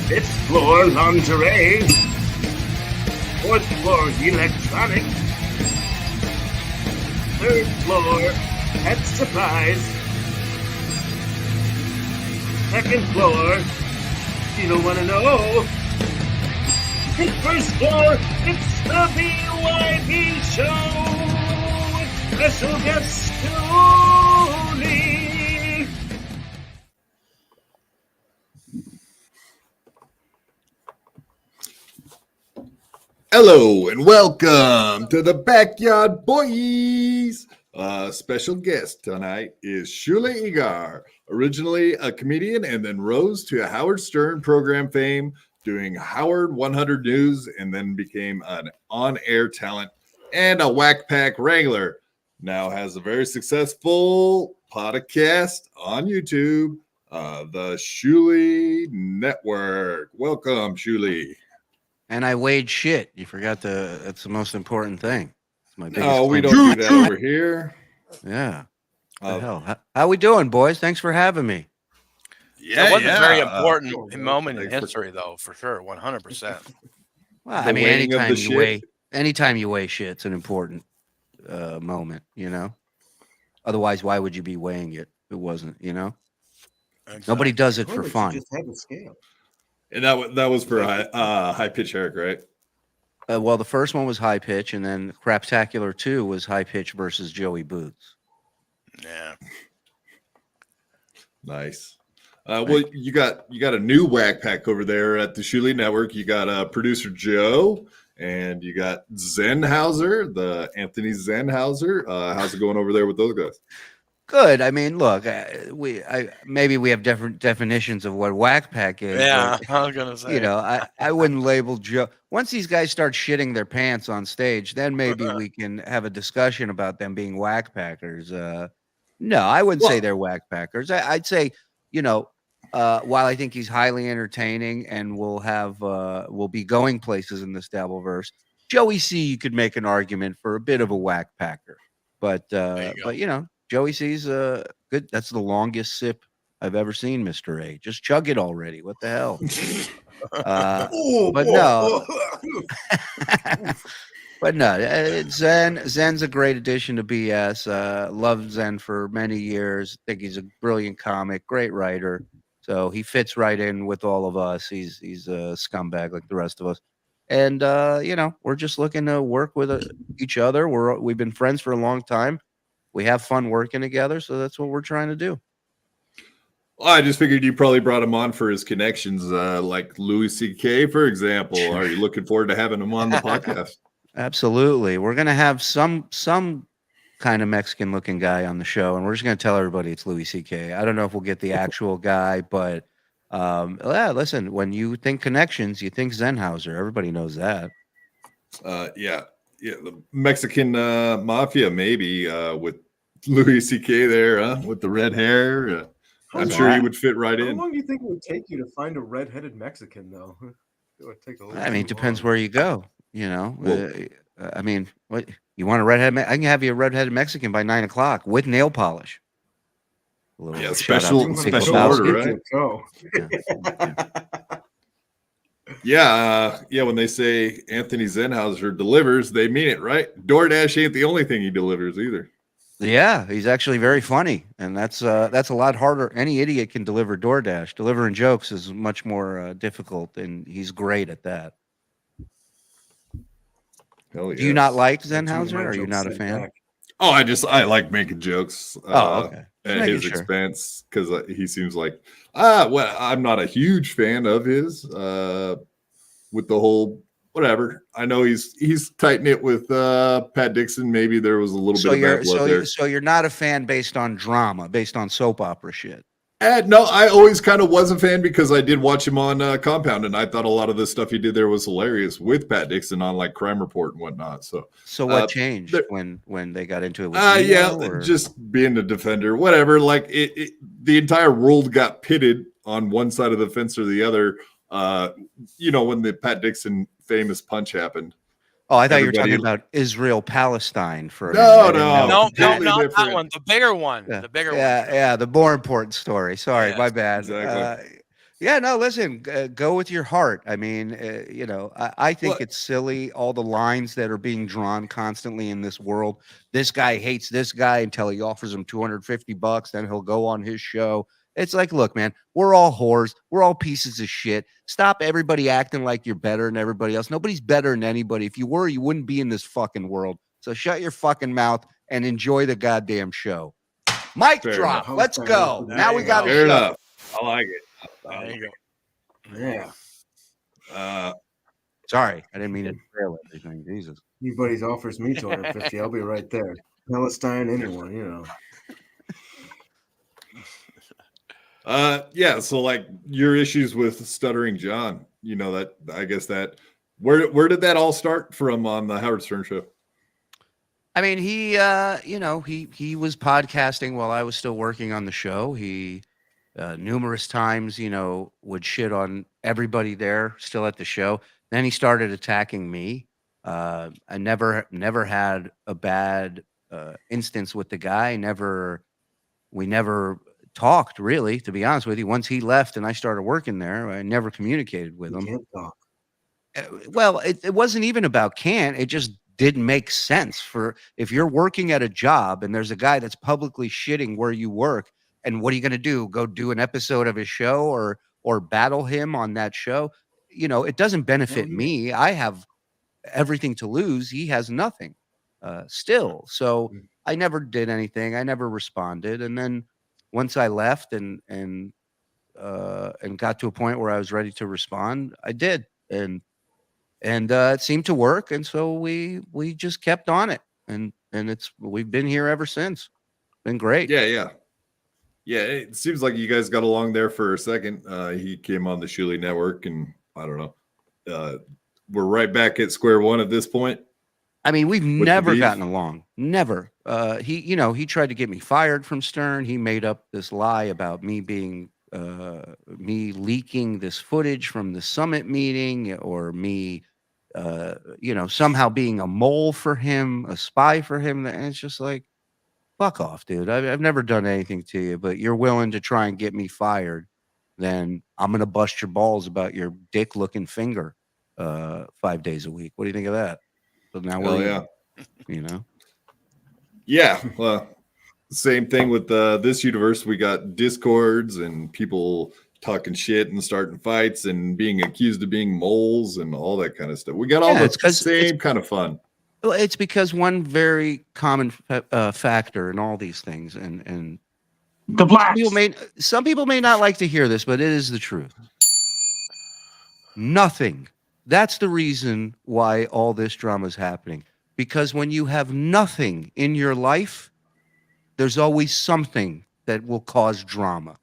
Fifth floor, lingerie. Fourth floor, electronics. Third floor, pet supplies. Second floor, you don't want to know. First floor, it's the BYB show with special guest Shuli. Hello and welcome to the Backyard Boyz. Special guest tonight is Shuli Egar, originally a comedian and then rose to a Howard Stern program fame, doing Howard 100 News, and then became an on-air talent and a Whack Pack wrangler. Now has a very successful podcast on YouTube, the Shuli Network. Welcome, Shuli. And I weighed shit. You forgot that's the most important thing. It's my biggest No, we claim. don't do that over here. Yeah. What the hell? How we doing, boys? Thanks for having me. That was a very important moment in history, though, for sure, 100%. Well, The I mean, weighing of anytime you weigh shit, it's an important moment, you know. Otherwise, why would you be weighing it? If it wasn't, you know. Exactly. Nobody does it for fun. Just have a scale. And that was for high pitch Eric, right? Well, the first one was high pitch, and then Craptacular 2 was high pitch versus Joey Boots. Yeah. Nice. Well, you got a new Whack Pack over there at the Shuli Network. You got producer Joe, and you got Zenhauser, the Anthony Zenhauser. How's it going over there with those guys? Good. I mean, look, maybe we have different definitions of what Whack Pack is. Yeah, but, I was going to say. you know, I wouldn't label Joe. Once these guys start shitting their pants on stage, then maybe we can have a discussion about them being Whack Packers. No, I wouldn't say they're Whack Packers. I'd say, you know, while I think he's highly entertaining and will be going places in this Dabbleverse, Joey C, you could make an argument for a bit of a Whack Packer. But you know, Joey C's good. That's the longest sip I've ever seen, Mr. A. Just chug it already. What the hell? But no. But no, Zen's a great addition to BS. Loved Zen for many years. Think he's a brilliant comic, great writer. So he fits right in with all of us. He's a scumbag like the rest of us. And you know, we're just looking to work with each other. We've been friends for a long time. We have fun working together, so that's what we're trying to do. Well, I just figured you probably brought him on for his connections, like Louis C.K., for example. Are you looking forward to having him on the podcast? Absolutely. We're going to have some kind of Mexican-looking guy on the show, and we're just going to tell everybody it's Louis C.K. I don't know if we'll get the actual guy, but yeah, listen, when you think connections, you think Zenhauser. Everybody knows that. Yeah, the Mexican mafia, maybe, with Louis C.K. there, with the red hair. I'm sure he would fit right in. How long do you think it would take you to find a red-headed Mexican, though? It would take a little I mean, it too depends long. where you go, you know. Well, I mean, what you want a redhead? I can have you a redheaded Mexican by 9 o'clock with nail polish. A little Yeah, shout out special to special Lebowski. order, right? Oh. Yeah, when they say Anthony Zenhauser delivers, they mean it, right? DoorDash ain't the only thing he delivers either. Yeah, he's actually very funny, and that's a lot harder. Any idiot can deliver DoorDash. Delivering jokes is much more difficult, and he's great at that. Hell Do you not yes. like That's when Zenhauser? my Are you jokes not a sit fan? back. Oh, I like making jokes. Oh, okay. Just At making his sure. expense, because he seems like well, I'm not a huge fan of his with the whole whatever. I know he's tight knit with Pat Dixon. Maybe there was a little bit of bad blood there. So you're not a fan based on drama, based on soap opera shit. No, I always kind of was a fan because I did watch him on Compound, and I thought a lot of the stuff he did there was hilarious with Pat Dixon on like Crime Report and whatnot. So what changed when they got into it? With yeah, Neo, or? just being a defender, whatever. Like the entire world got pitted on one side of the fence or the other. When the Pat Dixon famous punch happened. Oh, I thought you were talking about Israel Palestine for a no, not different. that one. The bigger one. Yeah. The bigger one. Yeah, the more important story. Sorry, my bad. Exactly. No, listen, go with your heart. I mean, I think it's silly, all the lines that are being drawn constantly in this world. This guy hates this guy until he offers him $250, then he'll go on his show. It's like, look, man, we're all whores. We're all pieces of shit. Stop everybody acting like you're better than everybody else. Nobody's better than anybody. If you were, you wouldn't be in this fucking world. So shut your fucking mouth and enjoy the goddamn show. Mic drop. enough. Let's go. Now we got a Fair show. enough. I like it. There you go. Yeah. Sorry, I didn't mean to trail everything. Jesus. Anybody offers me 250, I'll be right there. Palestine, anyone. Yeah, so like your issues with Stuttering John, that I guess that where did that all start from on the Howard Stern show? I mean, he was podcasting while I was still working on the show. He numerous times, would shit on everybody there still at the show. Then he started attacking me. I never had a bad instance with the guy. We never talked, really, to be honest with you. Once he left and I started working there, I never communicated with him. Can't talk. Well, it wasn't even about can't. It just didn't make sense. For if you're working at a job and there's a guy that's publicly shitting where you work, and what are you going to do? Go do an episode of his show or battle him on that show? It doesn't benefit me. I have everything to lose. He has nothing still. So I never did anything. I never responded. And then once I left and got to a point where I was ready to respond, I did. And it seemed to work. And so we just kept on it. And we've been here ever since. Been great. Yeah. It seems like you guys got along there for a second. He came on the Shuli network, and I don't know. We're right back at square one at this point. I mean, we've never gotten along. Never. He tried to get me fired from Stern. He made up this lie about me being me leaking this footage from the summit meeting, or me somehow being a mole for him, a spy for him. And it's just like, fuck off, dude. I've never done anything to you, but you're willing to try and get me fired. Then I'm going to bust your balls about your dick looking finger 5 days a week. What do you think of that? So now Yeah. Well, same thing with this universe. We got discords and people talking shit and starting fights and being accused of being moles and all that kind of stuff. We got all the same kind of fun. Well, it's because one very common factor in all these things, and the blacks. Some people may not like to hear this, but it is the truth. Nothing. That's the reason why all this drama is happening. Because when you have nothing in your life, there's always something that will cause drama.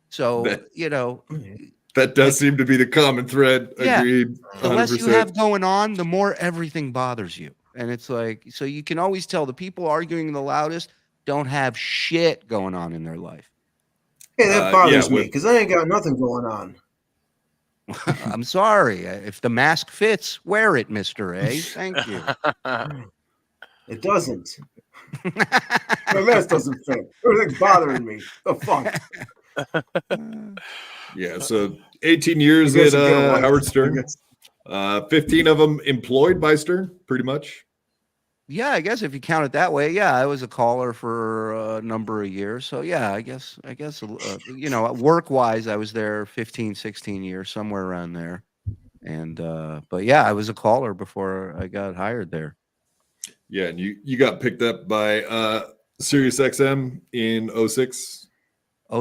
So, that does seem to be the common thread. Yeah, Agreed. 100%. The less you have going on, the more everything bothers you. And it's like, so you can always tell the people arguing the loudest don't have shit going on in their life. Hey, that bothers me because I ain't got nothing going on. I'm sorry. If the mask fits, wear it, Mr. A. Thank you. It doesn't. My mask doesn't fit. Everything's bothering me. The fuck? Yeah, so 18 years at Howard Stern. 15 of them employed by Stern, pretty much. Yeah, I guess if you count it that way, yeah, I was a caller for a number of years. So yeah, I guess, work-wise, I was there 15, 16 years, somewhere around there. And but yeah, I was a caller before I got hired there. Yeah, and you got picked up by Sirius XM in 06.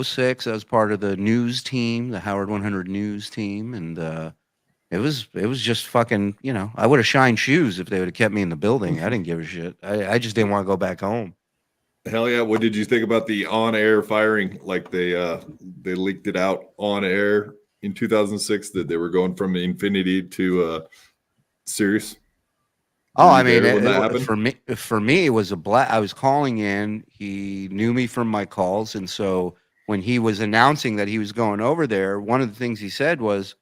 06, I was part of the news team, the Howard 100 news team, and it was just fucking, I would have shined shoes if they would have kept me in the building. I didn't give a shit. I just didn't want to go back home. Hell yeah. What did you think about the on-air firing? Like they leaked it out on air in 2006 that they were going from Infinity to Sirius. Oh, I mean, for me, it was a blast. I was calling in. He knew me from my calls, and so when he was announcing that he was going over there, one of the things he said was,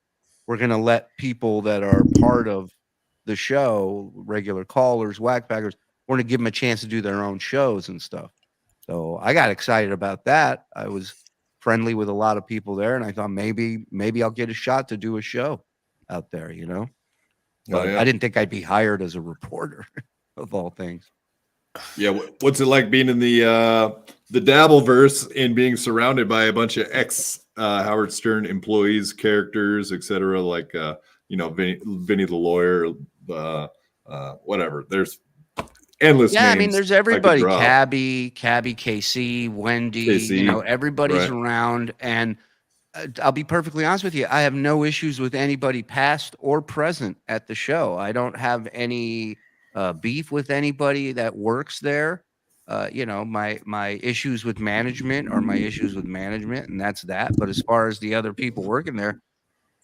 "We're going to let people that are part of the show, regular callers, whackpackers, we're going to give them a chance to do their own shows and stuff." So I got excited about that. I was friendly with a lot of people there, and I thought maybe I'll get a shot to do a show out there, But I didn't think I'd be hired as a reporter, of all things. Yeah, what's it like being in the Dabbleverse and being surrounded by a bunch of ex Howard Stern employees, characters, etc. Like Vinny the lawyer, whatever. There's endless. Yeah, names I mean, there's everybody. I Cabby, KC, Wendy. Everybody's around, and I'll be perfectly honest with you. I have no issues with anybody past or present at the show. I don't have any beef with anybody that works there. My issues with management are my issues with management, and that's that. But as far as the other people working there,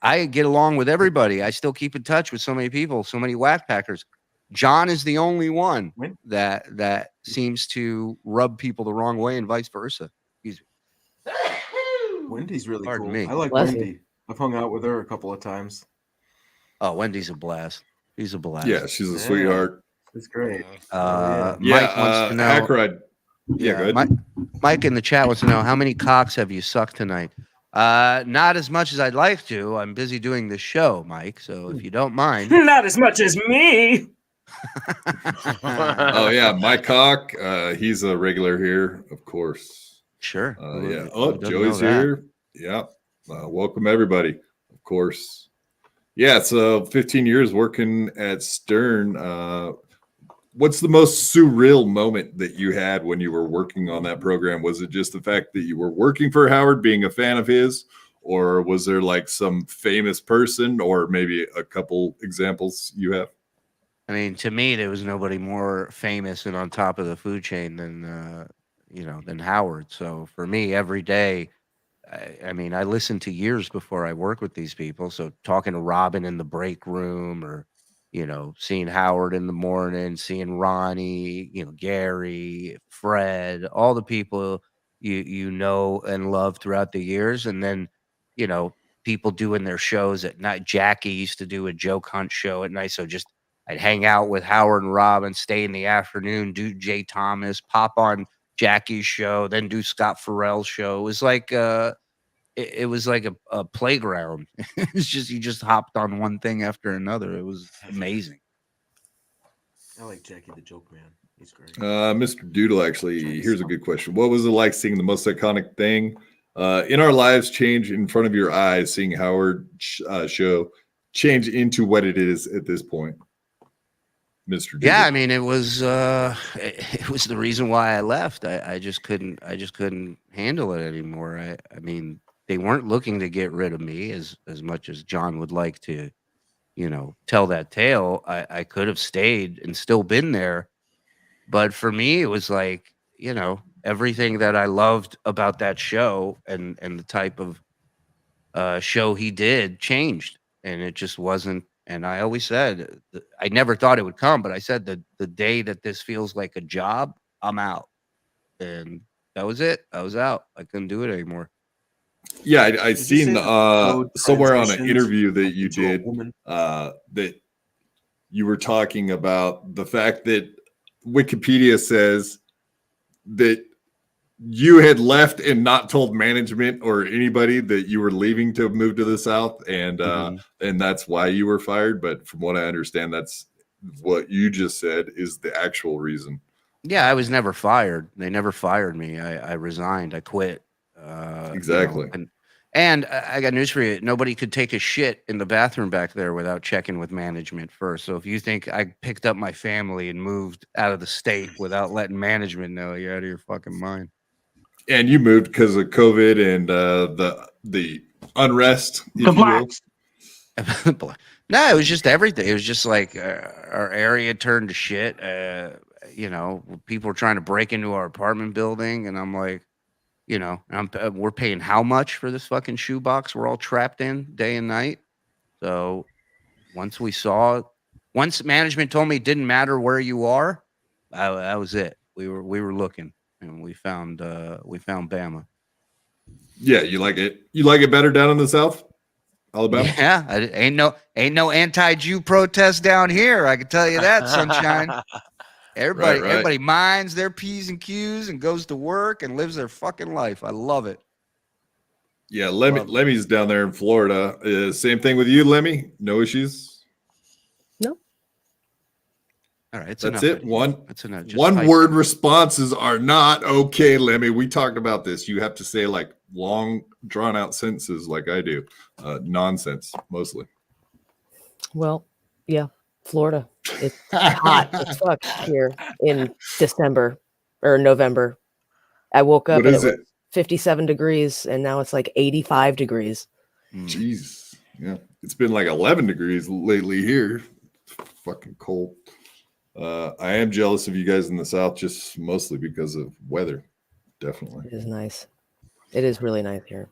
I get along with everybody. I still keep in touch with so many people, so many whackpackers. John is the only one that seems to rub people the wrong way, and vice versa. Wendy's really Pardon cool. me. I like Wendy. I've hung out with her a couple of times. Oh, Wendy's a blast. She's a blast. Yeah, she's a sweetheart. It's great. Mike wants to know. Hack ride. Yeah, Mike in the chat wants to know, how many cocks have you sucked tonight? Not as much as I'd like to. I'm busy doing the show, Mike. So if you don't mind. Not as much as me. Oh yeah, my cock. He's a regular here, of course. Sure. Yeah. Oh, Joey's here. Yeah. Welcome everybody. Of course. Yeah. So 15 years working at Stern. What's the most surreal moment that you had when you were working on that program? Was it just the fact that you were working for Howard, being a fan of his, or was there like some famous person, or maybe a couple examples you have? I mean, to me, there was nobody more famous and on top of the food chain than Howard. So for me, every day, I mean, I listen to years before I work with these people. So talking to Robin in the break room, or, seeing Howard in the morning, seeing Ronnie, Gary, Fred, all the people you know and love throughout the years. And then, people doing their shows at night. Jackie used to do a joke hunt show at night. So I'd hang out with Howard and Robin, stay in the afternoon, do Jay Thomas, pop on Jackie's show, then do Scott Farrell's show. It was like it was like a playground. It's just, you just hopped on one thing after another. It was amazing. I like Jackie the Joke Man. He's great. Mr. Doodle, actually, here's a good question. What was it like seeing the most iconic thing in our lives change in front of your eyes, seeing Howard show change into what it is at this point? Mr. Doodle. Yeah, I mean, it was the reason why I left. I just couldn't handle it anymore. I mean, they weren't looking to get rid of me as much as John would like to, tell that tale. I could have stayed and still been there. But for me, it was like, everything that I loved about that show and the type of show he did changed, and it just wasn't. And I always said, I never thought it would come, but I said that the day that this feels like a job, I'm out. And that was it. I was out. I couldn't do it anymore. Yeah, I seen somewhere on an interview that you did that you were talking about the fact that Wikipedia says that you had left and not told management or anybody that you were leaving to move to the South, and that's why you were fired. But from what I understand, that's what you just said is the actual reason. Yeah, I was never fired. They never fired me. I resigned. I quit. Exactly. And I got news for you. Nobody could take a shit in the bathroom back there without checking with management first. So if you think I picked up my family and moved out of the state without letting management know, you're out of your fucking mind. And you moved because of COVID and the unrest. The blacks. No, it was just everything. It was just like our area turned to shit. People were trying to break into our apartment building, and I'm like, we're paying how much for this fucking shoebox we're all trapped in day and night. So once management told me it didn't matter where you are, that was it. We were looking, and we found Bama. Yeah, you like it? You like it better down in the South, Alabama? Yeah, ain't no anti-Jew protest down here. I can tell you that, sunshine. Everybody minds their P's and Q's and goes to work and lives their fucking life. I love it. Yeah, Lemmy's down there in Florida. Same thing with you, Lemmy? No issues? No. All right, that's it. That's enough. One word responses are not okay, Lemmy. We talked about this. You have to say like long, drawn out sentences like I do. Nonsense, mostly. Well, yeah, Florida. It's hot as fuck here in December or November. I woke up and it was 57 degrees, and now it's like 85 degrees. Jeez. Yeah. It's been like 11 degrees lately here. It's fucking cold. I am jealous of you guys in the South, just mostly because of weather. Definitely. It is nice. It is really nice here.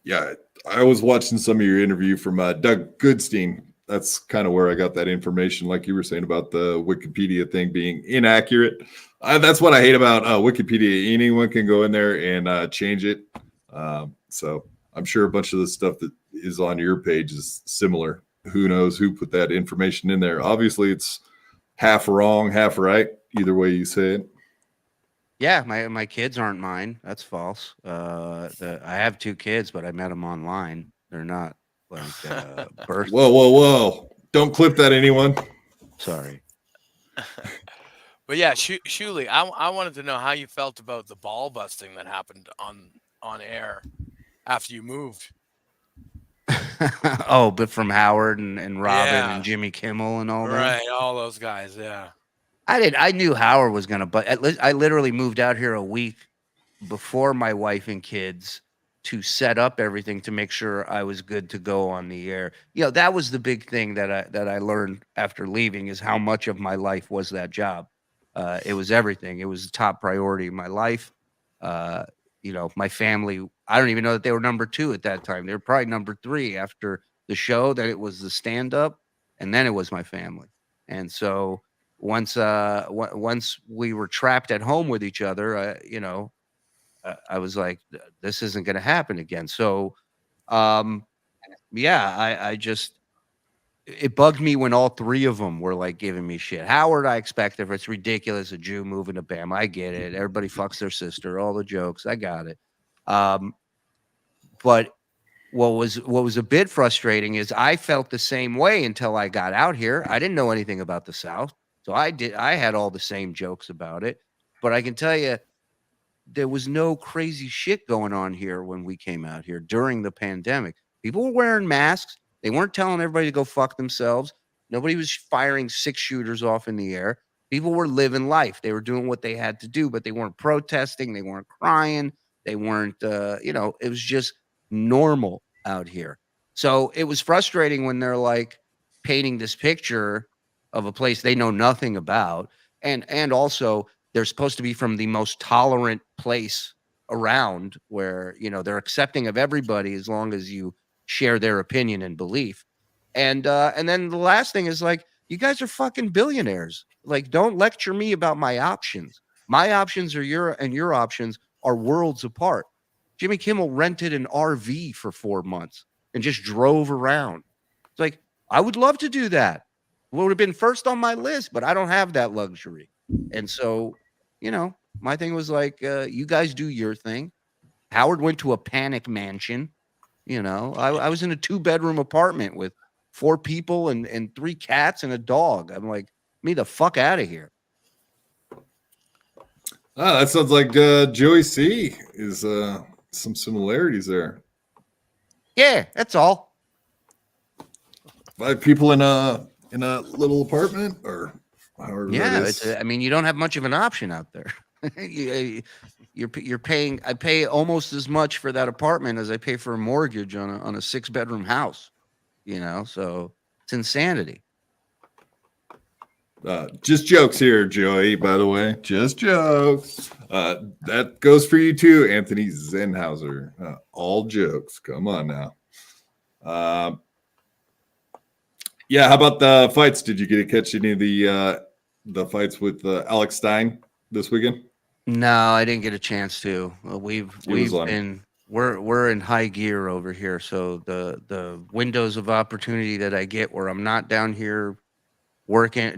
Yeah. I was watching some of your interview from Doug Goodstein. That's kind of where I got that information, like you were saying about the Wikipedia thing being inaccurate. That's what I hate about Wikipedia. Anyone can go in there and change it. So I'm sure a bunch of the stuff that is on your page is similar. Who knows who put that information in there? Obviously, it's half wrong, half right. Either way you say it. Yeah, my kids aren't mine. That's false. I have 2 kids, but I met them online. They're not like birth. Whoa! Don't clip that, anyone. Sorry. But yeah, Shuli, I wanted to know how you felt about the ball busting that happened on air after you moved. Oh, but from Howard and Robin and Jimmy Kimmel and all that. Right, all those guys, yeah. I knew Howard was gonna, but I literally moved out here a week before my wife and kids to set up everything to make sure I was good to go on the air. That was the big thing that I learned after leaving, is how much of my life was that job. It was everything. It was the top priority of my life. My family, I don't even know that they were number 2 at that time. They were probably number 3 after the show. That it was the stand-up, and then it was my family. And so once we were trapped at home with each other, I was like, this isn't going to happen again. So, I just, it bugged me when all 3 of them were like giving me shit. Howard, I expect, if it's ridiculous, a Jew moving to Bama, I get it. Everybody fucks their sister, all the jokes, I got it. But what was a bit frustrating is I felt the same way until I got out here. I didn't know anything about the South, so I had all the same jokes about it. But I can tell you, there was no crazy shit going on here when we came out here during the pandemic. People were wearing masks. They weren't telling everybody to go fuck themselves. Nobody was firing 6-shooters off in the air. People were living life. They were doing what they had to do, but they weren't protesting. They weren't crying. They weren't, it was just normal out here. So it was frustrating when they're like painting this picture of a place they know nothing about. And also, they're supposed to be from the most tolerant place around, where, they're accepting of everybody as long as you share their opinion and belief. And then the last thing is, like, you guys are fucking billionaires. Like, don't lecture me about my options. My options are your options are worlds apart. Jimmy Kimmel rented an RV for 4 months and just drove around. It's like, I would love to do that. It would have been first on my list, but I don't have that luxury. And so, my thing was like, you guys do your thing. Howard went to a panic mansion. I was in a 2-bedroom apartment with 4 people and 3 cats and a dog. I'm like, me the fuck out of here. Ah, that sounds like Joey C is some similarities there. Yeah, that's all. 5 people in a little apartment, or however Yeah, that is. I mean, you don't have much of an option out there. You're paying. I pay almost as much for that apartment as I pay for a mortgage on a 6-bedroom house. You know, so it's insanity. Just jokes here, Joey, by the way. Just jokes. That goes for you too, Anthony Zenhauser. All jokes. Come on now. Yeah, how about the fights? Did you get to catch any of the fights with Alex Stein this weekend? No, I didn't get a chance to. We're in high gear over here, so the windows of opportunity that I get where I'm not down here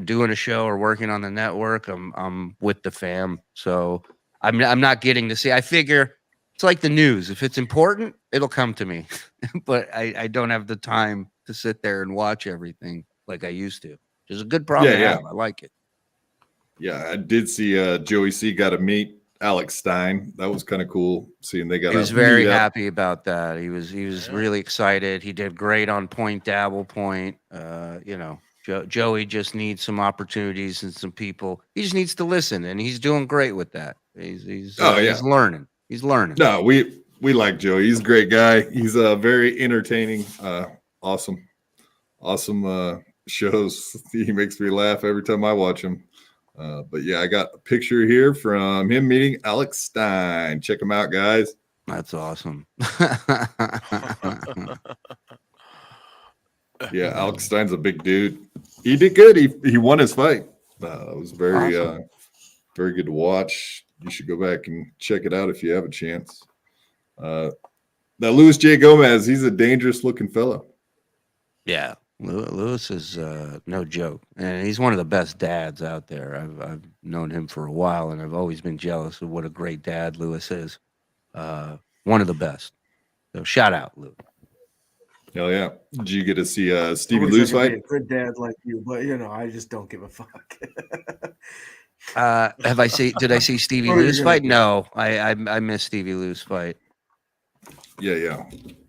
doing a show or working on the network, I'm with the fam. So I'm not getting to see. I figure it's like the news. If it's important, it'll come to me. But I don't have the time to sit there and watch everything like I used to. Which is a good problem to have. I like it. Yeah, I did see Joey C got to meet Alex Stein. That was kind of cool seeing they got. He was very happy about that. He was really excited. He did great on Point Dabble Point. You know, Joey just needs some opportunities and some people. He just needs to listen, and he's doing great with that. He's learning. He's learning. No, we like Joey. He's a great guy. He's very entertaining. Awesome shows. He makes me laugh every time I watch him. But yeah, I got a picture here from him meeting Alex Stein. Check him out, guys. That's awesome. Yeah, Alex Stein's a big dude. He did good. He won his fight. It was very awesome. Very good to watch. You should go back and check it out if you have a chance. Now, Luis J. Gomez, he's a dangerous looking fellow. Yeah. Lewis is no joke, and he's one of the best dads out there. I've known him for a while, and I've always been jealous of what a great dad Lewis is. One of the best. So shout out, Lewis. Hell yeah! Did you get to see Stevie I wish Lou's I could fight? be a good dad like you, but I just don't give a fuck. Did I see Stevie Lou's fight? No, I missed Stevie Lou's fight. Yeah.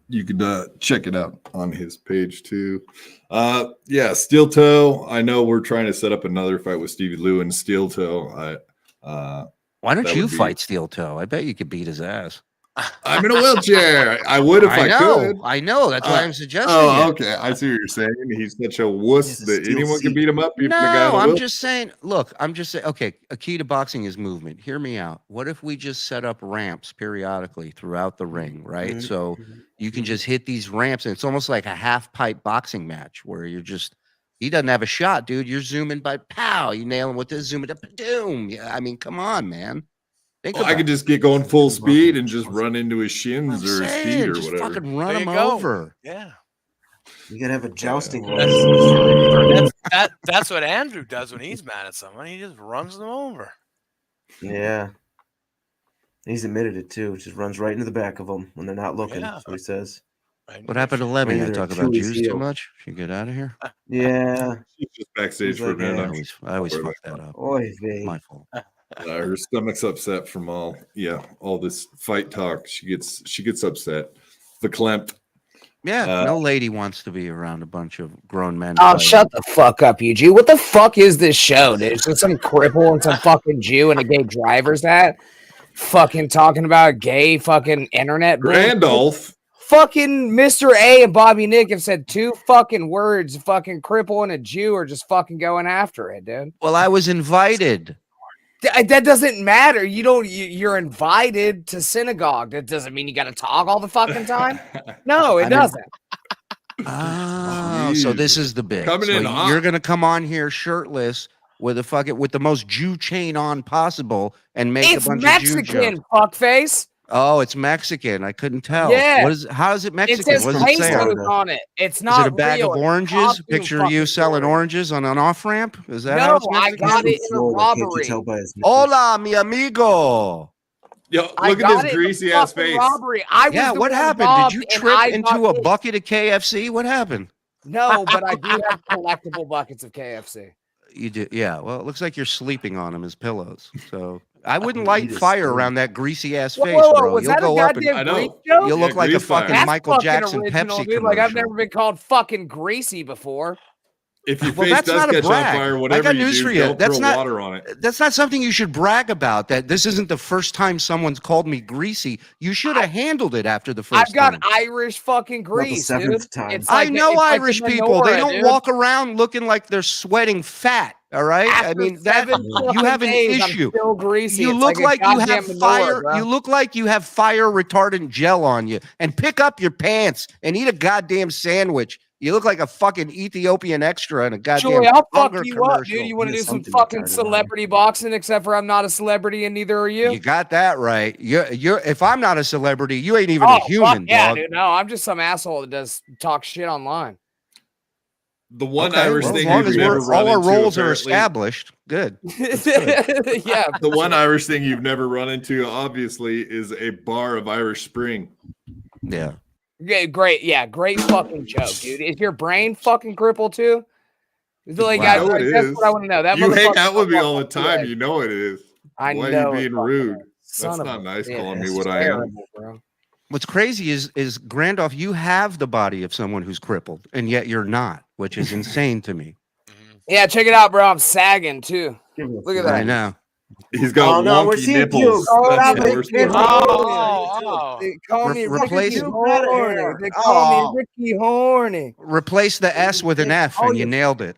You could check it out on his page too. Yeah, Steel Toe. I know we're trying to set up another fight with Stevie Lou and Steel Toe. Why don't you fight Steel Toe? I bet you could beat his ass. I'm in a wheelchair. I would if I could. I know. That's why I'm suggesting. Oh, okay. I see what you're saying. He's such a wuss that anyone can beat him up. No, I'm just saying. Look, I'm just saying. Okay, a key to boxing is movement. Hear me out. What if we just set up ramps periodically throughout the ring, right? Mhm. So you can just hit these ramps, and it's almost like a half pipe boxing match where you're just. He doesn't have a shot, dude. You're zooming by pow. You nail him with this zoom, doom. Yeah, I mean, come on, man. I could just get going full speed and just run into his shins or his feet or just whatever. Fucking run him over. Yeah. You gotta have a jousting. That's what Andrew does when he's mad at someone. He just runs them over. Yeah. He's admitted it too. Just runs right into the back of them when they're not looking. Yeah. That's what he says. What happened to Lemmy? I Maybe talk they're about Achilles Jews too heel. much. Should we get out of here? Yeah. She's just backstage He's for a like, minute. I always fuck that up. Oy vey. My fault. Her stomach's upset from all this fight talk. She gets upset. Verklempt. Yeah, no lady wants to be around a bunch of grown men. Oh, fighting. shut the fuck up, you Jew. What the fuck is this show, dude? It's just some cripple and some fucking Jew and a gay driver's hat fucking talking about gay fucking internet. Randolph. Fucking Mr. A and Bobby Nick have said 2 fucking words. Fucking cripple and a Jew are just fucking going after it, dude. Well, I was invited. That doesn't matter. You're invited to synagogue. That doesn't mean you got to talk all the fucking time. No, it doesn't. Oh, so this is the bit. Coming in hot. You're gonna come on here shirtless with the most Jew chain on possible and make It's a bunch Mexican, of Jew jokes. fuckface. Oh, it's Mexican. I couldn't tell. Yeah. How is it It Mexican? says What does it say? pesos on it. It's Is not it a bag real. of It's oranges? costume Picture of you fucking selling story. oranges on an off ramp? Is that how No, it's I Mexican? got it in a Florida, can't you robbery. tell by his nipples? Hola, mi amigo. Yo, I look got at it this in a greasy ass fucking face. robbery. I was Yeah, the what one happened? robbed, Did you and trip I into got a it. bucket of KFC? What happened? No, but I do have collectible buckets of KFC. You do, yeah. Well, it looks like you're sleeping on them as pillows. So I wouldn't You light eat a fire spoon. around that greasy ass Whoa, face, whoa, whoa, bro. was You'll that a go up and goddamn I know. grease joke? you'll look like a grease fire. fucking That's Michael fucking Jackson original, Pepsi dude. Like I've commercial. never been called fucking greasy before. If your Well, face that's does not a catch on brag. fire, I whatever got you news do, for you. don't That's throw not- water on it. That's not something you should brag about. That this isn't the first time someone's called me greasy. You should have handled it after the 1st I've got time. Irish fucking Not the grease, dude. 7th time. It's I like know it's like Irish the people. They menorah, don't dude. walk around looking like they're sweating fat. All right. I After mean that 7 you fucking have an days, I'm issue. still greasy. You It's look a like you goddamn have menorah, fire. bro. You look like you have fire retardant gel on you. And pick up your pants and eat a goddamn sandwich. You look like a fucking Ethiopian extra in a goddamn Julie, I'll fuck hunger you commercial. up, dude. You want to Yeah, do some something fucking retarded on celebrity boxing? Except for I'm not a celebrity, and neither are you. You got that right. You're. If I'm not a celebrity, you ain't even Oh, a human, fuck yeah, dog. dude. No, I'm just some asshole that does talk shit online. The one Okay, Irish well, thing as long you've as never all run our into, roles are apparently- established, good. Yeah, The one Irish thing you've never run into, obviously, is a bar of Irish Spring. Yeah. yeah, great. Yeah, great fucking joke, dude. Is your brain fucking crippled too? Is it like, Wow. I know it that's is. what I want to know. That You hang motherfucker out with me fucking all the time. yeah. You know it is. I Why know are you it being fucking rude? is. Son That's of not a nice bitch. calling me It's what I am. terrible, bro. What's crazy is Grandolph, you have the body of someone who's crippled, and yet you're not, which is insane to me. Mhm. Yeah, check it out, bro. I'm sagging too. Give me a Look at few that. I know. He's got Oh, no, we're wonky seeing nipples. pubes. Oh, That's no, the worst they- part. Oh, They call me Replace- Ricky You got Horny. hair. They call Oh. me Ricky Horny. Replace the S with an F, Oh, and you you- nailed it.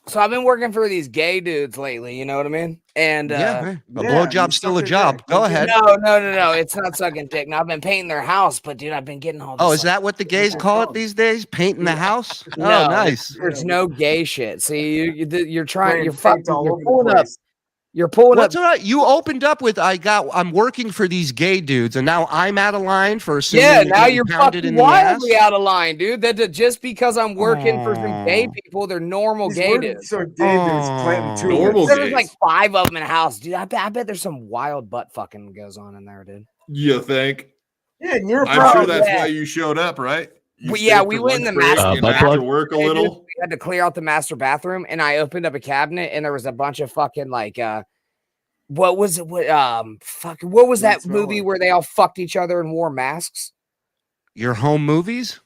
So I've been working for these gay dudes lately. You know what I mean? And Yeah, hey, a yeah, blowjob's you still a suck their job. dick. Go You ahead. no. It's not sucking dick. Now I've been painting their house, but dude, I've been getting all this. Oh, is that what the gays call it these days? Painting the house? Oh, nice. There's no gay shit. See, you're trying. You're Paint fucking. all You're over the pulling up. place. You're pulling What's up. all right? You opened up with I'm working for these gay dudes, and now I'm out of line for assuming Yeah, you're now getting you're pounded fucking in the ass? wildly out of line, dude. That just because I'm working for some gay Aw. people, they're normal He's gay working dudes. for gay dudes, planting Oh. Normal tulips. There's like gays. 5 of them in a house, dude. I bet there's some wild butt fucking goes on in there, dude. You think? Yeah, and you're I'm Bro, sure that's yeah. why you showed up, right? You Well, yeah, stayed we for went in lunch the break master and butt after plug? work a Yeah, dude, little. we had to clear out the master bathroom, and I opened up a cabinet, and there was a bunch of fucking like what was it? What what was that What's wrong movie with where they all fucked each other and wore masks? Your home movies?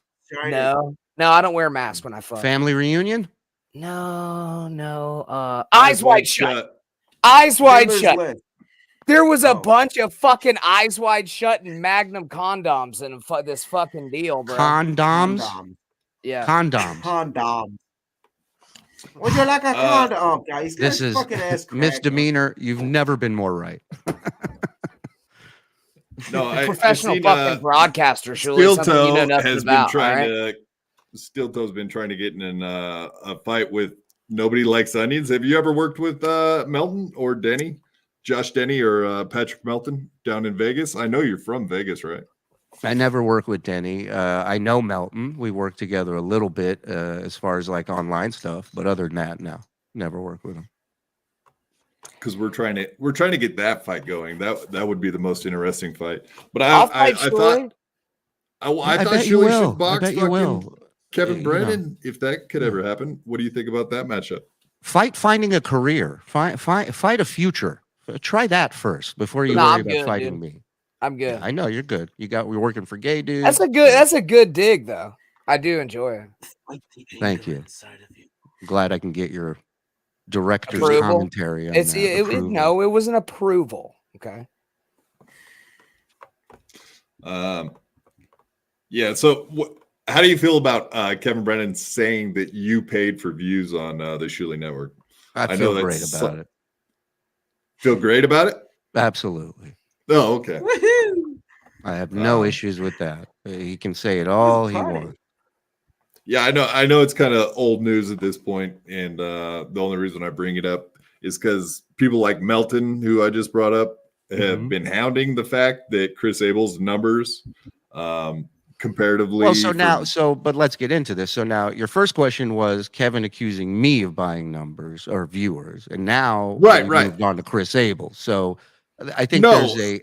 No, I don't wear masks when I fuck. Family reunion? No. Eyes wide shut. Eyes wide Schindler's shut. List. There was a Oh. bunch of fucking eyes wide shut and Magnum condoms in this fucking deal, bro. Condoms? Yeah. Condoms. Condom. Would you like a condom? Oh, guys, This is fucking ass crack. misdemeanor. You've never been more right. No, I Professional seen, fucking broadcaster, Shuli. Steel Something you know Toe nothing has about. been trying all right? to. Steel Toe's been trying to get in a fight with Nobody Likes Onions. Have you ever worked with Melton or Denny, Josh Denny or Patrick Melton down in Vegas? I know you're from Vegas, right? I never work with Denny. I know Melton. We work together a little bit as far as like online stuff, but other than that, no, never work with him. Because we're trying to get that fight going. That would be the most interesting fight. But I'll I fight thought Shuli. I thought bet you Shuli will. should box I bet you fucking will. Kevin You know. Brennan if that could ever happen. What do you think about that matchup? Finding a career. Fight a future. Try that first before you Nah, worry I'm about good, fighting dude. me. I'm good. Yeah, I know you're good. We're working for gay dudes. That's a good dig though. I do enjoy it. Like the Thank anger you. inside of you. Glad I can get your director's Approval? commentary on It's that. it, no, it was an approval. Okay. Yeah. So how do you feel about Kevin Brennan saying that you paid for views on the Shuli Network? I I feel know great that's about it. Feel great about it? Absolutely. Oh, okay. Woohoo! I have no Um, issues with that. He can say it all he party. wants. Yeah, I know it's kind of old news at this point, and the only reason I bring it up is because people like Melton, who I just brought up, have Mhm. been hounding the fact that Chris Abel's numbers, comparatively. Well, so for- now, but let's get into this. So now, your first question was Kevin accusing me of buying numbers or viewers, and now Right, we right. moved on to Chris Abel. So I think No. there's a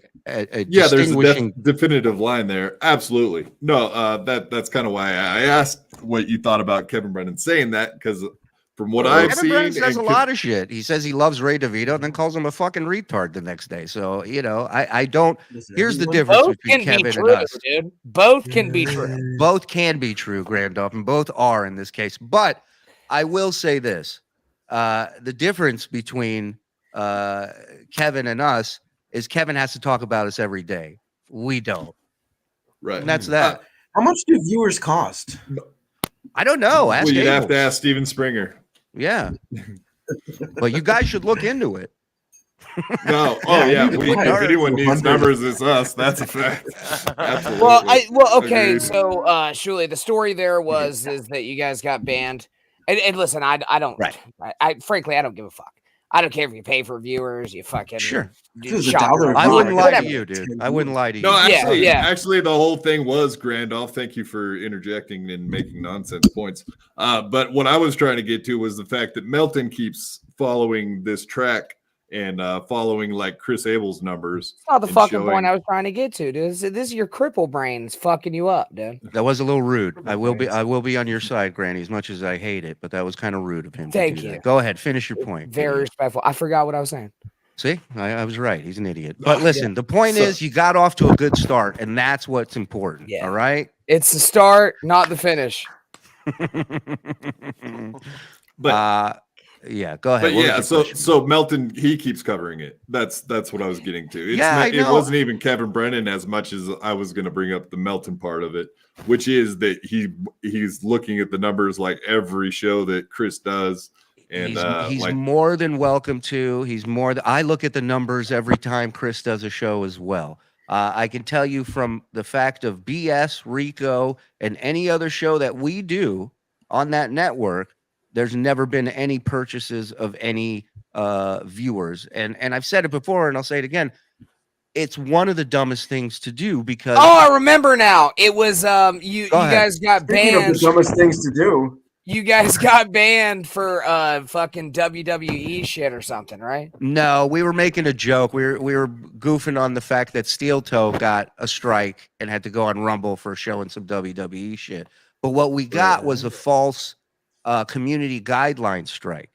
Yeah, there's a distinguishing. definitive line there. Absolutely. No, that's kind of why I asked what you thought about Kevin Brennan saying that, because from what I've Kevin seen, Brennan says a and lot of shit. He says he loves Ray DeVito and then calls him a fucking retard the next day. So, I don't. Listen, Here's the everyone- difference Both between can be Kevin true, and us. dude. Both can be true. Both can be true, Grandolph, and both are in this case. But I will say this: the difference between Kevin and us is Kevin has to talk about us every day. We don't, right. and that's that. How much do viewers cost? I don't know. Ask Well, you'd have to Abel. ask Steven Springer. Yeah, but you guys should look into it. No, Yeah, if anyone needs numbers, it's us. That's a fact. Absolutely. Okay. Agreed. So, Shuli, the story there is that you guys got banned. And listen, I don't. Right. I frankly, I don't give a fuck. I don't care if you pay for viewers. You fucking Sure. It was shop $1 your a I month. wouldn't lie whatever. to you, dude. I wouldn't lie to you. No, actually, Yeah. actually, the whole thing was Grandolph. Thank you for interjecting and making nonsense points. But what I was trying to get to was the fact that Melton keeps following this track and following like Chris Abel's numbers. That's not the and fucking showing- point I was trying to get to, dude. This is your cripple brains fucking you up, dude. That was a little rude. I will be on your side, Granny, as much as I hate it, but that was kind of rude of him. Thank to do you. that. Go ahead, finish your point. Very idiot. respectful. I forgot what I was saying. See, I was right. He's an idiot. But Yeah. listen, the point So- is you got off to a good start, and that's what's important. Yeah. All right. It's the start, not the finish. But yeah, go ahead. But What yeah, was your so question? so Melton, he keeps covering it. That's what I was getting to. It's Yeah, I it know. wasn't even Kevin Brennan as much as I was going to bring up the Melton part of it, which is that he's looking at the numbers like every show that Chris does, and he's like more than welcome to. He's more. I look at the numbers every time Chris does a show as well. I can tell you from the fact of BS, Rico, and any other show that we do on that network, there's never been any purchases of any viewers. And I've said it before, and I'll say it again. It's one of the dumbest things to do because Oh, I remember now. It was you Go ahead. guys got Speaking of banned. the dumbest things to do. You guys got banned for fucking WWE shit or something, right? no, we were making a joke. We were goofing on the fact that Steel Toe got a strike and had to go on Rumble for showing some WWE shit. But what we got was a false community guideline strike.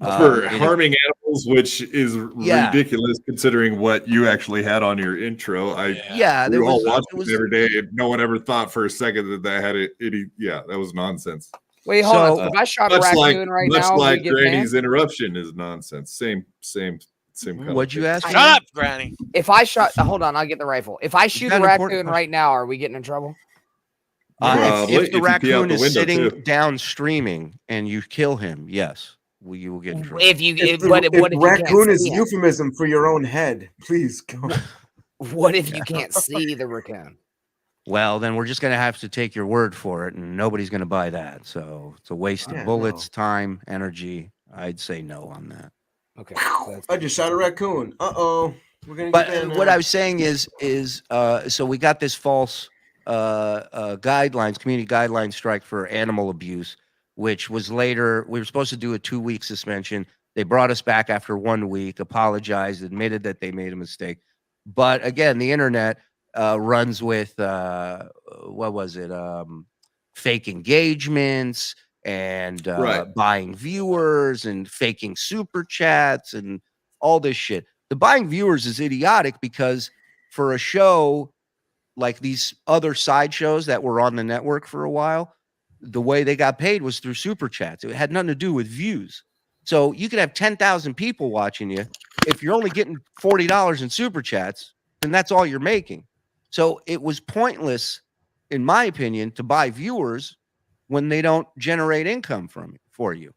for it- harming animals, which is Yeah. ridiculous considering what you actually had on your intro. Yeah, We there all was, watched it was it every day. No one ever thought for a second that had it. Yeah, that was nonsense. Wait, hold So, on. If I shot a Much like raccoon right now, like we get Granny's banned? interruption is nonsense. Same kind of What'd you thing. ask? Shut me? up, Granny. If I shot, hold on, I'll get the rifle. If I shoot got a an important raccoon question. right now, are we getting in trouble? Probably, If if the you pee out raccoon the is window, sitting too. down streaming and you kill him, yes, you will get in trouble. If you, If, what if you raccoon can't is see it? euphemism for your own head, please go. What if you can't see the raccoon? Well, then we're just going to have to take your word for it, and nobody's going to buy that. So it's a waste Yeah, of bullets, time, energy. I'd say no on that. Okay. so that's I just shot a raccoon. Uh-oh. We're gonna But get banned what now. I was saying is so we got this false community guidelines strike for animal abuse, which was later, we were supposed to do a 2-week suspension. They brought us back after 1 week, apologized, admitted that they made a mistake. But again, the internet runs with, what was it? Fake engagements and Right. buying viewers and faking super chats and all this shit. The buying viewers is idiotic because for a show like these other side shows that were on the network for a while, the way they got paid was through super chats. It had nothing to do with views. So you could have 10,000 people watching you. If you're only getting $40 in super chats, then that's all you're making. So it was pointless, in my opinion, to buy viewers when they don't generate income for you,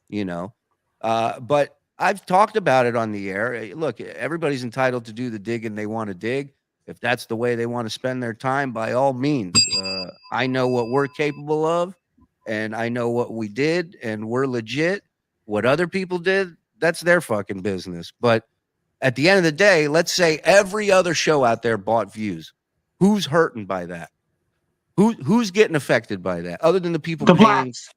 you know. But I've talked about it on the air. Look, everybody's entitled to do the digging they want to dig. If that's the way they want to spend their time, by all means. I know what we're capable of, and I know what we did, and we're legit. What other people did, that's their fucking business. But at the end of the day, let's say every other show out there bought views. Who's hurting by that? Who's getting affected by that? Other than the people The paying blacks.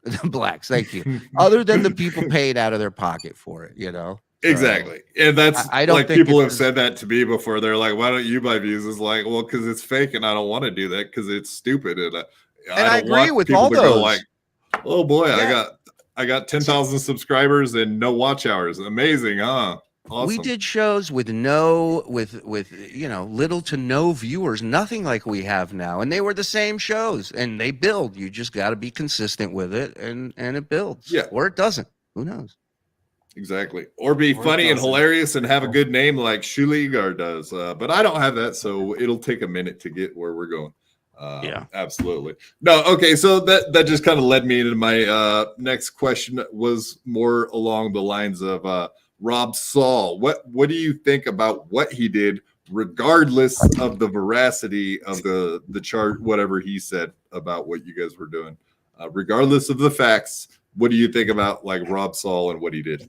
the blacks, thank you. Other than the people paid out of their pocket for it, you know. Exactly. And that's I don't like think people it have was- said that to me before. They're like, why don't you buy views? It's like, well, because it's fake and I don't want to do that because it's stupid. And I don't agree want with people all to go those. like, oh boy, Yeah. I got 10,000 subscribers and no watch hours. Amazing, huh? Awesome. We did shows with little to no viewers, nothing like we have now, and they were the same shows, and they build. You just got to be consistent with it, and it builds. Yeah. Or it doesn't. Who knows? Exactly. Or be Or funny and doesn't. hilarious and have a good name like Shuli Egar does. But I don't have that, so it'll take a minute to get where we're going. Yeah. Absolutely. No, okay. So that just kind of led me into my next question was more along the lines of Rob Saul. What do you think about what he did, regardless of the veracity of the chart, whatever he said about what you guys were doing? Regardless of the facts, what do you think about like Rob Saul and what he did?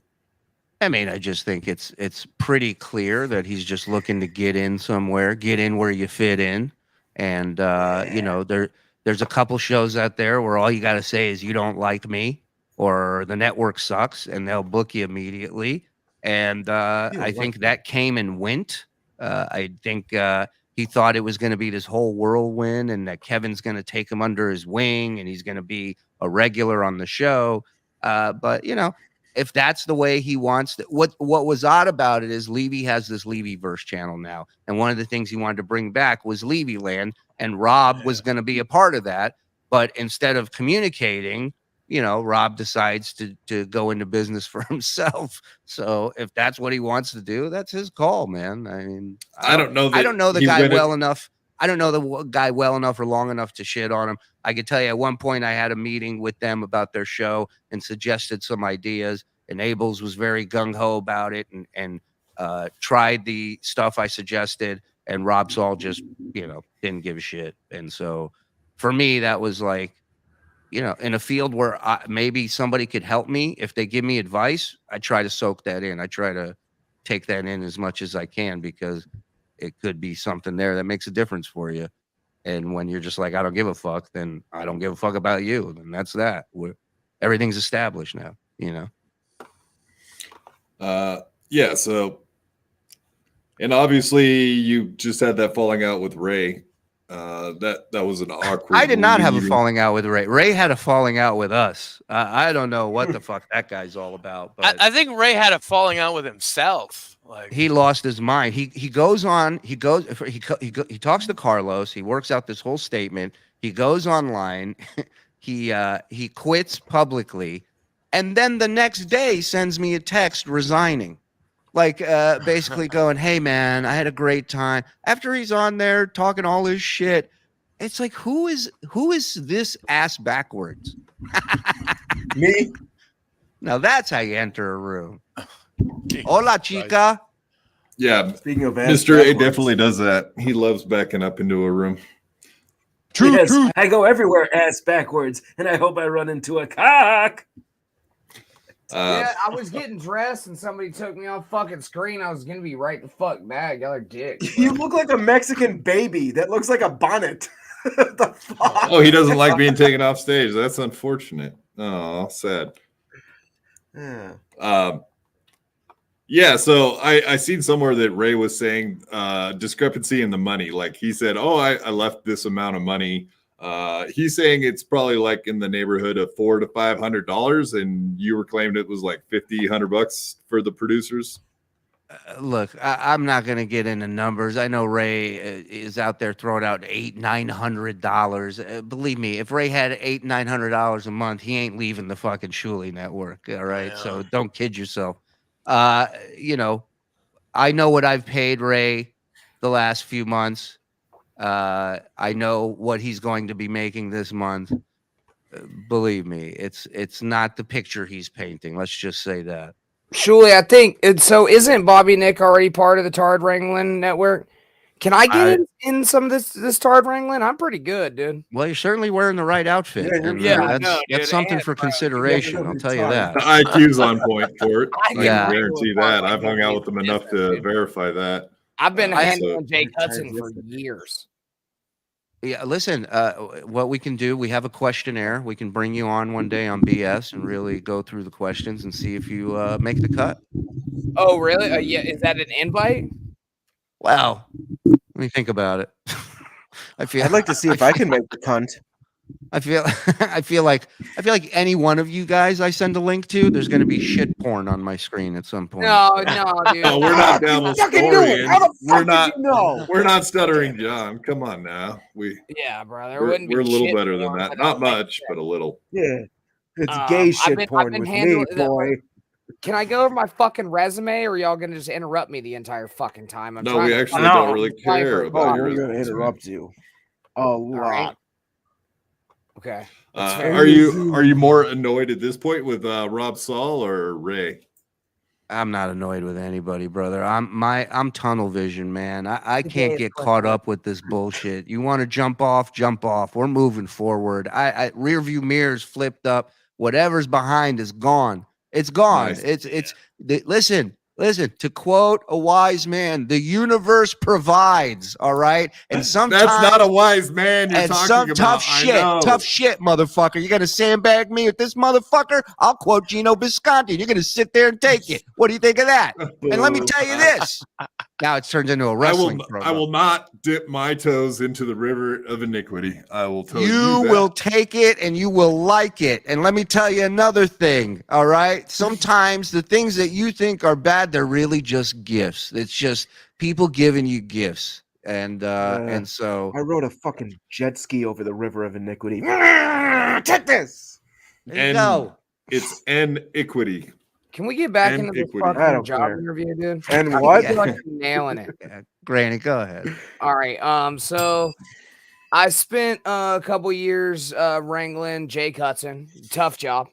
I mean, I just think it's pretty clear that he's just looking to get in somewhere, get in where you fit in. And there's a couple shows out there where all you got to say is you don't like me or the network sucks, and they'll book you immediately. And I think that came and went. I think he thought it was going to be this whole whirlwind and that Kevin's going to take him under his wing and he's going to be a regular on the show. But if that's the way he wants to, what was odd about it is Levy has this Levyverse channel now. And one of the things he wanted to bring back was Levy Land, and Rob was going to be a part of that. But instead of communicating, Rob decides to go into business for himself. So if that's what he wants to do, that's his call, man. I mean, I don't know the guy well enough. I don't know the guy well enough or long enough to shit on him. I could tell you at one point I had a meeting with them about their show and suggested some ideas, and Abels was very gung-ho about it and tried the stuff I suggested, and Rob Saul just, didn't give a shit. And so for me, that was like, in a field where maybe somebody could help me, if they give me advice, I try to soak that in. I try to take that in as much as I can because it could be something there that makes a difference for you. And when you're just like, I don't give a fuck, then I don't give a fuck about you. Then that's that. Everything's established now, Yeah. So, and obviously you just had that falling out with Ray. That was an awkward. I did not have a meeting. falling out with Ray. Ray had a falling out with us. I don't know what the fuck that guy's all about. But I think Ray had a falling out with himself. Like he lost his mind. He goes on. He talks to Carlos. He works out this whole statement. He goes online. He quits publicly, and then the next day sends me a text resigning. Like basically going, hey man, I had a great time. After he's on there talking all his shit, it's like, who is this ass backwards? Me? Now that's how you enter a room. Jesus Hola, Christ. chica. Yeah, Speaking of ass Mr. A backwards. definitely does that. He loves backing up into a room. Yes, I go everywhere ass backwards, and I hope I run into a cock. Yeah, I was getting dressed and somebody took me off fucking screen. I was gonna be right the fuck back. Y'all are dicks. You look like a Mexican baby that looks like a bonnet. What the fuck? Oh, he doesn't like being taken off stage. That's unfortunate. Oh, sad. Yeah. Yeah, so I seen somewhere that Ray was saying discrepancy in the money. Like he said, oh, I left this amount of money. He's saying it's probably like in the neighborhood of $400 to $500, and you were claiming it was like $50-$100 for the producers. Look, I'm not going to get into numbers. I know Ray is out there throwing out $800-$900. Believe me, if Ray had $800-$900 a month, he ain't leaving the fucking Shuli network. All right, so don't kid yourself. I know what I've paid Ray the last few months. I know what he's going to be making this month. Believe me, it's not the picture he's painting. Let's just say that. Shuli, I think so. Isn't Bobby Nick already part of the Tard Wrangling network? Can I get in some of this Tard Wrangling? I'm pretty good, dude. Well, you're certainly wearing the right outfit. And, I know, that's dude. something And, for bro, consideration. I'll tell you that. The IQ's on point for it. I Yeah. can guarantee that. I've hung out with them enough to verify that. I've been I- handling Jake Hudson for years. Yeah, listen, what we can do, we have a questionnaire. We can bring you on one day on BS and really go through the questions and see if you make the cut. Oh, really? Yeah. Is that an invite? Wow. Let me think about it. I'd like to see if I can make the cunt. I feel like any one of you guys I send a link to, there's going to be shit porn on my screen at some point. No, dude. No, we're not Dabbleverse How the We're fuck not. did you know? We're not Stuttering John. Come on now. Yeah, bro. There We're wouldn't be a little shit better than porn, that. but Not I'll much, but a little. Yeah, it's I've gay shit been porn with me, handling that, boy. Can I go over my fucking resume, or are y'all gonna just interrupt me the entire fucking time? I'm No, trying we to actually fucking- don't really I'm trying care for- about Oh, your we're gonna resume. interrupt you a lot. right. Okay. That's fair. Are you more annoyed at this point with Rob Saul or Ray? I'm not annoyed with anybody, brother. I'm tunnel vision, man. I can't is get quick, caught man. up with this bullshit. You want to jump off, jump off. We're moving forward. I rear view mirrors flipped up. Whatever's behind is gone. It's gone. Nice. Listen. To quote a wise man, the universe provides. All right, and sometimes That's not a wise man you're and talking some about. tough shit, motherfucker. You're gonna sandbag me with this motherfucker? I'll quote Gino Bisconti. You're gonna sit there and take it. What do you think of that? And let me tell you this. Now it turns into a wrestling I program. will not dip my toes into the river of iniquity. I will tell you You that. will take it and you will like it. And let me tell you another thing. All right. Sometimes the things that you think are bad, they're really just gifts. It's just people giving you gifts. And so I rode a fucking jet ski over the river of iniquity. Take this. there you go. It's iniquity. Can we get back And into this equity. I fucking don't job care. interview, dude? And I what? feel like I'm nailing it. Yeah, Granny, go ahead. All right. So I spent a couple years wrangling Jake Hudson. Tough job.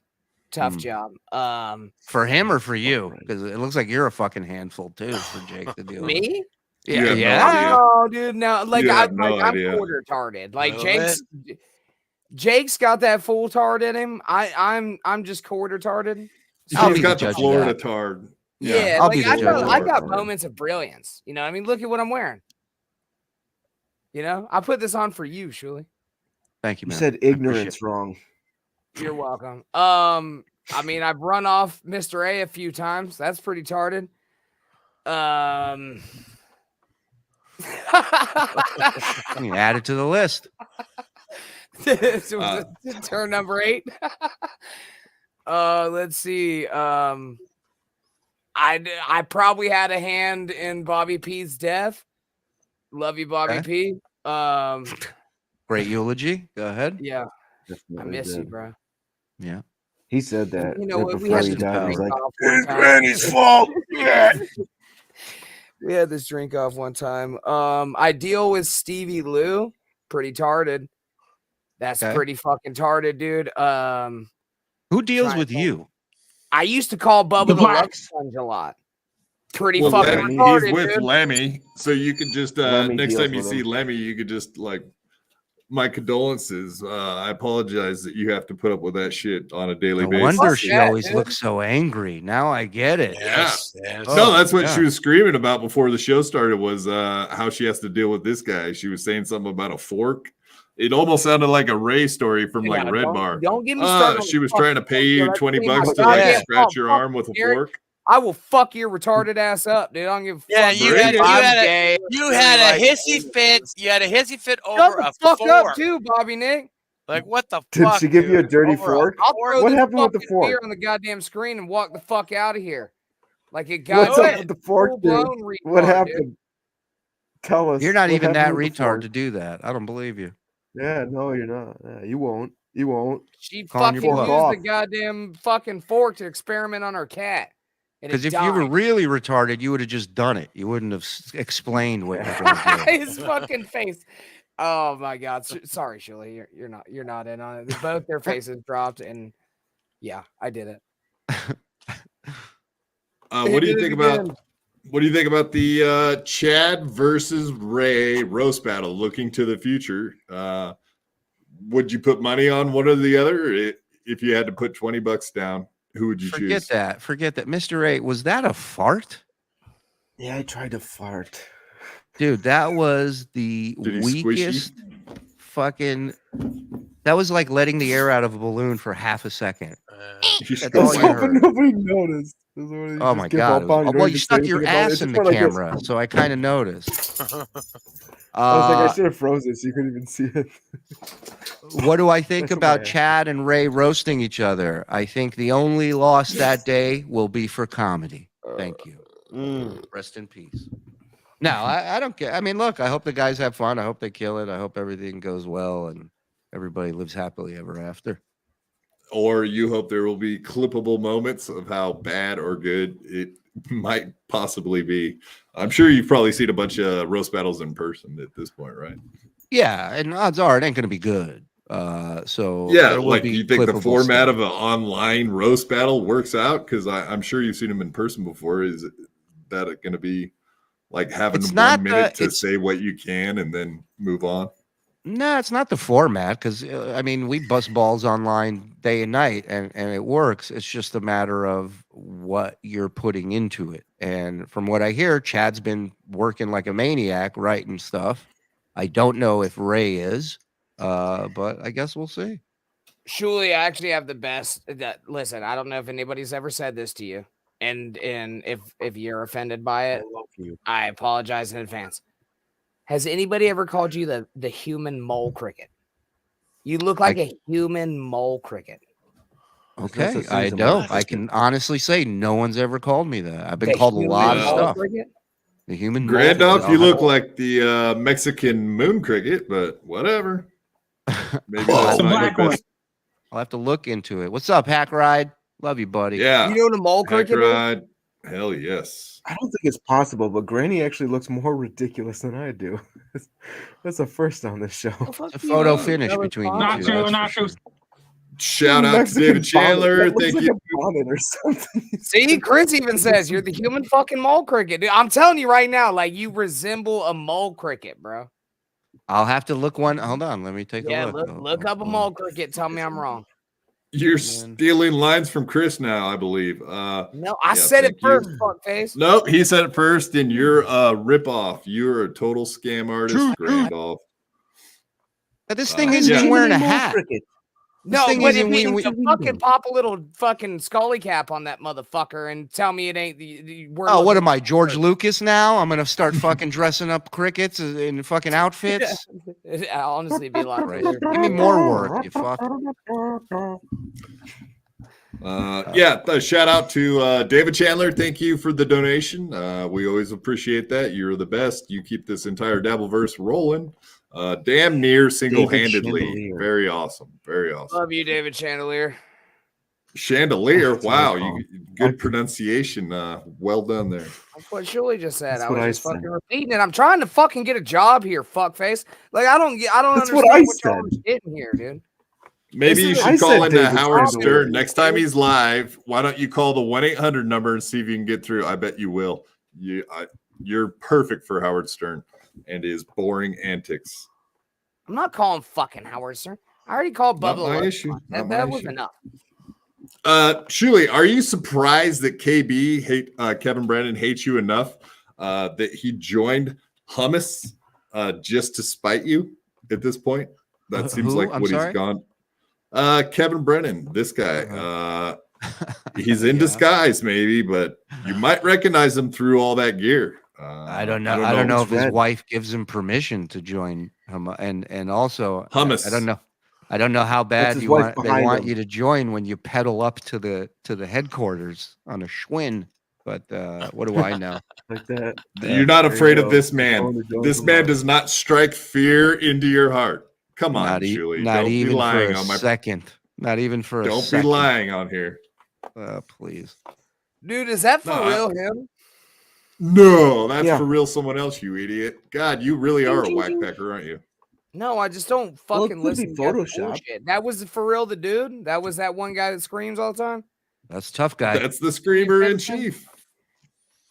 For him or for you? Because it looks like you're a fucking handful too for Jake to deal with. Me? You have no Yeah. idea. Oh, dude, no, like You have I'm no idea. quarter tarded. Like Little Jake's got that full tard in him. I'm just quarter tarded. I'll He's be got the the judge of Florida that. tard. Yeah, I'll like be the I judge of got that. moments of brilliance. You know, I mean, look at what I'm wearing. You know, I put this on for you, Shuli. Thank you, You man. said I appreciate ignorance wrong. You're welcome. I mean, I've run off Mr. A few times. That's pretty tarded. it. You add it to the list. This was turn number 8. Let's see. I probably had a hand in Bobby P's death. Love you, Bobby P. Great eulogy. Go ahead. Yeah, I Definitely miss you, did. bro. Yeah. He said that. You know right what? We before had he this died. He's drink like, off one time. Granny's fault. Yeah. We had this drink off one time. I deal with Stevie Lou. Pretty tarded. That's Okay. pretty fucking tarded, dude. Who deals Trying with to- you? I used to call Bubba the Love Sponge a lot. Pretty Well, fucking Lemmy- retarded, he's with dude. Lemmy, so you could just Lemmy next deals time you with see him. Lemmy, you could just like, my condolences. I apologize that you have to put up with that shit on a daily No basis. wonder Fuck she that, always dude. looks so angry. Now I get it. Yes. No, that's what yeah. she was screaming about before the show started was how she has to deal with this guy. She was saying something about a fork. It almost sounded like a Ray story from like Yeah, Red don't- Bar. Don't get me started. on She was fucking trying to pay fork, you dude. That's $20 me, my to goddamn like scratch fault. your Fuck arm with a Derek. fork. I will fuck your retarded ass up, dude. I don't give a Yeah, fuck. you Great. had I'm gay. you had a hissy fit. You had a hissy fit Shut over the a fuck fork. up, too, Bobby Nick. Like what the Did fuck? she give you a dude? dirty Over fork? I'll throw What this happened with the fucking beer fork? on the goddamn screen and walk the fuck out of here. Like it got What's up with the fork, dude? full-blown retard, What dude. happened? Tell us. You're not what even that happened with the retard fork? to do that. I don't believe you. Yeah, no, you're not. Yeah, you won't. You won't. She Calling fucking your used bluff. the goddamn fucking fork to experiment on her cat. and Because it if you were died. really retarded, you would have just done it. You wouldn't have explained what you're going to do. His fucking face. Oh my god. Sorry, Shuli. You're not in on it. Both their faces dropped, and yeah, I did it. What do you think about? What do you think about the Chad versus Ray roast battle? Looking to the future, would you put money on one or the other? If you had to put $20 down, who would you choose? Forget that. Mr. 8, was that a fart? Yeah, I tried to fart. Dude, that was the Did he squish you? weakest like letting the air out of a balloon for half a second. That's I all was you hoping heard. nobody noticed. That's what you Oh just my give god! up on. You don't Well, even you say stuck your anything about it. ass Just in the went like this. camera, so I kind of noticed. I was like, I should have froze it so you couldn't even see it. What do I think That's about my- Chad and Ray roasting each other? I think the only loss that day will be for comedy. Thank you. Rest in peace. No, I don't care. I mean, look, I hope the guys have fun. I hope they kill it. I hope everything goes well and everybody lives happily ever after. Or you hope there will be clippable moments of how bad or good it might possibly be. I'm sure you've probably seen a bunch of roast battles in person at this point, right? Yeah, and odds are it ain't going to be good. So Yeah, there will like be you think the clippable format stuff. of an online roast battle works out? Because I'm sure you've seen them in person before. Is that going to be like having It's 1 not, minute to it's- say what you can and then move on? No, it's not the format because I mean we bust balls online day and night and it works. It's just a matter of what you're putting into it. And from what I hear, Chad's been working like a maniac writing stuff. I don't know if Ray is, but I guess we'll see. Shuli, I actually have the best. Listen, I don't know if anybody's ever said this to you, and if you're offended by it, I apologize in advance. Has anybody ever called you the human mole cricket? You look like a human mole cricket. Okay, such thing I as a don't. mole I can honestly say no one's ever called me that. I've been called a human lot of mole stuff. cricket? The human Grand mole. up, you look like the Mexican moon cricket, but whatever. Maybe that's not your best. I'll have to look into it. What's up, Hack Ride? Love you, buddy. Yeah, You know what a mole Hack cricket is? ride. Hell yes. I don't think it's possible, but Granny actually looks more ridiculous than I do. That's a first on this show. It's a photo finish between you Not two. true, that's not for true. sure. Shout out to Mexican David bonnet. Chandler. That looks Thank like you. a bonnet or something. See, Chris even says you're the human fucking mole cricket. Dude, I'm telling you right now, like you resemble a mole cricket, bro. I'll have to look one. Hold on, let me take Yeah, a look. look up a mole cricket. Tell me I'm wrong. You're Man. stealing lines from Chris now, I believe. No, I Yeah, said it thank you. first, fuckface. No, he said it first, and you're a ripoff. You're a total scam artist, Randolph. This thing Yeah. isn't even wearing a Mole hat. cricket. No, thing but isn't if you we- fucking pop a little fucking scully cap on that motherfucker and tell me it ain't the word. Oh, what am I, George Lucas now? I'm gonna start fucking dressing up crickets in fucking outfits. I'll honestly be like, Christ. Give me more work, you fuck. Shout out to David Chandler. Thank you for the donation. We always appreciate that. You're the best. You keep this entire Dabbleverse rolling. Damn near single-handedly. Chandelier. Very awesome. Very awesome. love you, David Chandelier. Chandelier. That's what Wow, I call good pronunciation. Well done there. That's what Shuli just said. That's I what was I just said. fucking repeating it. I'm trying to fucking get a job here, fuckface. Like I don't That's understand what I what y'all are said. getting here, dude. Maybe you This is- should I call said into David Howard Chandler. Stern next time he's live. Why don't you call the 1-800 number and see if you can get through? I bet you will. You're perfect for Howard Stern and his boring antics. I'm not calling fucking Howard Stern. I already called Not Bubba. my Love. issue. Not That my was issue. enough. Shuli, are you surprised that Kevin Brennan hates you enough that he joined Hummus just to spite you at this point? That seems Who? like I'm what sorry? he's gone. Kevin Brennan, this guy. He's in Yeah. disguise, maybe, but you might recognize him through all that gear. I don't know. I don't know if It's his red. wife gives him permission to join him, and also Hummus. I don't know. I don't know how bad his you wife want. They behind want him. you to join when you pedal up to the headquarters on a Schwinn. But what do I know? Like that. You're not There you afraid of go. this man. Going to join This the man mob. does not strike fear into your heart. Come on, Shuli. Not Don't be even for lying a on my. second. Not even for a Don't be second. lying on here. Please. Dude, is that for No, real him? No, that's Yeah. for real. Someone else, you idiot. God, you really are a whackpacker, aren't you? No, I just don't Well, it fucking could be listen to that Photoshop. bullshit. That was for real the dude? That was that one guy that screams all the time? That's tough guy. That's the screamer in chief.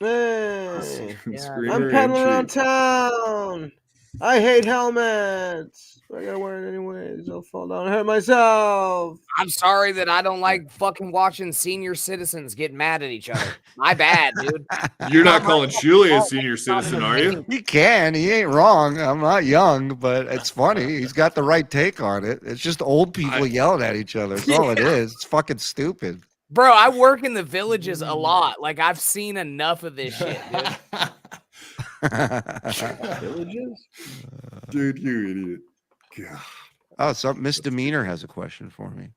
Hey, Screamer I'm in pedaling around chief. town. I hate helmets. I gotta wear it anyways. I'll fall down and hurt myself. I'm sorry that I don't like fucking watching senior citizens get mad at each other. My bad, dude. You're not my calling fucking Shuli a fault. senior It's not citizen, are you? He can. He ain't wrong. I'm not young, but it's funny. He's got the right take on it. It's just old people yelling at each other. That's all it is. It's fucking stupid. Bro, I work in the villages a lot. Like, I've seen enough of this shit, dude. Villages? Dude, you idiot. God. Oh, some misdemeanor has a question for me.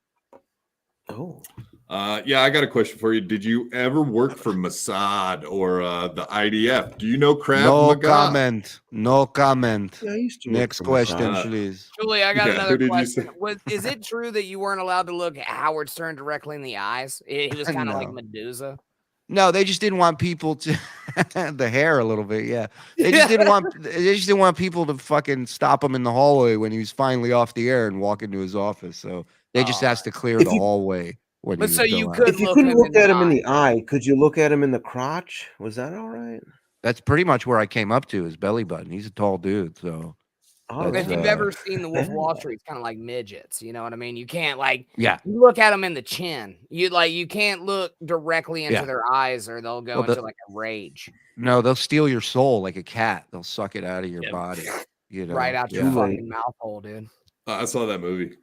Oh. Yeah, I got a question for you. Did you ever work for Mossad or the IDF? Do you know Krav No Maga? comment. No comment. Yeah, I used to work Next for question, Mossad. please. Julie, I got Yeah, who another did you question. say? Is it true that you weren't allowed to look at Howard Stern directly in the eyes? He was kind of like No. Medusa. No, they just didn't want people to the hair a little bit. Yeah, they just didn't want people to fucking stop him in the hallway when he was finally off the air and walk into his office. So they just asked to clear the hallway when. But he so would you go out. could If you look couldn't him look in the at him in eye. the eye, could you look at him in the crotch? Was that all right? That's pretty much where I came up to his belly button. He's a tall dude, so All That's, If you've uh, ever seen The Wolf of Wall Street, it's kind of like midgets. You know what I mean? You can't yeah. you look at them in the chin. You can't look directly into Yeah. their eyes, or they'll go Well, into like a rage No, they'll steal your soul like a cat. They'll suck it out of your body. You know, right out your Yeah. fucking mouth hole, dude. I saw that movie.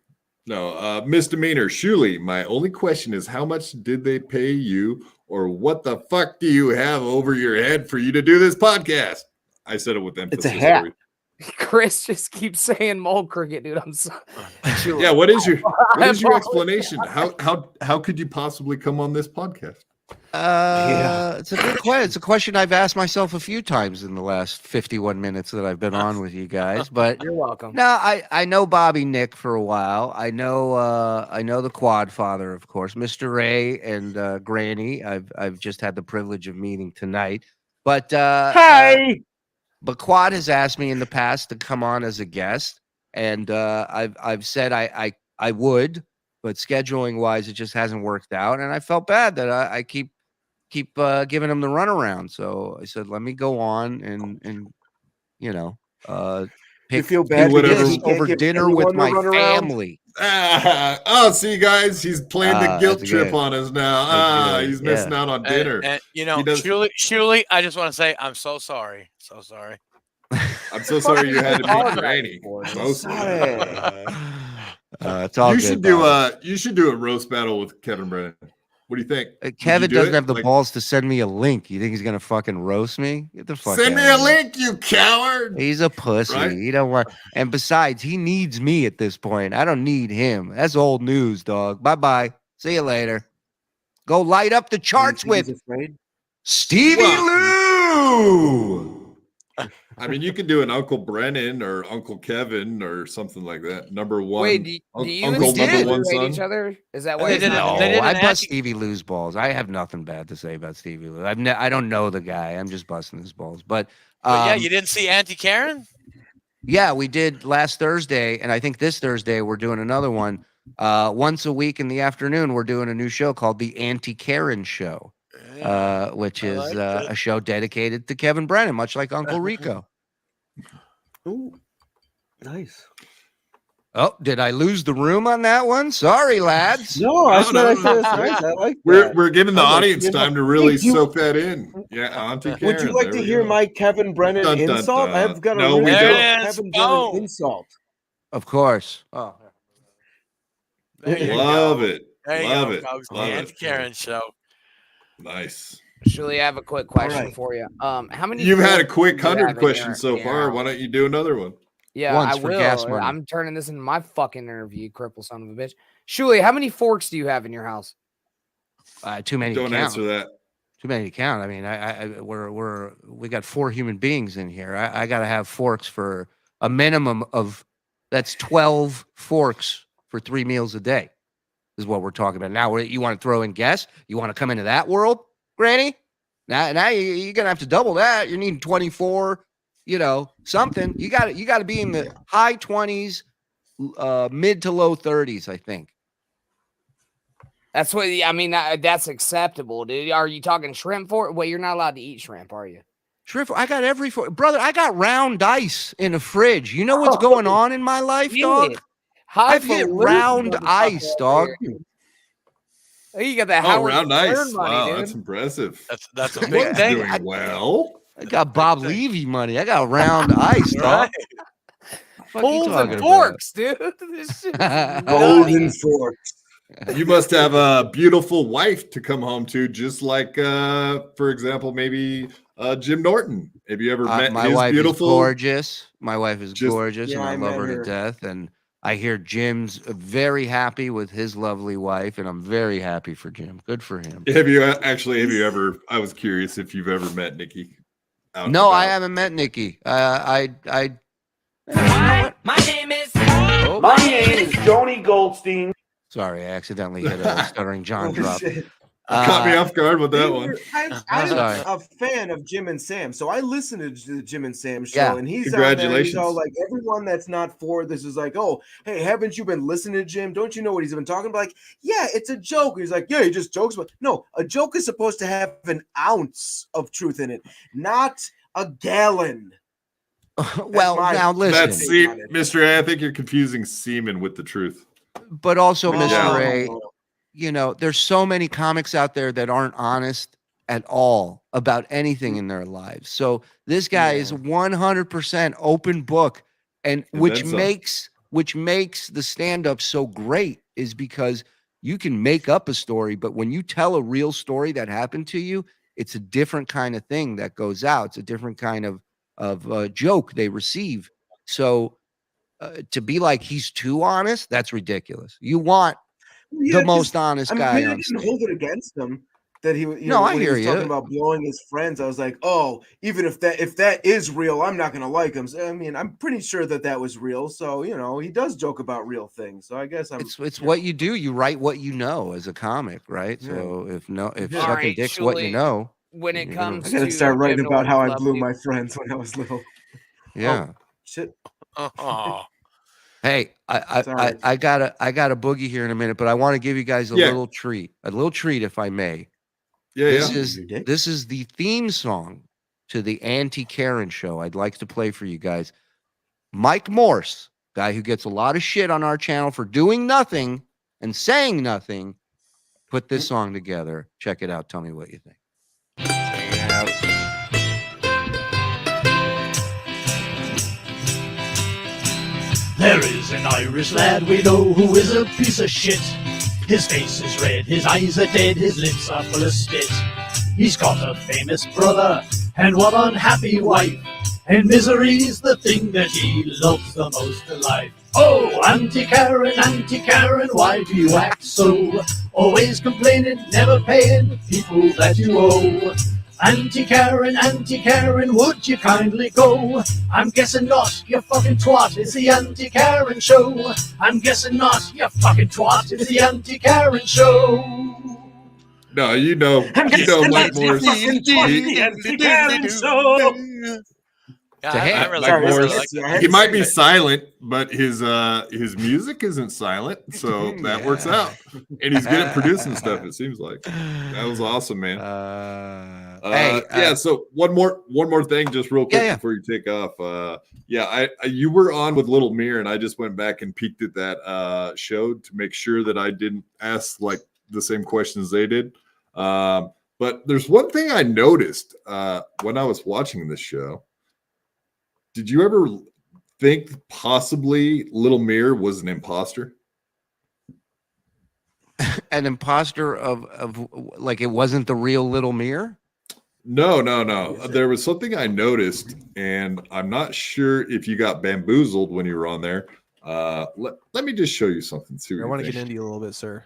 No, misdemeanor. Shuli, my only question is how much did they pay you, or what the fuck do you have over your head for you to do this podcast? I said it with emphasis. It's a hat. Sorry. Chris just keeps saying mole cricket, dude. I'm sorry. Yeah, what is your apologize. explanation? How could you possibly come on this podcast? It's a good question. It's a question I've asked myself a few times in the last 51 minutes that I've been on with you guys. But You're welcome. no, I know Bobby Nick for a while. I know the Quad Father, of course, Mr. Ray and Granny. I've just had the privilege of meeting tonight. But but Quad has asked me in the past to come on as a guest, and I've said I would, but scheduling wise, it just hasn't worked out, and I felt bad that I keep giving him the runaround. So I said, let me go on and you know pick feel bad because this you can't over give dinner with anyone the my runaround? family. See, guys, he's playing the guilt that's trip good. on us now. That's good, He's missing out on dinner. And He does- Shuli, I just want to say I'm so sorry. So sorry. I'm so sorry you had to meet Apologize Granny. for it. Mostly. It's all You good, should do Bobby. you should do a roast battle with Kevin Brennan. What do you think? Would you Kevin do doesn't it? have the Like, balls to send me a link. You think he's gonna fucking roast me? Get the fuck send me outta a here. link, you coward. He's a pussy. Right? He don't want. And besides, he needs me at this point. I don't need him. That's old news, dog. Bye bye. See you later. Go light up the charts He's with afraid. Stevie Lou. I mean, you could do an Uncle Brennan or Uncle Kevin or something like that. Number one. Wait, do you Uncle and number Stevie one Lou hate son. each other? Is that why They it's did it- not No, they did I an bust anti- Stevie Lou's balls. I have nothing bad to say about Stevie Lou. I don't know the guy. I'm just busting his balls. But But you didn't see Auntie Karen? yeah, we did last Thursday, and I think this Thursday we're doing another one. Once a week in the afternoon, we're doing a new show called the Auntie Karen Show, which I is like that. a show dedicated to Kevin Brennan, much like Uncle Rico. Ooh, nice. Oh, did I lose the room on that one? Sorry, lads. No, I said no, I said it's nice. I like that. We're giving the I'm like, audience you know, time to really hey, you- soak that in. Yeah, Auntie Karen. Would you like there to we hear go. my Kevin Brennan Dun, dun, insult? dun. I've got a No, we really don't. good There it is. Kevin Boom. Brennan insult. Of course. Oh, There you Love go. it. There you Love go, it. folks. The Love Auntie it. Karen show. Nice. Shuli, I have a quick question right. for you. How many? You've had a forks quick do you 100 have in questions your- so in your far. Why house? don't you do another one? Yeah, Once I for will. gas money. I'm turning this into my fucking interview, cripple son of a bitch. Shuli, how many forks do you have in your house? too many Don't to count. answer that. Too many to count. I mean, we got 4 human beings in here. I got to have forks for a minimum of that's 12 forks for 3 meals a day. Is what we're talking about. Now, you want to throw in guests? You want to come into that world, Granny? Now you're gonna have to double that. You're needing 24. Something. You got to be in the high 20s, mid to low 30s. I think. That's what I mean. That's acceptable, dude. Are you talking shrimp for? Well, you're not allowed to eat shrimp, are you? Shrimp. I got brother. I got round ice in the fridge. You know what's going on in my life, dog? Shit. I've hit Highfalutin round motherfucker ice, over dog. here. Oh, you got that Oh, Howard round Stern ice. money, Wow, dude. that's impressive. That's a What big the thing. heck? Doing well. I got Bob thing. Levy money. I got round ice, dog. Right. Fuck you Pulls talking and about? forks, dude. This shit is Golden nutty. forks. You must have a beautiful wife to come home to, just like, for example, maybe Jim Norton. Have you ever met My his wife beautiful? is gorgeous. My wife is Just- gorgeous, Yeah, and I I love met her her. to death. And I hear Jim's very happy with his lovely wife, and I'm very happy for Jim. Good for him. Have you ever? I was curious if you've ever met Nikki. Out and No, I about. haven't met Nikki. My name is. Oh, My name is Joni Goldstein. sorry, I accidentally hit a Stuttering John Holy drop. shit. Caught me off guard with that one. I'm Sorry. a fan of Jim and Sam, so I listen to the Jim and Sam show, Yeah. and he's on there, he's Congratulations. all like, everyone that's not for this is like, oh, hey, haven't you been listening to Jim? Don't you know what he's been talking about? Like, yeah, it's a joke. He's like, yeah, he just jokes, but no, a joke is supposed to have an ounce of truth in it, not a gallon. Well, my- now listen, That's Mr. A. I think you're confusing semen with the truth. but also, No, Mr. Yeah. A, you know, there's so many comics out there that aren't honest at all about anything in their lives. So this guy is 100% open book, and And which then some. makes the stand-up so great is because you can make up a story, but when you tell a real story that happened to you, it's a different kind of thing that goes out. It's a different kind of joke they receive. So to be like he's too honest, that's ridiculous. You want the most honest guy I on didn't stage. hold it against him that he, you No, know, I when he hear was talking you. about blowing his friends. I was like, oh, even if that is real, I'm not gonna like him. So, I mean, I'm pretty sure that was real. So you know, he does joke about real things. So I guess It's what you do. You write what you know as a comic, right? Yeah. So if Yeah. sucking All right, dick's what you Shuli, know, When it you're gonna- comes I gotta to start writing Jim about how I Norton's blew lovely- my friends when I was little. yeah. Shit. Oh, Hey, Sorry. I got a boogie here in a minute, but I want to give you guys a Yeah. little treat, if I may. Yeah, This yeah. is Your dick? this is the theme song to the Anti-Karen show. I'd like to play for you guys. Mike Morse, guy who gets a lot of shit on our channel for doing nothing and saying nothing, put this song together. Check it out. Tell me what you think. There is an Irish lad we know who is a piece of shit. His face is red, his eyes are dead, his lips are full of spit. He's got a famous brother and one unhappy wife, and misery's the thing that he loves the most in life. Oh, Auntie Karen, why do you act so? Always complaining, never paying people that you owe. Auntie Karen, would you kindly go? I'm guessing not, you fucking twat, it's the Auntie Karen show. I'm guessing not, you fucking twat, it's the Auntie Karen show. No, you know Mike Morse. yeah, To him. I really, Mike Sorry, Morse, really like I that. had he to might say be that. silent, but his music isn't silent, so that works Yeah. out. And he's good at producing stuff. It seems like that was awesome, man. Yeah. So one more thing, just real quick Yeah. before you take off. I you were on with Little Mir, and I just went back and peeked at that show to make sure that I didn't ask like the same questions they did. But there's one thing I noticed when I was watching this show. Did you ever think possibly Little Mir was an imposter? An imposter of like it wasn't the real Little Mir? No. There was something I noticed, and I'm not sure if you got bamboozled when you were on there. Let me just show you something. See what I you want to think. get into you a little bit, sir.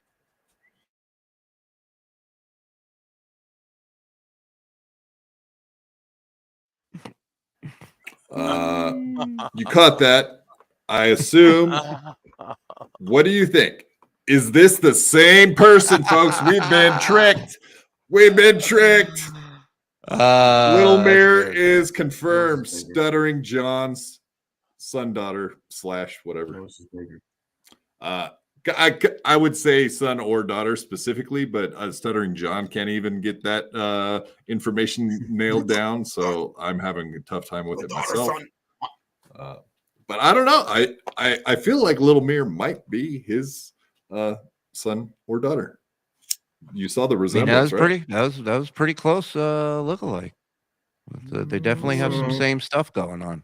You caught that. I assume. What do you think? Is this the same person, folks? We've been tricked. We've been tricked. Little Mir is confirmed. Stuttering John's son, daughter / whatever. I would say son or daughter specifically, but Stuttering John can't even get that information nailed down. So I'm having a tough time with it myself. But I don't know. I feel like Little Mir might be his son or daughter. You saw the resemblance, right? That was pretty close lookalike. They definitely have some same stuff going on.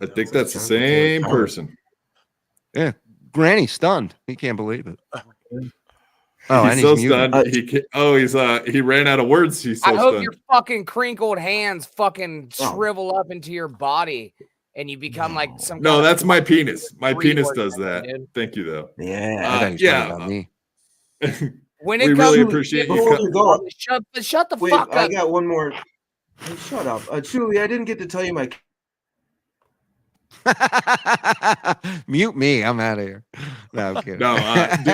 I think that's the same person. Yeah, Granny's stunned. He can't believe it. Oh, he's so stunned. He ran out of words. He's so I hope stunned. your fucking crinkled hands fucking shrivel up into your body and you become like some. No, that's my penis. My penis does that. Dude. Thank you, though. Yeah, me. When it we comes really appreciate you. Shut the fuck up. I got one more. Hey, shut up, Shuli. I didn't get to tell you my. Mute me. I'm out of here. No, I'm kidding. No,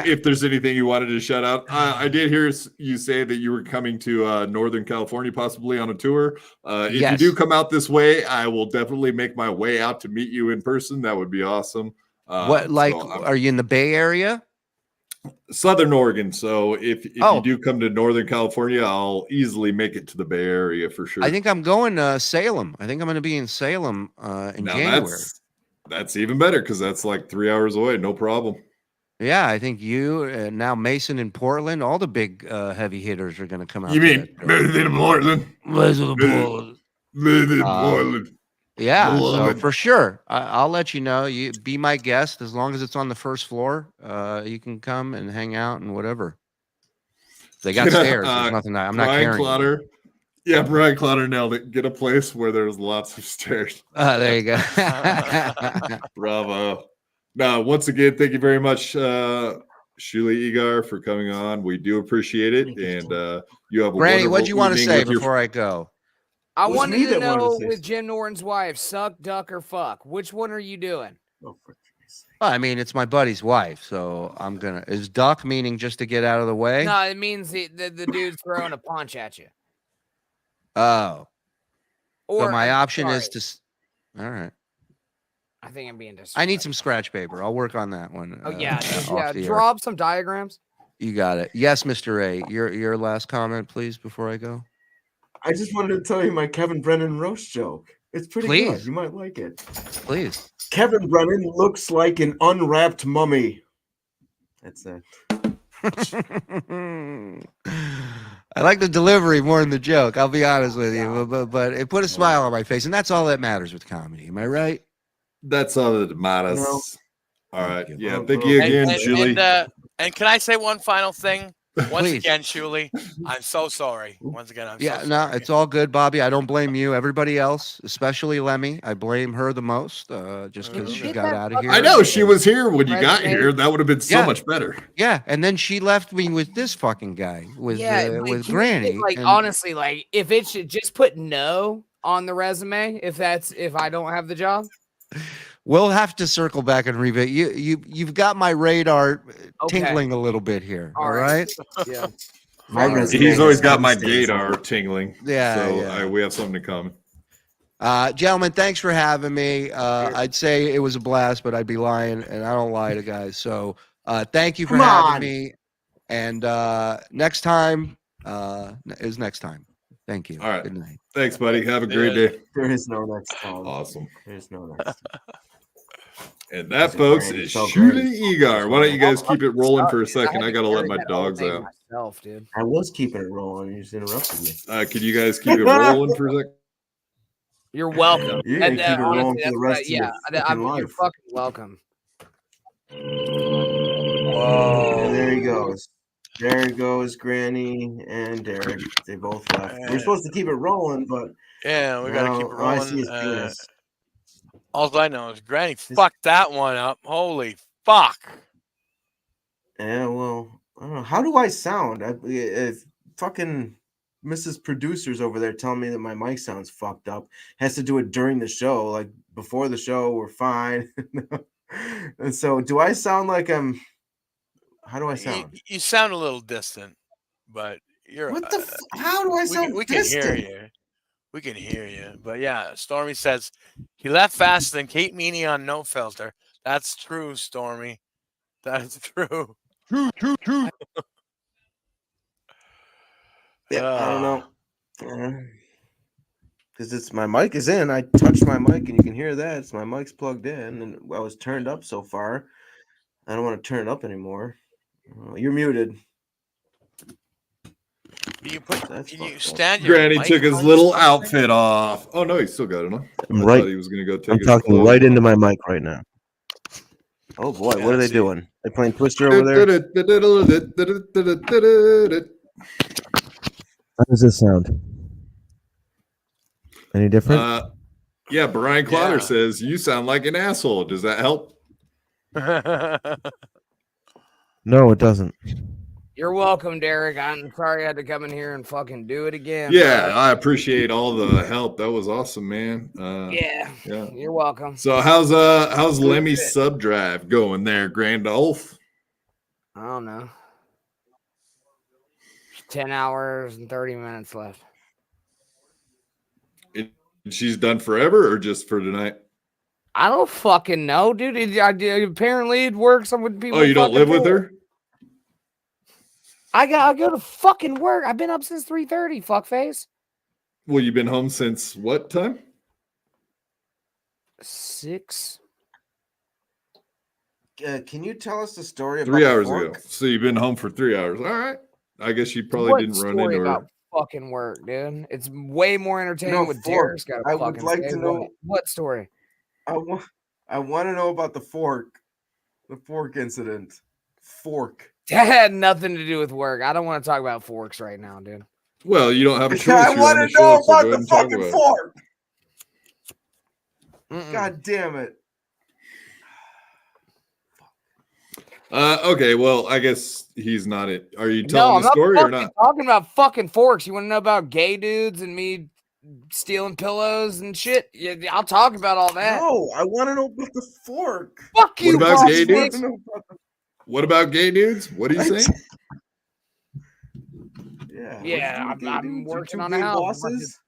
if there's anything you wanted to shout out, I did hear you say that you were coming to Northern California, possibly on a tour. If you do come out this way, I will definitely make my way out to meet you in person. That would be awesome. Are you in the Bay Area? Southern Oregon. So if you do come to Northern California, I'll easily make it to the Bay Area for sure. I think I'm going to Salem. I think I'm going to be in Salem in January. That's even better because that's like 3 hours away. No problem. Yeah, I think you now Mason in Portland. All the big heavy hitters are going to come out. You mean Mason in Portland? Mason in Portland. Yeah, so for sure. I'll let you know. You be my guest as long as it's on the first floor. You can come and hang out and whatever. They got stairs. There's nothing. I'm not carrying. Yeah, Brian Clotter nailed it. Get a place where there's lots of stairs. There you go. Bravo. Now, once again, thank you very much, Shulie Egar, for coming on. We do appreciate it. And you have a Granny, what do you want to say before I go? I wanted to know with Jim Norton's wife, suck, duck, or fuck. Which one are you doing? Well, I mean, it's my buddy's wife, so I'm gonna. Is duck meaning just to get out of the way? No, it means the dude's throwing a punch at you. Oh. Or so my option is to. All right. I think I'm being disrespectful. I need some scratch paper. I'll work on that one. Oh yeah, draw up some diagrams. You got it. Yes, Mr. A. Your last comment, please, before I go. I just wanted to tell you my Kevin Brennan roast joke. It's pretty good. You might like it. Please. Kevin Brennan looks like an unwrapped mummy. That's it. I like the delivery more than the joke. I'll be honest with you, but it put a smile on my face, and that's all that matters with comedy. Am I right? That's all that matters. No. All right. Yeah. Thank you again, Shuli. And can I say one final thing? Once again, Shuli, I'm so sorry. Once again, I'm so sorry. No, it's all good, Bobby. I don't blame you. Everybody else, especially Lemmy, I blame her the most, just because she got out of here. I know she was here when you got here. That would have been so much better. Yeah, and then she left me with this fucking guy, with Granny. Honestly, like if it should just put no on the resume, if I don't have the job. We'll have to circle back and revisit. You've got my radar tingling a little bit here. All right. Yeah. He's always got my gaydar tingling. Yeah. So we have something in common. Gentlemen, thanks for having me. I'd say it was a blast, but I'd be lying, and I don't lie to guys. So thank you for having me. And next time is next time. Thank you. All right. Good night. Thanks, buddy. Have a great day. There is no next time. Awesome. There's no next time. And that, folks, is Shuli Egar. Why don't you guys keep it rolling for a second? I got to let my dogs out. Dude. I was keeping it rolling. You just interrupted me. Could you guys keep it rolling for a second? You're welcome. You're going to keep it rolling for the rest of your life. You're fucking welcome. Whoa. And there he goes. There goes Granny and Derek. They both left. We're supposed to keep it rolling, but yeah, we gotta keep it rolling. I see his penis. All I know is Granny fucked that one up. Holy fuck! Yeah, well, I don't know. How do I sound? If fucking Mrs. Producers over there telling me that my mic sounds fucked up. Has to do it during the show. Like before the show, we're fine. And so, do I sound like I'm? How do I sound? You sound a little distant, but you're. What the? How do I sound? We can hear you. We can hear you. But yeah, Stormy says he left faster than Kate Meany on No Filter. That's true, Stormy. That's true. True. Yeah, I don't know. Because it's my mic is in. I touched my mic and you can hear that. It's my mic's plugged in and I was turned up so far. I don't want to turn it up anymore. You're muted. Can you stand your Granny mic took his on little something? outfit off. Oh no, he's still got it on. I Right. thought he was gonna go take I'm his talking clothes right off. into my mic right now. Oh boy, Yeah, what are they see. doing? They playing Twister over there? How does this sound? Any different? Yeah, Brian Clotter Yeah. says you sound like an asshole. Does that help? No, it doesn't. You're welcome, Derek. I'm sorry I had to come in here and fucking do it again. Yeah, bro. I appreciate all the help. That was awesome, man. Yeah. You're welcome. So how's Lemmy's sub drive going there, Grandolph? I don't know. 10 hours and 30 minutes left. She's done forever or just for tonight? I don't fucking know, dude. Apparently it works with people. Oh, you don't fucking live with do it. her? I go to fucking work. I've been up since 3:30, fuckface. Well, you've been home since what time? 6. Can you tell us the story about 3 the hours fork? ago. So you've been home for 3 hours. All right. I guess you probably What didn't run story into about her. fucking work, dude? It's way more entertaining No, with fork. Derek's got to I would fucking like say. to know- What story? I want to know about the fork incident. Fork. That had nothing to do with work. I don't want to talk about forks right now, dude. Well, you don't have a choice. I You're want on to the know show, so about go ahead the and talk fucking about it. fork. Mm-mm. God damn it. Okay, well, I guess he's not it. Are you No, telling I'm the not story or fucking not? talking about fucking forks. You want to know about gay dudes and me stealing pillows and shit? Yeah, I'll talk about all that. No, I want to know about the fork. Fuck you, about boss gay bitch. dudes? What about gay dudes? What are you saying? Yeah. Yeah, what'd you do, I'm dude? Your working two on a gay house. bosses?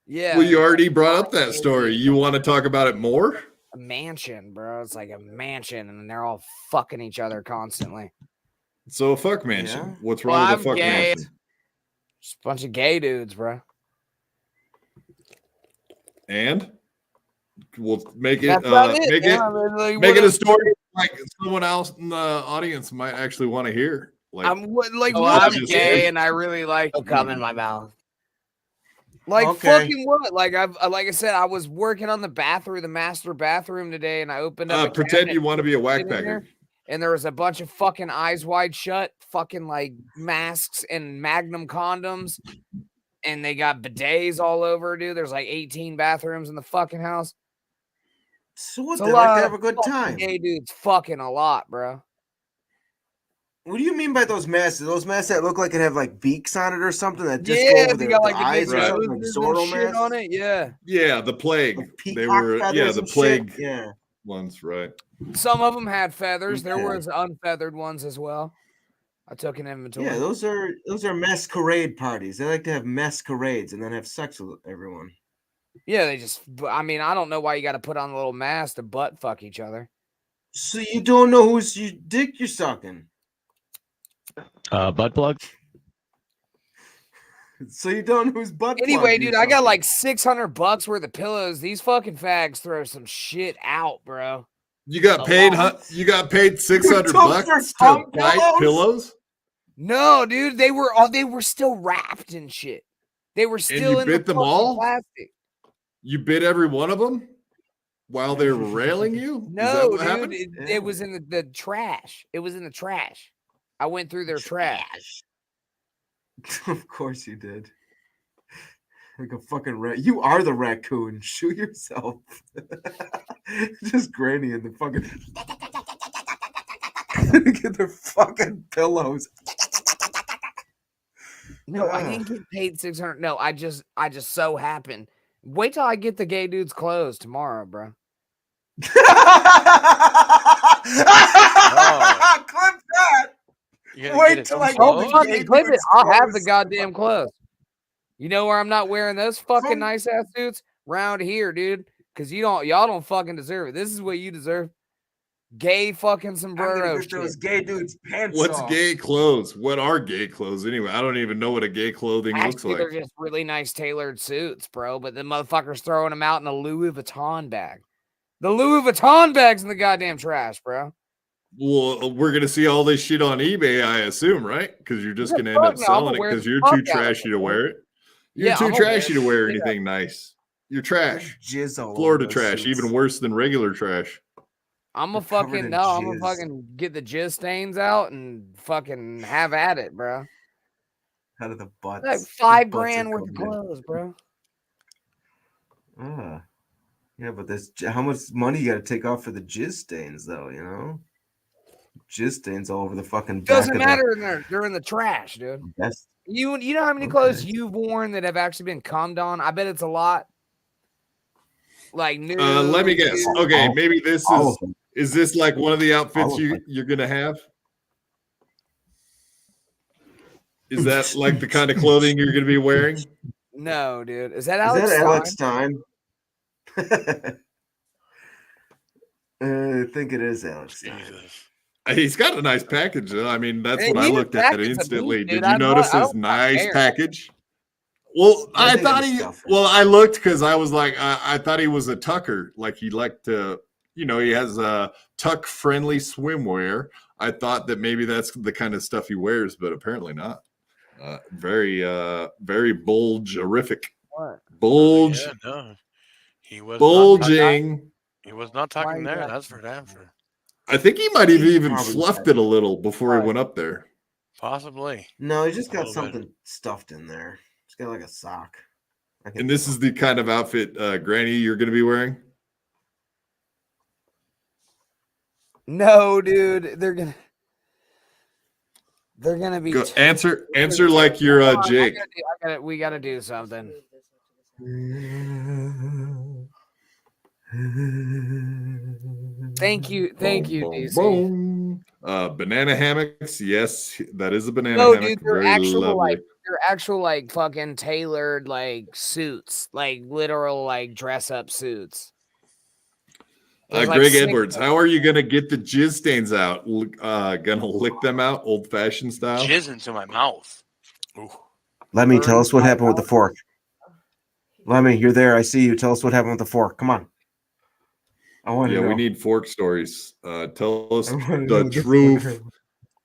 Yeah. Well, you already brought up that story. You want to talk about it more? A mansion, bro. It's like a mansion, and they're all fucking each other constantly. So a fuck mansion. Yeah. What's Well, wrong with I'm a fuck gay. mansion? Just a bunch of gay dudes, bro. And we'll make it That's about it. make man. it I mean, like, make what it a else- story like someone else in the audience might actually want to hear. Like I'm like, Oh, what? I'm I'm just gay, kidding. and I really like to come in my mouth. Like Okay. fucking what? Like like I said, I was working on the master bathroom today, and I opened up. a pretend cabinet you want to be a in whack there, packer. and there was a bunch of fucking eyes wide shut, fucking like masks and Magnum condoms, and they got bidets all over, dude. There's like 18 bathrooms in the fucking house. So what? It's a They like lot to of have a good fucking time. Gay dudes fucking a lot, bro. What do you mean by those masks? Those masks that look like it have like beaks on it or something that just Yeah, go over they their got like the eyes big or Right. something like noses and Zorro shit on masks? it. Yeah. Yeah, the plague. Like They peacock were feathers the and shit? plague Yeah. ones, right? Some of them had feathers. There Okay. was unfeathered ones as well. I took an inventory. Yeah, those are masquerade parties. They like to have masquerades and then have sex with everyone. Yeah, they just. I mean, I don't know why you got to put on a little mask to butt fuck each other. So you don't know whose dick you're sucking. Butt plug. So you don't know whose butt. plug Anyway, you're dude, I got sucking. like $600 worth of pillows. These fucking fags throw some shit out, bro. You got A paid lot. You got paid $600 took their to tongue buy pillows? pillows? No, dude, they were still wrapped in shit. They were still you in bit the them fucking all? plastic. You bit every one of them while they were railing you? Is that No, what dude, happened? it was in the trash. It was in the trash. I went through their trash. Of course you did. Like a fucking rat. You are the raccoon. Shoot yourself. Just Granny in the fucking. Get their fucking pillows. No, I didn't get paid 600. No, I just so happened. Wait till I get the gay dude's clothes tomorrow, bro. Clip that. You gotta Wait get till it I Don't the closed? fucking gay clip it. dude's I'll have the clothes. goddamn clothes. You know where I'm not wearing those fucking From- nice ass suits? Round here, dude. Because y'all don't fucking deserve it. This is what you deserve. gay fucking I'm sombrero gonna get shit. those gay dudes pants What's off. gay clothes? What are gay clothes anyway? I don't even know what a gay clothing looks Actually, like. they're just really nice tailored suits, bro. But the motherfucker's throwing them out in a Louis Vuitton bag. The Louis Vuitton bag's in the goddamn trash, bro. Well, we're gonna see all this shit on eBay, I assume, right? Because you're just gonna end up selling it because you're too trashy to wear it. You're too trashy to wear anything nice. You're trash. Jizz all Florida over those trash, suits. even worse than regular trash. I'm a They're covered fucking in no. I'm gonna jizz. fucking get the jizz stains out and fucking have at it, bro. Out of the butts. Like The $5 butts are grand worth of covered in- clothes, bro. Yeah, but there's how much money you got to take off for the jizz stains, though. You know, jizz stains all over the fucking. Doesn't back matter. They're in the trash, dude. Of the, that's, You know how many clothes you've worn that have actually been cummed on? I bet it's a lot. Like new. Let me guess. Okay, maybe this all of them. is this like one of the outfits All of them. you're gonna have? Is that like the kind of clothing you're gonna be wearing? No, dude. Is that Is Alex? that Alex Stein? Stein? I think it is Alex Stein. Jesus. He's got a nice package, though. I mean, that's Hey, what I his looked at package is a instantly. beast, dude. Did you notice I his don't nice care. package? Well, I I think thought it's he. stuff. Well, I looked because I was like, I thought he was a tucker. Like he liked to, you know, he has a tuck-friendly swimwear. I thought that maybe that's the kind of stuff he wears, but apparently not. Very bulge-erific. What? Bulge, Yeah, no. He was bulging. He was not Why talking is there. that? That's for damn sure. I think he might have even Probably fluffed said it a little before he Why? went up there. Possibly. No, he just A got little bit. something stuffed in there. He's got like a sock. I can And this is the kind of outfit, Granny, you're going to be wearing? No, dude. They're gonna be. Go, answer like you're Hold on, Jake. We gotta do something. Thank you, DC. Boom. Banana hammocks. Yes, that is a banana No, hammock. dude, they're Very actual lovely. they're actual like fucking tailored like suits, like literal like dress up suits. There's, like, Greg six Edwards, of how are you gonna get the jizz stains out? Gonna lick them out, old fashioned style? Jizz into my mouth. Ooh. Lemmy, tell us what happened with the fork. Lemmy, you're there. I see you. Tell us what happened with the fork. Come on. I want to Yeah, know. we need fork stories. Tell us I wanna know the this truth. one.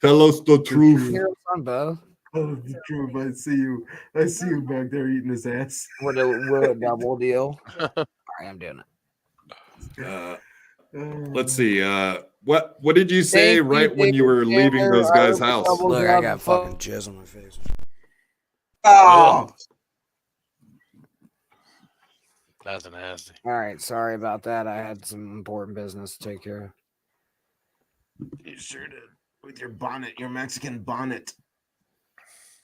Tell us the truth. Here, son, Bo. Oh, the truth. I see you. I see you back there eating his ass. We're a double deal. All right, I'm doing it. Let's see. What did you say Thank you, right when you were David leaving Chandler. those guys' I house? double Look, I job got fuck. fucking jizz on my face. Oh, That's nasty. All right, sorry about that. I had some important business to take care of. you sure did. With your bonnet, your Mexican bonnet.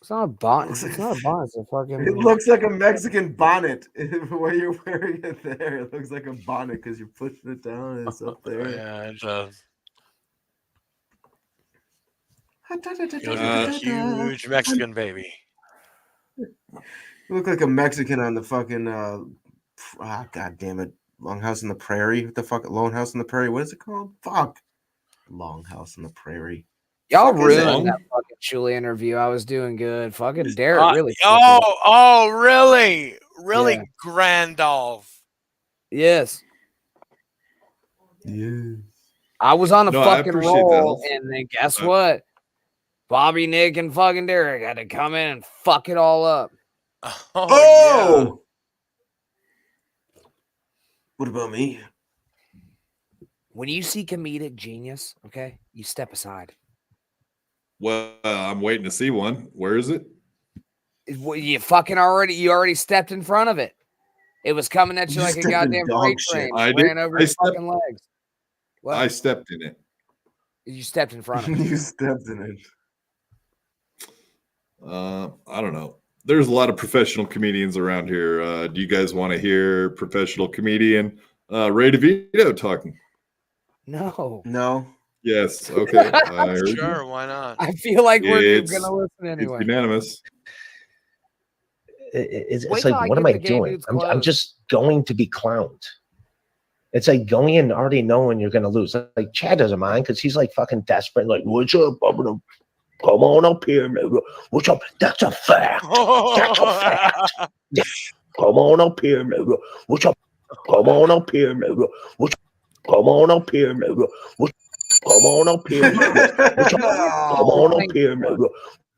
It's not a bonnet. It's not a bonnet. It's a fucking. It looks like a Mexican bonnet. Where you're wearing it there, it looks like a bonnet because you're pushing it down and it's up there. Yeah, it does. You A huge Mexican baby. look like a Mexican on the fucking god damn it. Long House on the Prairie. What the fuck? Lone House on the Prairie. What is it called? Fuck. Long House on the Prairie. Y'all fuck is that? ruined that fucking Shuli interview. I was doing good. Fucking Derek really. Really? Really, Yeah. Grandolph? Yes. Yeah. I was on a No, I fucking appreciate roll, that. and then guess what? Bobby, Nick, and fucking Derek had to come in and fuck it all up. Oh! What about me? When you see comedic genius, okay, you step aside. Well, I'm waiting to see one. Where is it? You already stepped in front of it. It was coming at you You like a stepped in goddamn dog freight shit. train. I It did. ran over I your stepped- fucking legs. What? I stepped in it. You stepped in front of it. You stepped in it. I don't know. There's a lot of professional comedians around here. Do you guys want to hear professional comedian Ray DeVito talking? No. No. Yes. Okay. I heard you. Sure, why not? I feel like we're It's- gonna listen It's anyway. unanimous. It's Wait like, till I what get am I the gay doing? dude's I'm clothes. just going to be clowned. It's like going in already knowing you're gonna lose. Like Chad doesn't mind because he's like fucking desperate. Like, what's up? I'm gonna come on up here, man. What's up? That's a fact. That's a fact. Come on up here, man. What's up? Come on up here, man. What's come on up here, man. What's come on up here, man. What's up? Come on up here, man.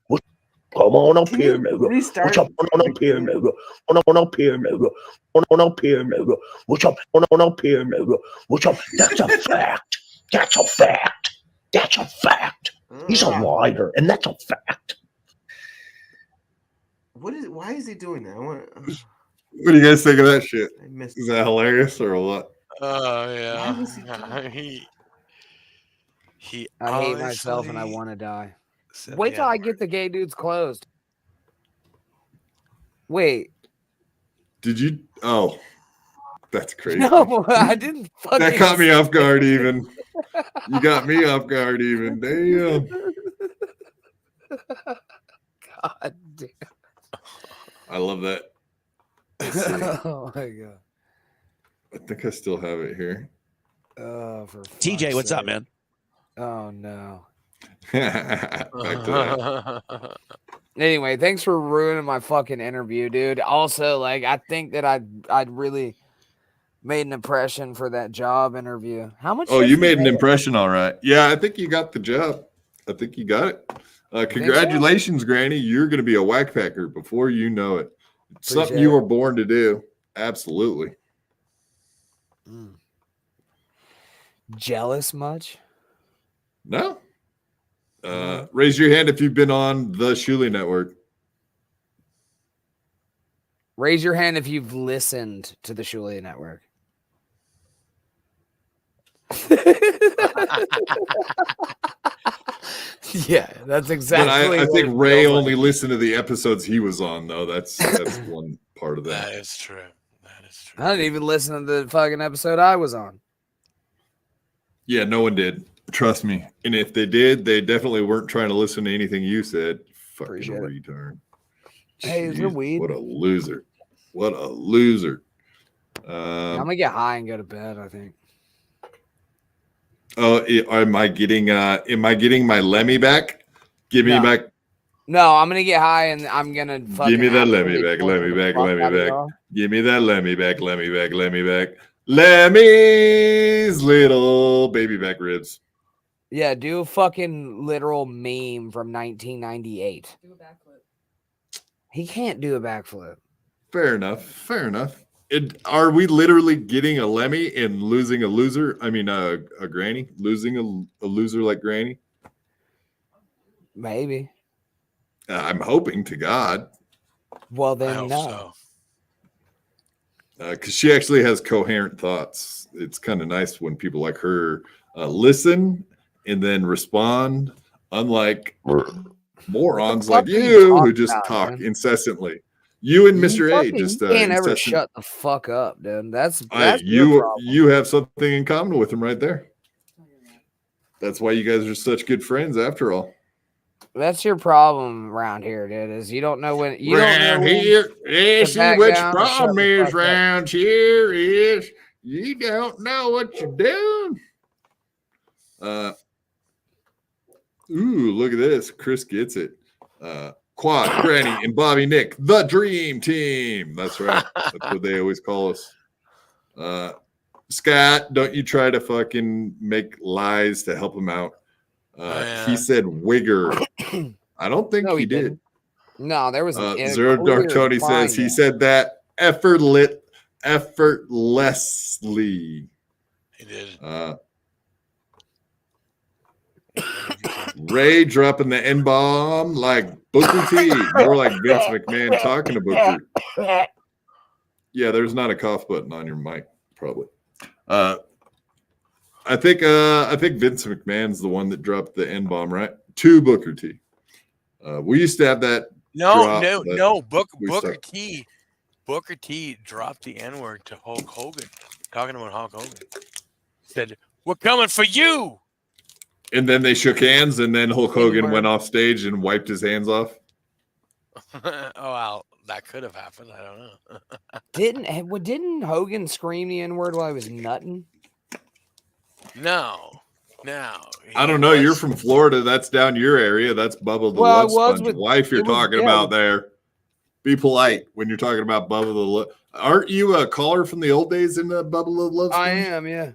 What's come on up here, man. What's up? Come on up here, man. Come on up here, man. Come on up here, man. What's up? Come on up here, man. What's up? That's a fact. That's a fact. That's a fact. He's a liar, and that's a fact. Why is he doing that? What do you guys think of that shit? I missed Is that hilarious or what? Oh yeah. I hate myself and I want to die. Wait till I get the gay dudes closed. Wait. Did you? Oh, that's crazy. No, I didn't. That caught me off guard. Even you got me off guard. Even damn. God damn. I love that. Oh my god. I think I still have it here. Oh, for TJ, what's up, man? Oh no. Back to that. Anyway, thanks for ruining my fucking interview, dude. Also, like, I think that I'd really made an impression for that job interview. How much? Oh, you made an impression, all right. Yeah, I think you got the job. I think you got it. Congratulations, Granny. You're going to be a whack packer before you know it. It's something you were born to do. Absolutely. Jealous much? No. Raise your hand if you've been on the Shuli Network. Raise your hand if you've listened to the Shulie Network. Yeah, that's exactly. But I think Ray only listened to the episodes he was on, though. That's one part of that. That is true. That is true. I didn't even listen to the fucking episode I was on. Yeah, no one did. Trust me. And if they did, they definitely weren't trying to listen to anything you said. Fucking retard. Hey, is there weed? What a loser. What a loser. I'm gonna get high and go to bed, I think. Oh, am I getting my Lemmy back? Give me back. No, I'm gonna get high and I'm gonna fucking give me that Lemmy back. Give me that Lemmy back. Lemmy's little baby back ribs. Yeah, do a fucking literal meme from 1998. Do a backflip. He can't do a backflip. Fair enough. Are we literally getting a Lemmy and losing a loser? I mean, a Granny? Losing a loser like Granny? Maybe. I'm hoping to God. Well, then no. Because she actually has coherent thoughts. It's kind of nice when people like her listen and then respond, unlike morons like you who just talk incessantly. You and Mr. A just can't ever shut the fuck up, dude. That's you have something in common with him right there. That's why you guys are such good friends after all. That's your problem around here, dude. Is you don't know when you around here. See what your problem is around here is you don't know what you're doing. Ooh, look at this. Chris gets it. Quad, Granny, and Bobby Nick, the dream team. That's right. That's what they always call us. Scott, don't you try to fucking make lies to help him out. He said Wigger. I don't think he did. No, there was Zero Dark Tony says he said that effortlessly. He did. Ray dropping the N-bomb like Booker T. More like Vince McMahon talking to Booker. Yeah, there's not a cough button on your mic, probably. I think Vince McMahon's the one that dropped the N-bomb, right? To Booker T. We used to have that. No. Booker T dropped the N-word to Hulk Hogan, talking about Hulk Hogan. Said, "We're coming for you." And then they shook hands, and then Hulk Hogan went off stage and wiped his hands off. Oh, wow. that could have happened. I don't know. Didn't Hogan scream the N-word while he was nutting? No. I don't know. You're from Florida. That's down your area. That's Bubba the Love Sponge wife you're talking about there. Be polite when you're talking about Bubba the Love. Aren't you a caller from the old days in the Bubba the Love Sponge? I am, yeah.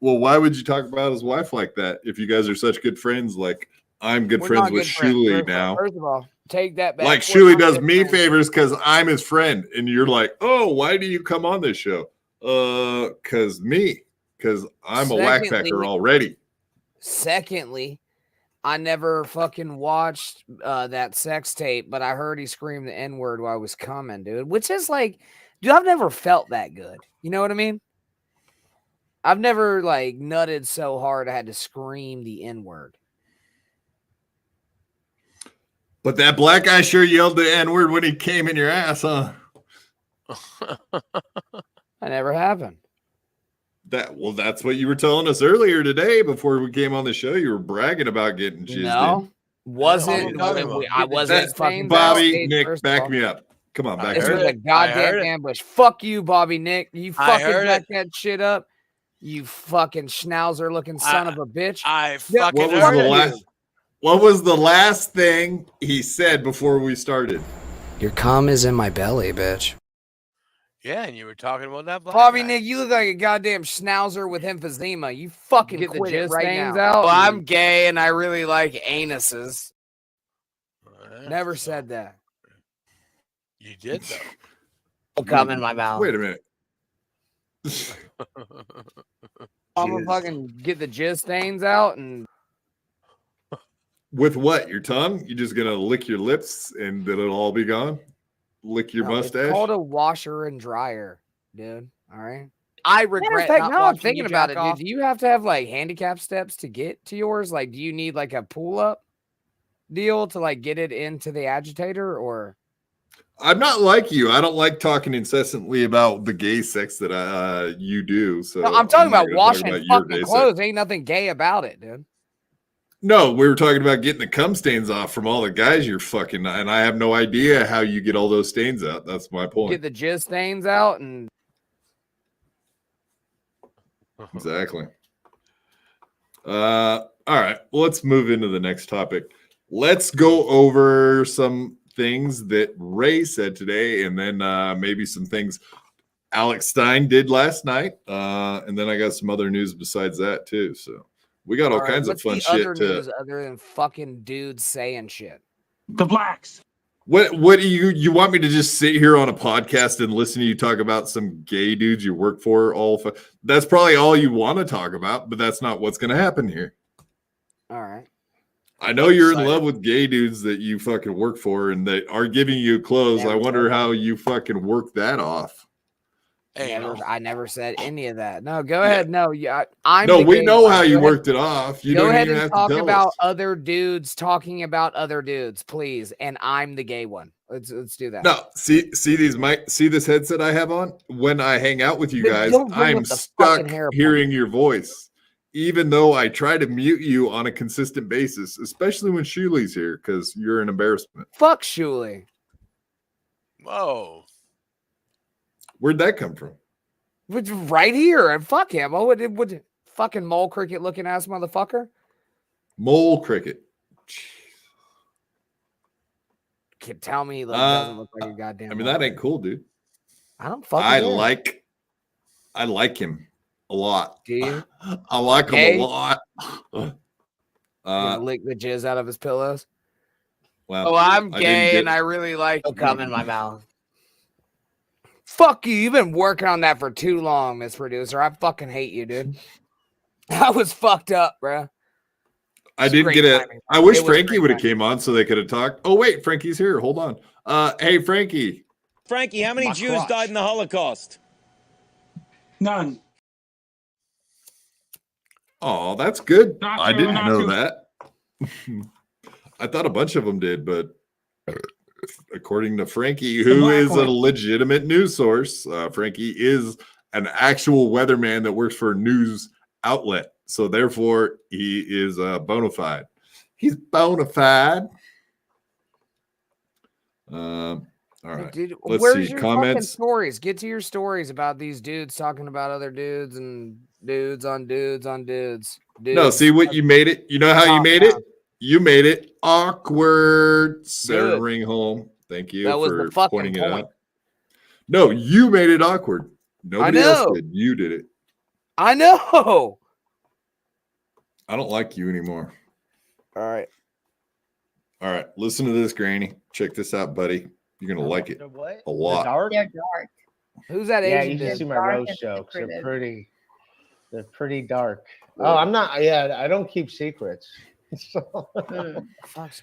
Well, why would you talk about his wife like that if you guys are such good friends? Like, I'm good friends with Shuli now. First of all, take that back. Like, Shuli does me favors because I'm his friend. And you're like, oh, why do you come on this show? Because I'm a whackpacker already. Secondly, I never fucking watched that sex tape, but I heard he screamed the N-word while I was coming, dude. Which is like, dude, I've never felt that good. You know what I mean? I've never like nutted so hard I had to scream the N-word. But that black guy sure yelled the N-word when he came in your ass, huh? That never happened. That's what you were telling us earlier today before we came on the show. You were bragging about getting jizzed in. I wasn't fucking Bobby, Nick, back me up. Come on, back This was a goddamn ambush. Fuck you, Bobby Nick. You fucking back that shit up. You fucking schnauzer looking son of a bitch. What was the last thing he said before we started? Your cum is in my belly, bitch. Yeah, and you were talking about that black Bobby guy. Nick, you look like a goddamn schnauzer with emphysema. You fucking Get the quit it jizz right stains now. out. Well, I'm gay and I really like anuses. Never said that. You did, though. I'll come in my mouth. Wait a minute. I'm gonna fucking get the jizz stains out and. With what? Your tongue? You just gonna lick your lips and then it'll all be gone? Lick your mustache? It's called a washer and dryer, dude. All right. I regret fact, not now I'm watching thinking you about jack it, off. dude. Do you have to have like handicap steps to get to yours? Like, do you need like a pull up deal to like get it into the agitator or? I'm not like you. I don't like talking incessantly about the gay sex that you do. So No, I'm talking about washing your fucking gay clothes. sex. Ain't nothing gay about it, dude. No, we were talking about getting the cum stains off from all the guys you're fucking, and I have no idea how you get all those stains out. That's my point. Get the jizz stains out and. Exactly. All right. Well, let's move into the next topic. Let's go over some things that Ray said today, and then maybe some things Alex Stein did last night. And then I got some other news besides that too. So we got all kinds of fun shit news other than fucking dudes saying shit. The blacks. What do you want me to just sit here on a podcast and listen to you talk about some gay dudes you work for? That's probably all you want to talk about, but that's not what's going to happen here. All right. I know you're in love with gay dudes that you fucking work for and that are giving you clothes. I wonder how you fucking work that off. I never said any of that. No, go ahead. No, we know how you worked it off. You go don't ahead even and have talk to tell about us. other dudes talking about other dudes, please. And I'm the gay one. Let's do that. No, see this headset I have on? When I hang out with you guys, Don't bring I'm up the stuck fucking hair hearing your voice. Even though I try to mute you on a consistent basis, especially when Shuli's here, because you're an embarrassment. Fuck Shuli. Whoa. Where'd that come from? Right here. And fuck him. Oh, would fucking mole cricket looking ass motherfucker. Mole cricket. Can tell me he doesn't look like a goddamn. I mean, that ain't cool, dude. I don't fucking I like him a lot. Do you? I like him a lot. Lick the jizz out of his pillows. Well, I'm gay and I really like to come in my mouth. Fuck you. You've been working on that for too long, Miss Producer. I fucking hate you, dude. I was fucked up, bro. I didn't get it. I wish Frankie would have came on so they could have talked. Oh, wait, Frankie's here. Hold on. Hey, Frankie. Frankie, how many Jews died in the Holocaust? None. Oh, that's good. I didn't know that. I thought a bunch of them did, but according to Frankie, who is a legitimate news source, Frankie is an actual weatherman that works for a news outlet. So therefore, he is bona fide. He's bona fide. All All right. Dude, Let's where's see. your fucking Comments. stories? Get to your stories about these dudes talking about other dudes and dudes on dudes on dudes. No, see what you made it. You know how you made it? You made it awkward. Sarah Ring home. Thank you That was for the fucking pointing it point. out. No, you made it awkward. Nobody else did. You did it. I know. I don't like you anymore. All right. All right. Listen to this, Granny. Check this out, buddy. You're going to like it a lot. They're dark. Who's that Yeah, Asian you dude? should see my Dark rose and jokes. They're secretive. pretty dark. Oh, I'm not. Yeah, I don't keep secrets. So,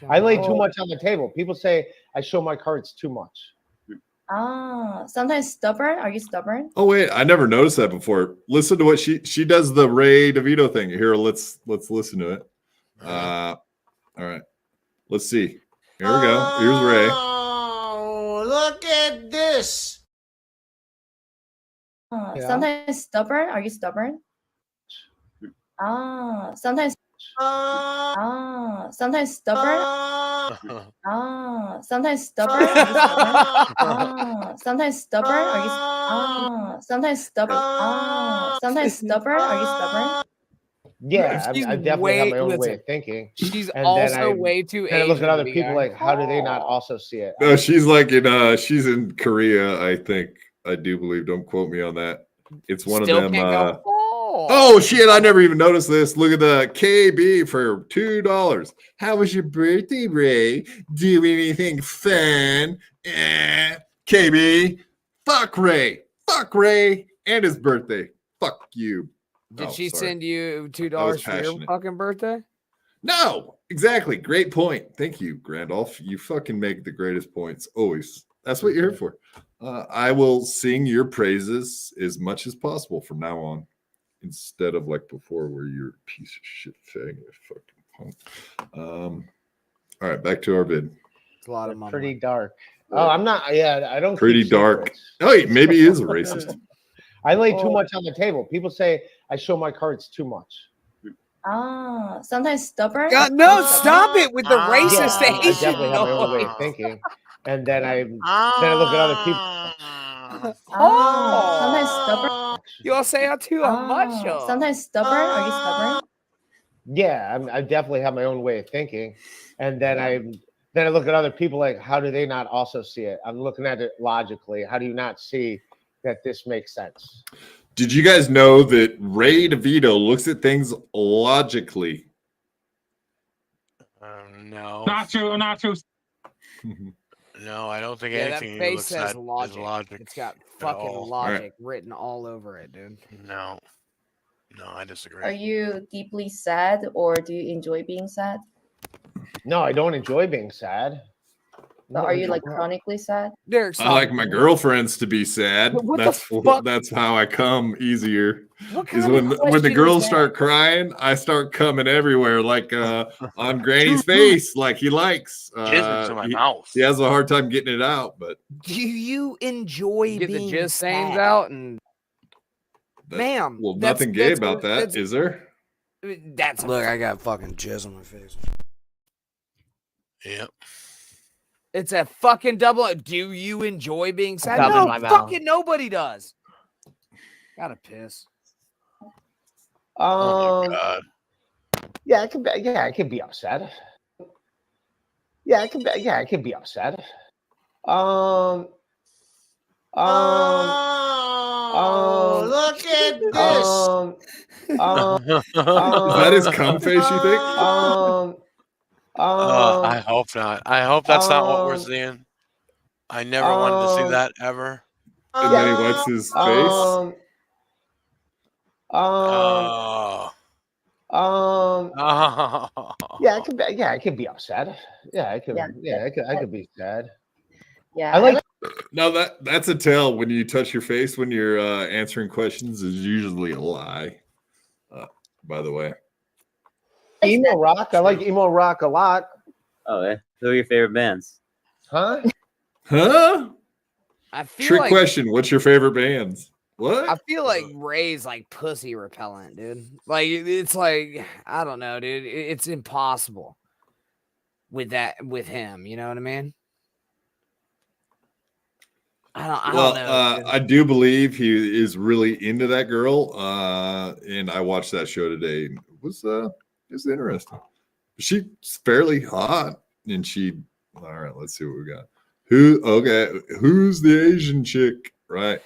I lay too much on the table. People say I show my cards too much. Sometimes stubborn. Are you stubborn? Oh wait, I never noticed that before. Listen to what she does the Ray DeVito thing. Here, let's listen to it. All right. Let's see. Here we go. Here's Ray. Oh, look at this. Sometimes stubborn. Are you stubborn? Sometimes. Sometimes stubborn. Sometimes stubborn. Are you stubborn? Sometimes stubborn. Are you? Sometimes stubborn. Sometimes stubborn. Are you stubborn? Yeah, I definitely have my own way of thinking. She's And also then way too I look Asian at other to be people gay. like, how do they not also see it? No, she's like she's in Korea, I think. I do believe. Don't quote me on that. It's one Still of them. can't go, Oh shit! I never even noticed this. Look at the KB for $2. How was your birthday, Ray? Do anything fun? KB, fuck Ray, and his birthday. Fuck you. Did Oh, she sorry. send you That $2 was for your passionate. fucking birthday? No, exactly. Great point. Thank you, Grandolph. You fucking make the greatest points always. That's what you're here for. I will sing your praises as much as possible from now on, instead of like before, where you're a piece of shit faggot, fucking punk. All right, back to our vid. It's a lot of money. Pretty dark. Oh, I'm not. Yeah, I don't. Pretty keep dark. secrets. Oh, wait, maybe he is a racist. I lay too much on the table. People say I show my cards too much. Sometimes stubborn. God, no, stop it with the racist I Asian definitely have my own way noise. of thinking, and then I look at other people. Sometimes stubborn. You all say I'm too much. Sometimes stubborn. Are you stubborn? Yeah, I definitely have my own way of thinking, and then I look at other people like, how do they not also see it? I'm looking at it logically. How do you not see that this makes sense? Did you guys know that Ray DeVito looks at things logically? No. Not true. No, I don't think Yeah, that anything he face looks says at logic. is logic. It's got at fucking all. logic written all over it, dude. No, I disagree. Are you deeply sad or do you enjoy being sad? No, I don't enjoy being sad. Or are you like chronically sad? Derek, I like my girlfriends to be sad. What the That's fuck? that's how I come easier. What Is kind of when the question is girls that? start crying, I start coming everywhere, like on Granny's face, like he likes. Jizz into my mouth. He has a hard time getting it out, but Do you enjoy Get the being jizz sayings sad? out and that- ma'am. well, that's- nothing gay that's about what- that, that's- is there? That's Look, I got fucking jizz on my face. Yep. it's a fucking double. Do you enjoy being sad? Cum in No, my mouth. fucking nobody does. Gotta piss. Oh my God. Yeah, I can. Yeah, I can be upset. Yeah, I can. Yeah, I can be upset. Oh, look at this. Is that his cum face, you think? I hope not. I hope that's not what we're um, seeing. I never wanted to see that ever. And then he wipes his face. Oh. Yeah, I can. Yeah, I can be upset. Yeah, I can. Yeah. Yeah, I could be sad. Yeah. I like. No, that's a tell when you touch your face when you're answering questions is usually a lie. By the way. Emo rock. I like emo rock a lot. Oh, yeah. Who are your favorite bands? Huh? Huh? I feel Trick like question. What's your favorite bands? What? I feel like Ray's like pussy repellent, dude. Like it's like I don't know, dude. It's impossible with him. You know what I mean? I don't know. I do believe he is really into that girl. And I watched that show today. And it was interesting. She's fairly hot, and all right, let's see what we got. Who's the Asian chick? Right.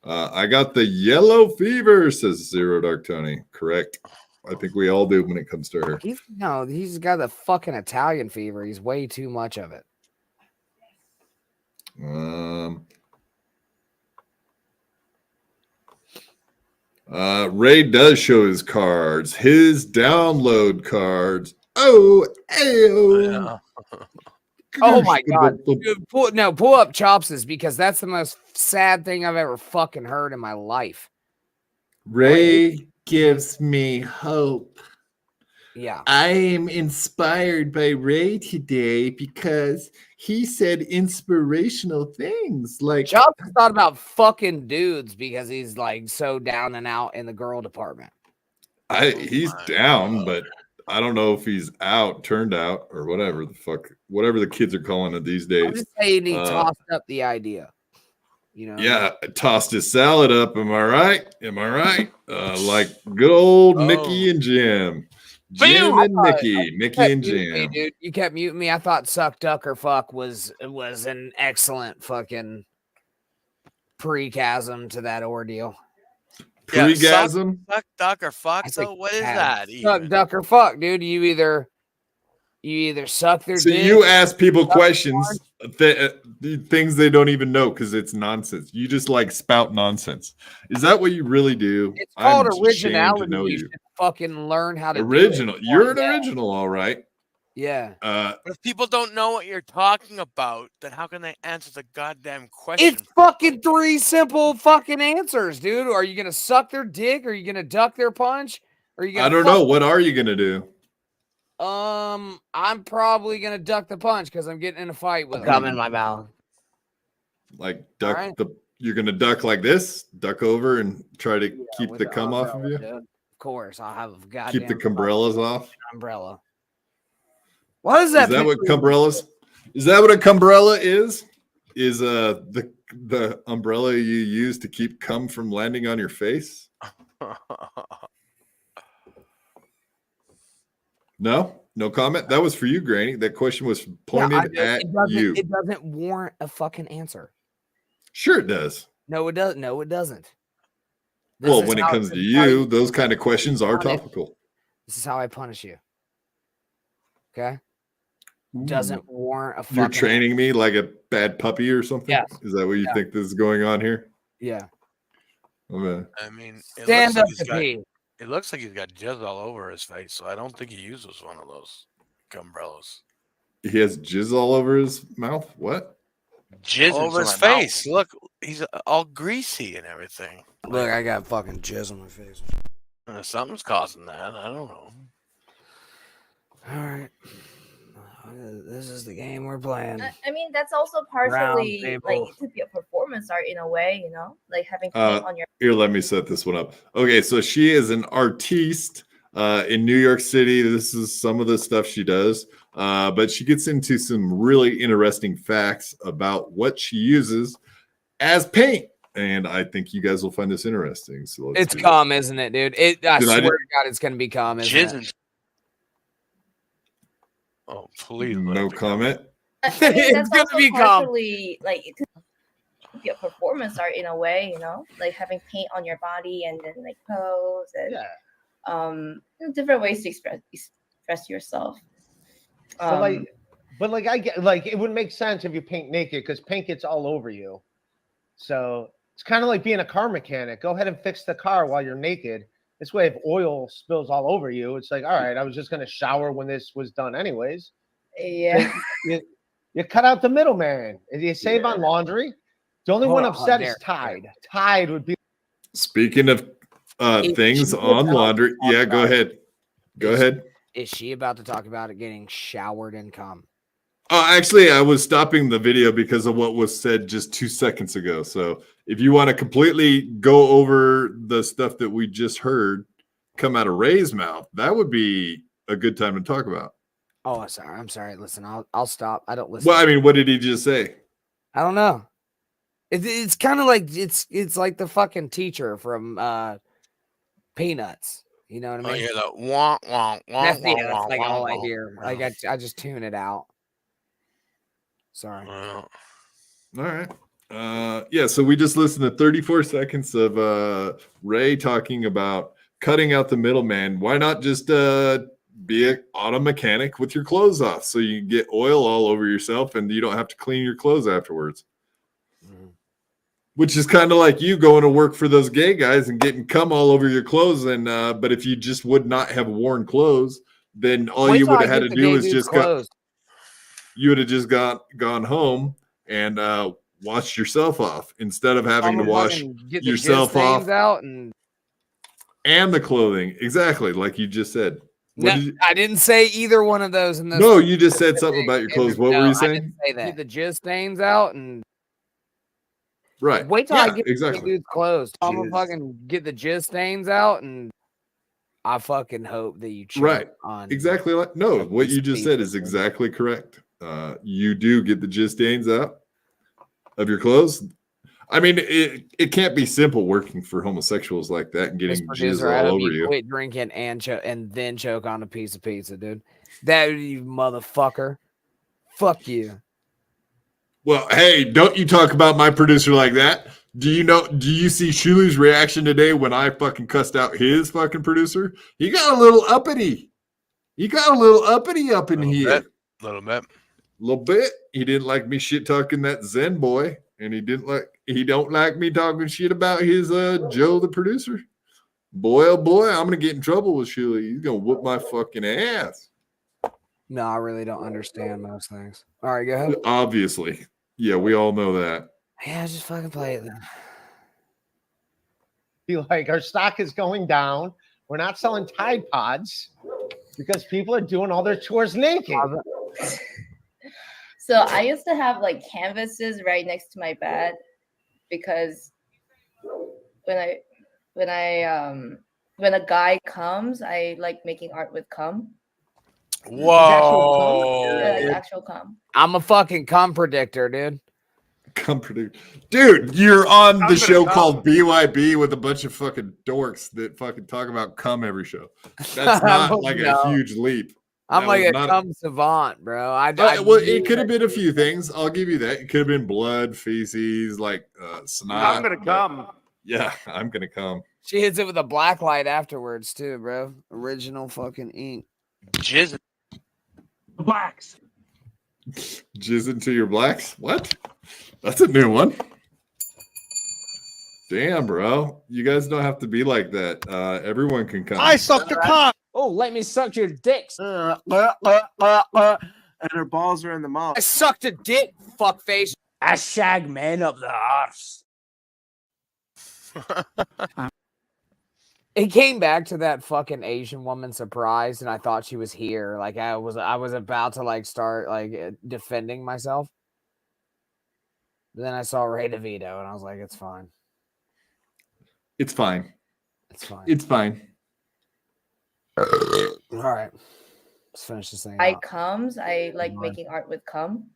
I got the yellow fever, says Zero Dark Tony. Correct. I think we all do when it comes to her. He's got the fucking Italian fever. He's way too much of it. Ray does show his cards, his download cards. Oh, oh my god. Dude, pull up Chops's, because that's the most sad thing I've ever fucking heard in my life. Ray gives me hope. Yeah. I am inspired by Ray today because he said inspirational things like Chops thought about fucking dudes because he's like so down and out in the girl department. He's down, but I don't know if he's turned out, or whatever the kids are calling it these days. I'm just saying he tossed up the idea. Yeah, tossed his salad up. Am I right? Like good old Mickey and Jim. Jim and Mickey and Jim. Dude, you kept muting me. I thought suck, duck, or fuck was an excellent fucking pre-chasm to that ordeal. Pre-gasm? Suck, duck, or fuck. So what is that? Suck, duck, or fuck, dude. You either suck their dick. So you ask people questions, things they don't even know, because it's nonsense. You just like spout nonsense. Is that what you really do? It's called originality. You should fucking learn how to original. Do it. You're an original, all right. Yeah. But if people don't know what you're talking about, then how can they answer the goddamn question? It's fucking 3 simple fucking answers, dude. Are you gonna suck their dick? Are you gonna duck their punch? Are you gonna I don't know. What are you gonna do? I'm probably gonna duck the punch because I'm getting in a fight with Gum in my mouth. Like duck you're gonna duck like this, duck over and try to keep the cum off of you. Dude. Of course, I'll have a goddamn keep the cumbrellas off. Umbrella. What is that? Is that what cumbrellas? Is that what a cumbrella is? Is the umbrella you use to keep cum from landing on your face? No comment. That was for you, Granny. That question was pointed at you. It doesn't warrant a fucking answer. Sure, it does. No, it does. No, it doesn't. Well, when it comes to you, those kind of questions are topical. This is how I punish you. Okay. Doesn't warrant a fucking You're training me like a bad puppy or something? Yes. Is that what you think this is going on here? Yeah. Okay. I mean, stand up to pee. It looks like he's got jizz all over his face, so I don't think he uses one of those umbrellas. He has jizz all over his mouth? What? Jizz all over his face. Look, he's all greasy and everything. Look, I got fucking jizz on my face. Something's causing that. I don't know. All right. This is the game we're playing. I mean, that's also partially like it could be a performance art in a way, like having paint on your. Here, let me set this one up. Okay, so she is an artiste in New York City. This is some of the stuff she does, but she gets into some really interesting facts about what she uses as paint. And I think you guys will find this interesting. So it's calm, isn't it, dude? I swear to God, it's gonna be calm, isn't it? Oh, please. No comment. I mean, it's gonna be partially, like it could be a performance art in a way, like having paint on your body and then like pose and different ways to express yourself. So but I get it would make sense if you paint naked because paint gets all over you. So it's kind of like being a car mechanic. Go ahead and fix the car while you're naked. This way, if oil spills all over you, it's like, all right, I was just going to shower when this was done anyways. Yeah. You cut out the middleman. If you save on laundry, the only one upset is Tide. Tide would be. Speaking of things on laundry. Yeah, go ahead. Go ahead. Is she about to talk about it getting showered in cum? Actually, I was stopping the video because of what was said just 2 seconds ago. So if you want to completely go over the stuff that we just heard come out of Ray's mouth, that would be a good time to talk about. Oh, I'm sorry. Listen, I'll stop. I don't listen. Well, I mean, what did he just say? I don't know. It's kind of like it's like the fucking teacher from Peanuts. You know what I Oh, mean? yeah, the wah wah wah That's, wah yeah, that's wah like wah, all I wah. hear. Like I just tune it out. Sorry. All right. Yeah, so we just listened to 34 seconds of Ray talking about cutting out the middleman. Why not just be an auto mechanic with your clothes off so you get oil all over yourself and you don't have to clean your clothes afterwards? Which is kind of like you going to work for those gay guys and getting cum all over your clothes. And but if you just would not have worn clothes, then all you would have had to do is just you would have just gone home and washed yourself off instead of having to wash yourself off out and the clothing. Exactly, like you just said. I didn't say either one of those. In no, you just said something about your clothes. What were you saying? I didn't say that. Get the jizz stains out and right. Wait till I get exactly. the dude's closed. I'm gonna fucking get the jizz stains out, and I fucking hope that you choke on exactly. Like no, what you just said is exactly correct. You do get the jizz stains out of your clothes. I mean, it can't be simple working for homosexuals like that and getting jizz all over you. Quit drinking and then choke on a piece of pizza, dude. That you motherfucker. Fuck you. Well, hey, don't you talk about my producer like that. Do you see Shuli's reaction today when I fucking cussed out his fucking producer? He got a little uppity. Up in here. Little bit. Little bit. He didn't like me shit talking that Zen boy, and he don't like me talking shit about his Joe the producer. Boy, oh boy, I'm gonna get in trouble with Shuli. He's gonna whoop my fucking ass. No, I really don't understand most things. All right, go ahead. Obviously. Yeah, we all know that. Yeah, just fucking play it then. Feel like our stock is going down. We're not selling Tide Pods because people are doing all their chores naked. So I used to have like canvases right next to my bed because when a guy comes, I like making art with cum. Whoa. Yeah, like actual cum. I'm a fucking cum predictor, dude. Cum predictor. Dude, you're on the show called BYB with a bunch of fucking dorks that fucking talk about cum every show. That's not like a huge leap. I'm like a cum savant, bro. Well, it could have been a few things. I'll give you that. It could have been blood, feces, like snot. I'm gonna come. Yeah, I'm gonna come. She hits it with a black light afterwards, too, bro. Original fucking ink. Jizz. Blacks. Jizz into your blacks? What? That's a new one. Damn, bro. You guys don't have to be like that. Everyone can come. I sucked a cock. Oh, let me suck your dicks. And her balls are in the mouth. I sucked a dick, fuckface. I shag man up the arse. It came back to that fucking Asian woman surprised, and I thought she was here. Like I was about to like start like defending myself. But then I saw Ray DeVito, and I was like, "It's fine. It's fine. It's fine. It's fine." All right, let's finish this thing. I comes. I like making art with cum.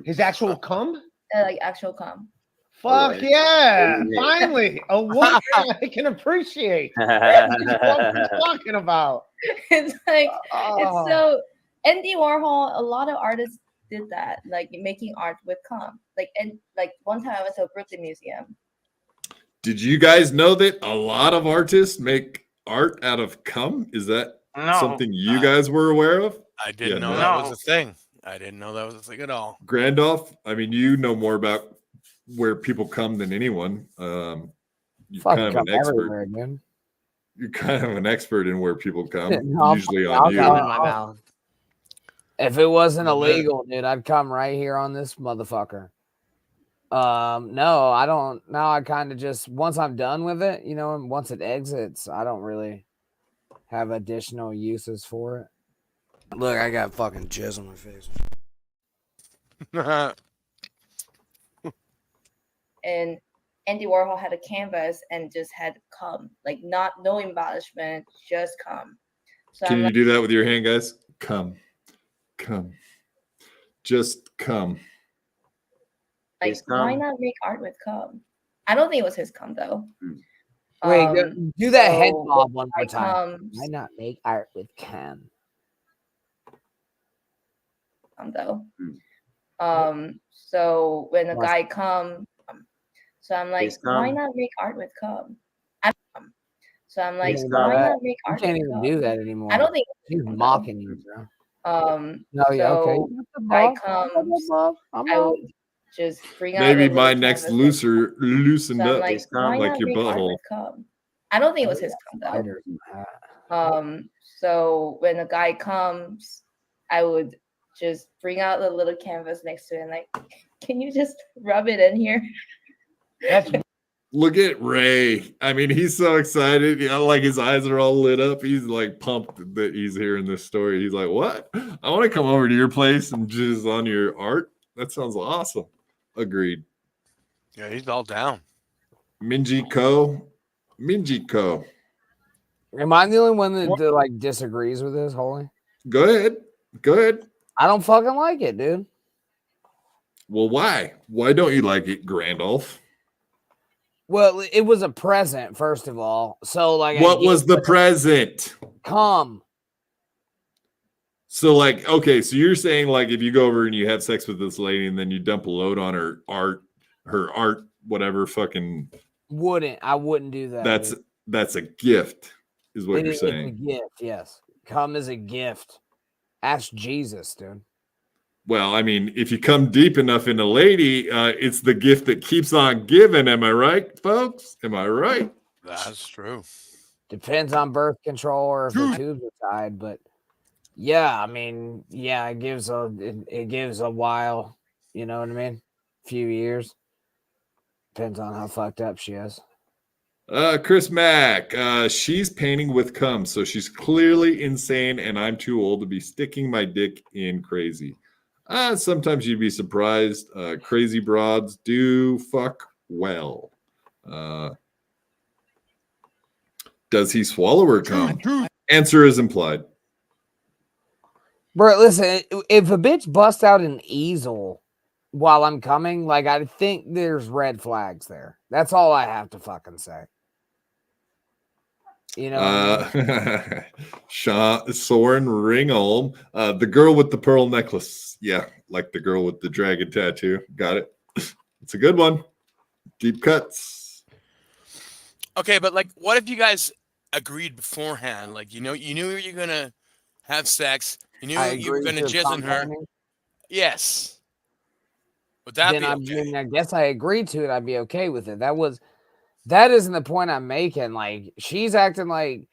His actual cum? Like actual cum. Fuck yeah! Finally, a woman I can appreciate. What he's talking about. It's like it's so. Andy Warhol. A lot of artists did that, like making art with cum. Like one time I went to a Brooklyn museum. Did you guys know that a lot of artists make art out of cum? Is that something you guys were aware of? I didn't know that was a thing. I didn't know that was a thing at all. Grandolph, I mean, you know more about where people come than anyone. You're Fuck, kind of an expert. Man. You're kind of an expert in where people come. I'll usually on you. in my mouth. If it wasn't illegal, dude, I'd come right here on this motherfucker. No, I don't. Now I kind of just once I'm done with it, you know, and once it exits, I don't really have additional uses for it. Look, I got fucking jizz on my face. And Andy Warhol had a canvas and just had cum, like no embellishment, just cum. So Can you do that with your hand, guys? Come, just come. Like, why not make art with cum? I don't think it was his cum though. Wait, do that head so bob one more I time. Why not make art with cum? Though. So when a guy comes, so I'm like, why not make art with cum? So I'm like, why not make art? You can't even do that anymore. I don't think he's mocking you, bro. No, yeah, okay. Guy comes, I would just bring out. Maybe my next loosened up like your butthole. I don't think it was his cum though. So when a guy comes, I would just bring out the little canvas next to it and like, can you just rub it in here? Look at Ray. I mean, he's so excited. You know, like his eyes are all lit up. He's like pumped that he's hearing this story. He's like, what? I want to come over to your place and jizz on your art. That sounds awesome. Agreed. Yeah, he's all down. Minji Ko. Am I the only one that like disagrees with this, Holy? Go ahead. I don't fucking like it, dude. Well, why? Why don't you like it, Grandolph? Well, it was a present, first of all. So, like, what was the present? Cum. So, like, okay, so you're saying, like, if you go over and you have sex with this lady and then you dump a load on her art, whatever, fucking. I wouldn't do that. That's a gift, is what you're saying. It's a gift, yes. Cum is a gift. Ask Jesus, dude. Well, I mean, if you come deep enough in a lady, it's the gift that keeps on giving. Am I right, folks? Am I right? That's true. Depends on birth control or if the tubes are tied, but yeah, I mean, yeah, it gives a while. You know what I mean? A few years. Depends on how fucked up she is. Chris Mack, she's painting with cum, so she's clearly insane, and I'm too old to be sticking my dick in crazy. Sometimes you'd be surprised. Crazy broads do fuck well. Does he swallow her cum? Answer is implied. Bro, listen, if a bitch busts out an easel while I'm coming, like, I think there's red flags there. That's all I have to fucking say. You know, Soren Ringholm, the girl with the pearl necklace. Yeah, like the girl with the dragon tattoo. Got it. It's a good one. Deep cuts. Okay, but like, what if you guys agreed beforehand? Like, you knew you were gonna have sex. You knew you were gonna jizz on her. Yes. Would that be okay? I guess I agreed to it. I'd be okay with it. That isn't the point I'm making. Like, she's acting like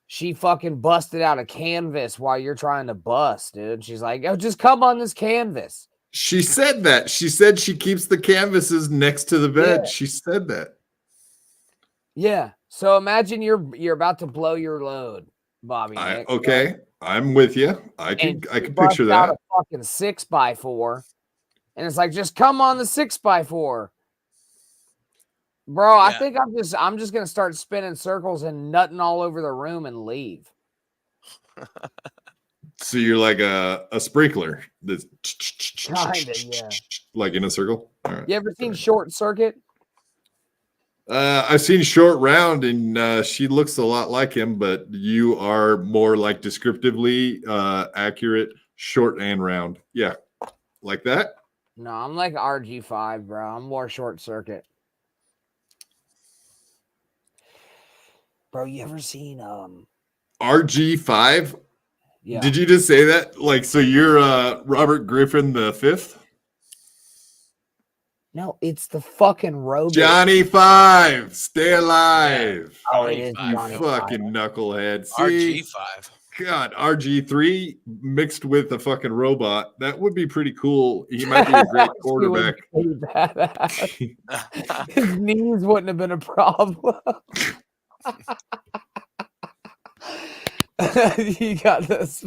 she fucking busted out a canvas while you're trying to bust, dude. She's like, oh, just come on this canvas. She said that. She said she keeps the canvases next to the bed. Yeah. She said that. Yeah. So imagine you're about to blow your load, Bobby. Okay. Right? I'm with you. I can picture that. Out a fucking 6x4. And it's like, just come on the 6x4. Bro, yeah. I think I'm just gonna start spinning circles and nutting all over the room and leave. So you're like a sprinkler. That's kinda, yeah. Like in a circle. All right. You ever seen Short Circuit? I've seen Short Round, and she looks a lot like him, but you are more like descriptively accurate, short and round. Yeah, like that. No, I'm like RG5, bro. I'm more Short Circuit. Bro, you ever seen RG5? Yeah. Did you just say that? Like, so you're Robert Griffin the Fifth? No, it's the fucking robot. Johnny 5, stay alive. Oh, it is you Johnny fucking 5. Knucklehead. See? RG5. God, RG3 mixed with a fucking robot. That would be pretty cool. He might be a great quarterback. His knees wouldn't have been a problem. You got this.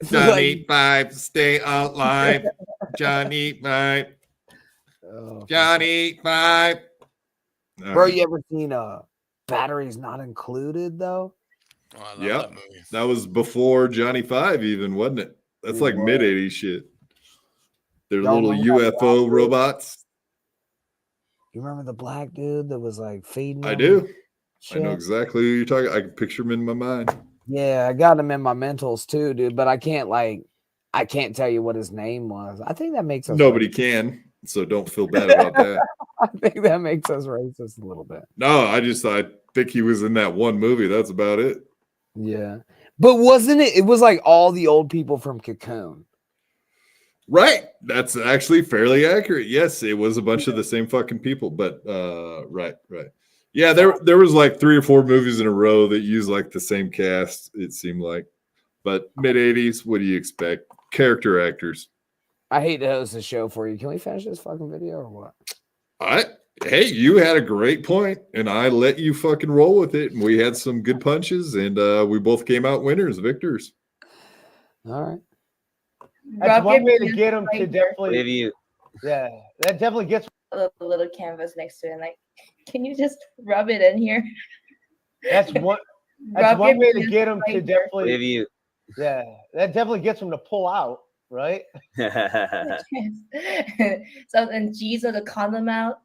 Johnny 5, stay alive. Johnny 5. Johnny 5. Bro, you ever seen Batteries Not Included though? Oh, I love that movie. That was before Johnny 5 even, wasn't it? That's like mid-80s shit. They're little UFO robots. You remember the black dude that was like feeding? I do. Shit? I know exactly who you're talking. I can picture him in my mind. Yeah, I got him in my mentals too, dude. But I can't tell you what his name was. I think that makes us Nobody racist. can, so don't feel bad about that. I think that makes us racist a little bit. No, I think he was in that one movie. That's about it. Yeah, but wasn't it? It was like all the old people from Cocoon. Right. That's actually fairly accurate. Yes, it was a bunch of the same fucking people, but right. Yeah, there was like 3 or 4 movies in a row that used like the same cast, it seemed like. But mid-80s, what do you expect? Character actors. I hate to host a show for you. Can we finish this fucking video or what? Hey, you had a great point, and I let you fucking roll with it, and we had some good punches, and we both came out winners, victors. All right. That's one way to get them to definitely. Yeah, that definitely gets a little canvas next to it. And like, can you just rub it in here? That's one. That's one way to get them to definitely. Yeah, that definitely gets them to pull out, right? So then Jesus to con them out.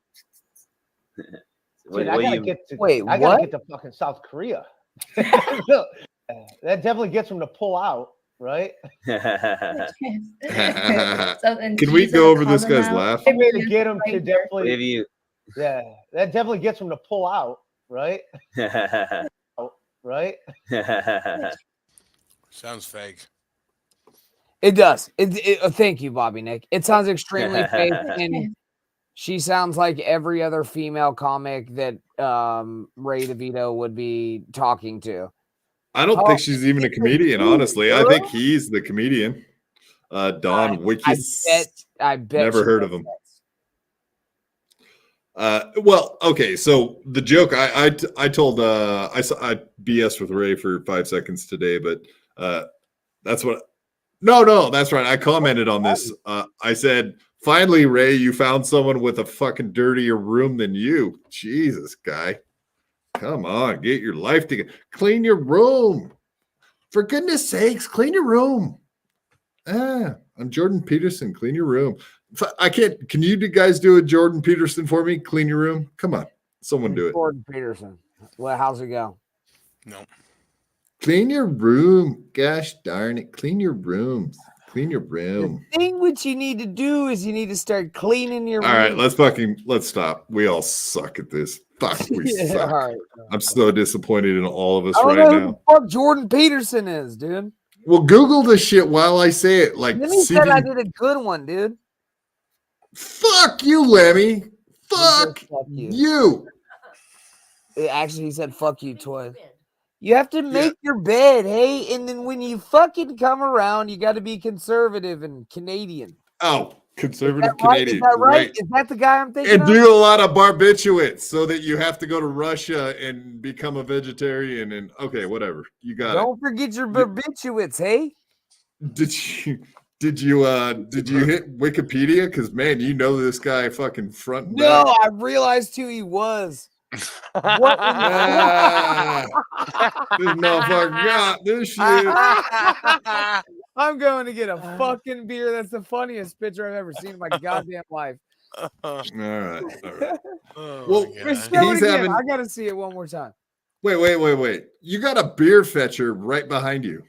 Dude, I gotta get to fucking South Korea. That definitely gets them to pull out, right? So then Can we go over this guy's laugh? One way to get them to definitely. Yeah, that definitely gets them to pull out, right? Right? Sounds fake. It does. Thank you, Bobby Nick. It sounds extremely fake, and she sounds like every other female comic that Ray DeVito would be talking to. I don't think she's even a comedian, honestly. I think he's the comedian. Don Wikis. I bet. Never heard of him. Well, okay. So the joke I told I BS with Ray for 5 seconds today, but that's what. No, that's right. I commented on this. I said, "Finally, Ray, you found someone with a fucking dirtier room than you." Jesus, guy. Come on, get your life together. Clean your room. For goodness sakes, clean your room. I'm Jordan Peterson. Clean your room. I can't. Can you guys do a Jordan Peterson for me? Clean your room. Come on, someone do it. Jordan Peterson. Well, how's it go? No. Clean your room. Gosh darn it. Clean your rooms. Clean your room. The thing what you need to do is you need to start cleaning your room. All right, let's stop. We all suck at this. Fuck, we suck. All right. I'm so disappointed in all of us I don't right know now. who the fuck Jordan Peterson is, dude. Well, Google this shit while I say it. Like, Then he said I did a good one, dude. Fuck you, Lemmy. Fuck you. Actually, he said fuck you twice. You have to make your bed, hey? And then when you fucking come around, you got to be conservative and Canadian. Oh, conservative Right? Canadian. Is that right? Right. Is that the guy I'm thinking And of? do a lot of barbiturates so that you have to go to Russia and become a vegetarian. And okay, whatever. You got Don't forget your barbiturates, hey? it. Did you hit Wikipedia? Because man, you know this guy fucking front and No, back. I realized who he was. What in the This motherfucker got this shit. I'm going to get a fucking beer. That's the funniest picture I've ever seen in my goddamn life. All right. Oh, Well, my God. Show it he's again. having. I got to see it one more time. Wait. You got a beer fetcher right behind you.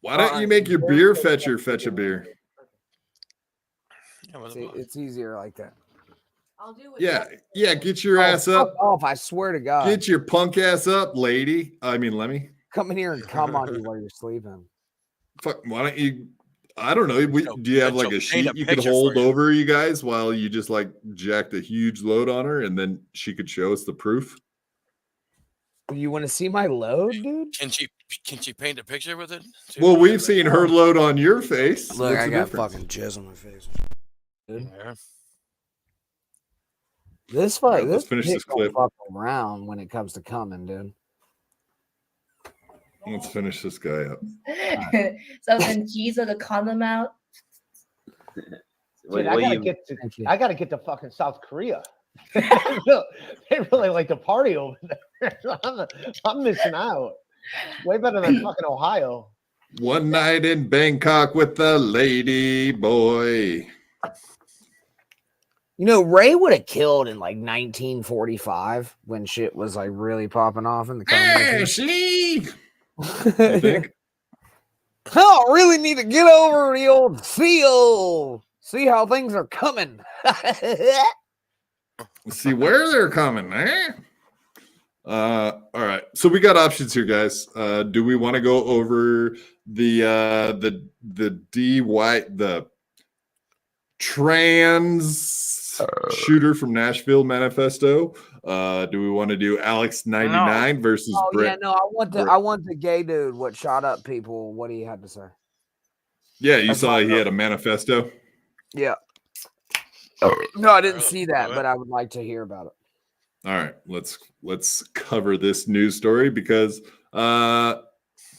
Why don't you make your beer fetcher fetch a beer? It's easier like that. I'll do it. Yeah. Get your ass up. Off, I swear to God. Get your punk ass up, lady. I mean, Lemmy. Come in here and come on you while you're sleeping. Fuck. Why don't you? I don't know. Do you have like a sheet you could picture hold for you. over you guys while you just like jacked a huge load on her, and then she could show us the proof? You want to see my load, dude? Can she paint a picture with it? Well, we've seen her load on your face. Look, What's I the got difference? fucking jizz on my face. Dude. Yeah. This All right, fight, let's this finish dick this don't clip. fuck around when it comes to coming, dude. Let's finish this guy up. So then Jesus to con them out. Dude, I gotta get to fucking South Korea. They really like to party over there. I'm missing out. Way better than fucking Ohio. One night in Bangkok with the lady boy. You know, Ray would have killed in like 1945 when shit was like really popping off in the community. Ashley! I think. I really need to get over the old feel. See how things are coming. See where they're coming, eh? All right. So we got options here, guys. Do we want to go over the trans shooter from Nashville Manifesto? Do we want to do Alex 99 versus Brett? Yeah, no, I want the gay dude what shot up people, what he had to say. Yeah, you saw he had a manifesto. Yeah. No, I didn't see that, but I would like to hear about it. All right, let's cover this news story because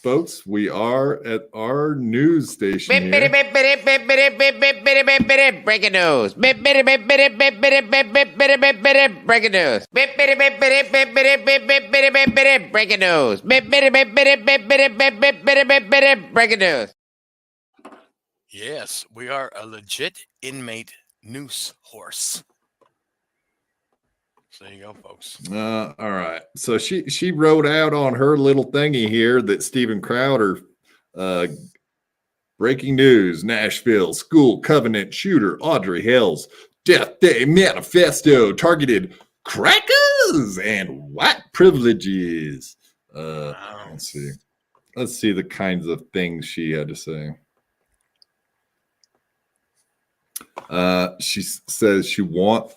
folks, we are at our news station here. Breaking news. Breaking news. Breaking news. Breaking news. Yes, we are a legit inmate noose horse. So there you go, folks. All right. So she wrote out on her little thingy here that Steven Crowder, breaking news, Nashville school covenant shooter Audrey Hell's Death Day Manifesto targeted crackers and white privileges. Let's see the kinds of things she had to say. She says she want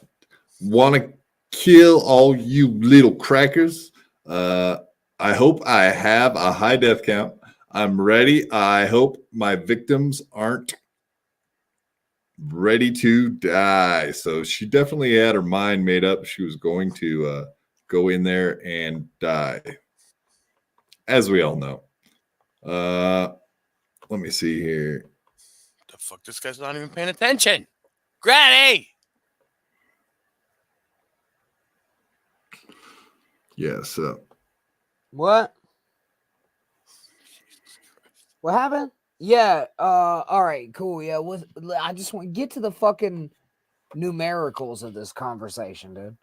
to kill all you little crackers. I hope I have a high death count. I'm ready. I hope my victims aren't ready to die. So she definitely had her mind made up. She was going to go in there and die, as we all know. Let me see here. The fuck, this guy's not even paying attention. Granny! Yeah, so. What happened? Yeah, all right, cool. Yeah, I just want to get to the fucking numericals of this conversation, dude.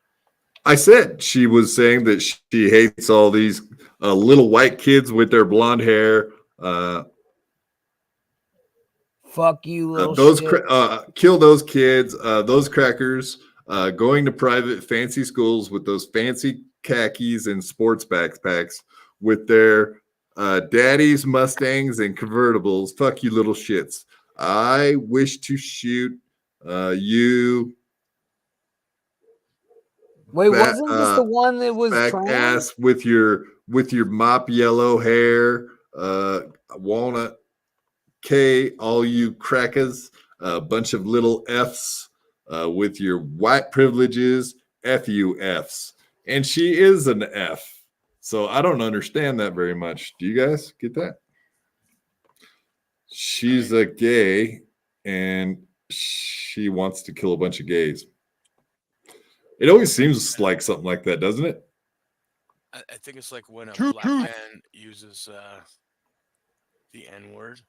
I said she was saying that she hates all these little white kids with their blonde hair. Fuck you, little kill those kids, those crackers, going to private fancy schools with those fancy khakis and sports backpacks with their daddies, Mustangs, and convertibles. Fuck you, little shits. I wish to shoot you. Wait, wasn't this the one that was back ass with your mop yellow hair? Walnut K, all you crackers, a bunch of little F's with your white privileges, F you F's. And she is an F. So I don't understand that very much. Do you guys get that? She's a gay and she wants to kill a bunch of gays. It always seems like something like that, doesn't it? I think it's like when a black man uses the N-word.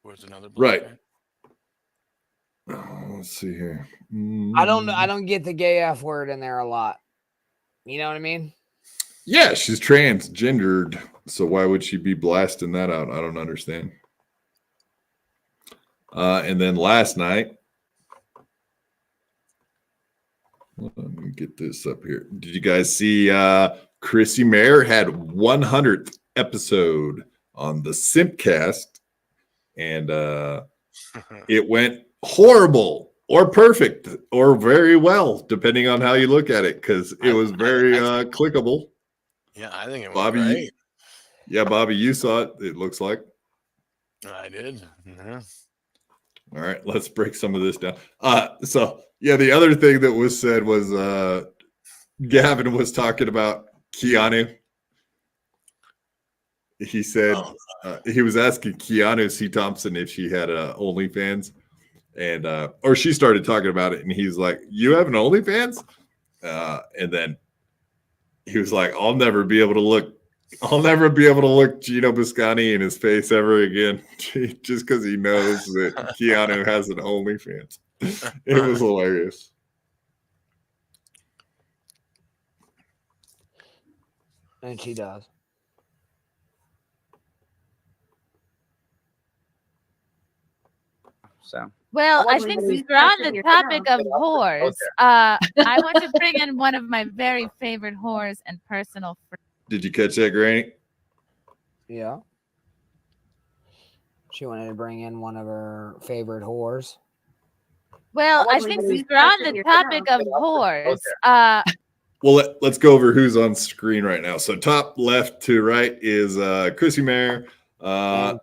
Where's another black man? Let's see here. I don't know. I don't get the gay F word in there a lot. You know what I mean? Yeah, she's transgendered. So why would she be blasting that out? I don't understand. And then last night, let me get this up here. Did you guys see Chrissy Mayer had 100th episode on the Simpcast, and it went horrible or perfect or very well, depending on how you look at it, because it was very clickable. Yeah, I think it was Bobby. great. Yeah, Bobby, you saw it. It looks like. I did. Yeah. All right, let's break some of this down. So yeah, the other thing that was said was Gavin was talking about Keanu. He said he was asking Keanu C. Thompson if she had OnlyFans, and or she started talking about it, and he's like, "You have an OnlyFans?" And then he was like, I'll never be able to look Gino Biscani in his face ever again, just because he knows that Keanu has an OnlyFans. It was hilarious. And she does. So. Well, I think since we're on the topic of whores, I want to bring in one of my very favorite whores and personal friends. Did you catch that, Granny? Yeah. She wanted to bring in one of her favorite whores. Well, I think since we're on the topic of whores, Well, let's go over who's on screen right now. So top left to right is Chrissy Mayer, Ann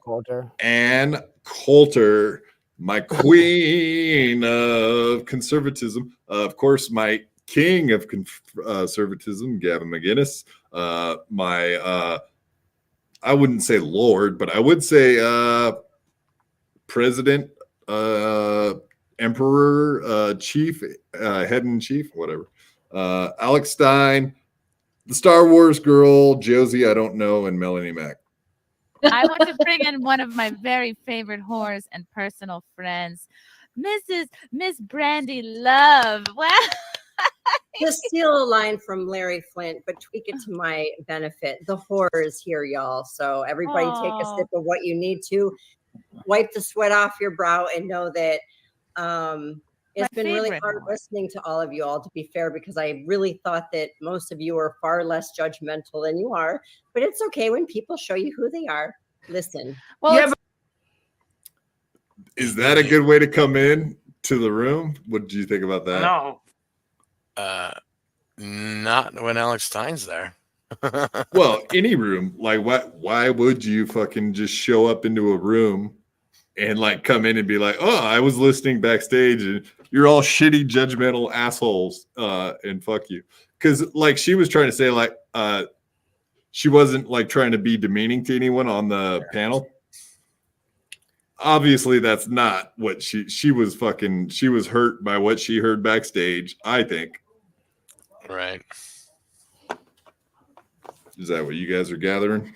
Coulter, my queen of conservatism. Of course, my king of conservatism, Gavin McGinnis. My I wouldn't say Lord, but I would say President, Emperor, Chief, Head in Chief, whatever. Alex Stein, the Star Wars girl, Josie, I don't know, and Melanie Mack. I want to bring in one of my very favorite whores and personal friends, Miss Brandy Love. Wow. Just steal a line from Larry Flint, but tweak it to my benefit. The horror is here, y'all. So everybody take a sip of what you need to. Wipe the sweat off your brow and know that it's been really hard listening to all of you all, to be fair, because I really thought that most of you are far less judgmental than you are. But it's okay when people show you who they are. Listen. Well, yeah, is that a good way to come in to the room? What do you think about that? No. Not when Alex Stein's there. Well, any room. Like, why would you fucking just show up into a room and like come in and be like, oh, I was listening backstage and you're all shitty, judgmental assholes, and fuck you. Because like she was trying to say, like, she wasn't like trying to be demeaning to anyone on the panel. Obviously, that's not what she was fucking. She was hurt by what she heard backstage, I think. Right. Is that what you guys are gathering?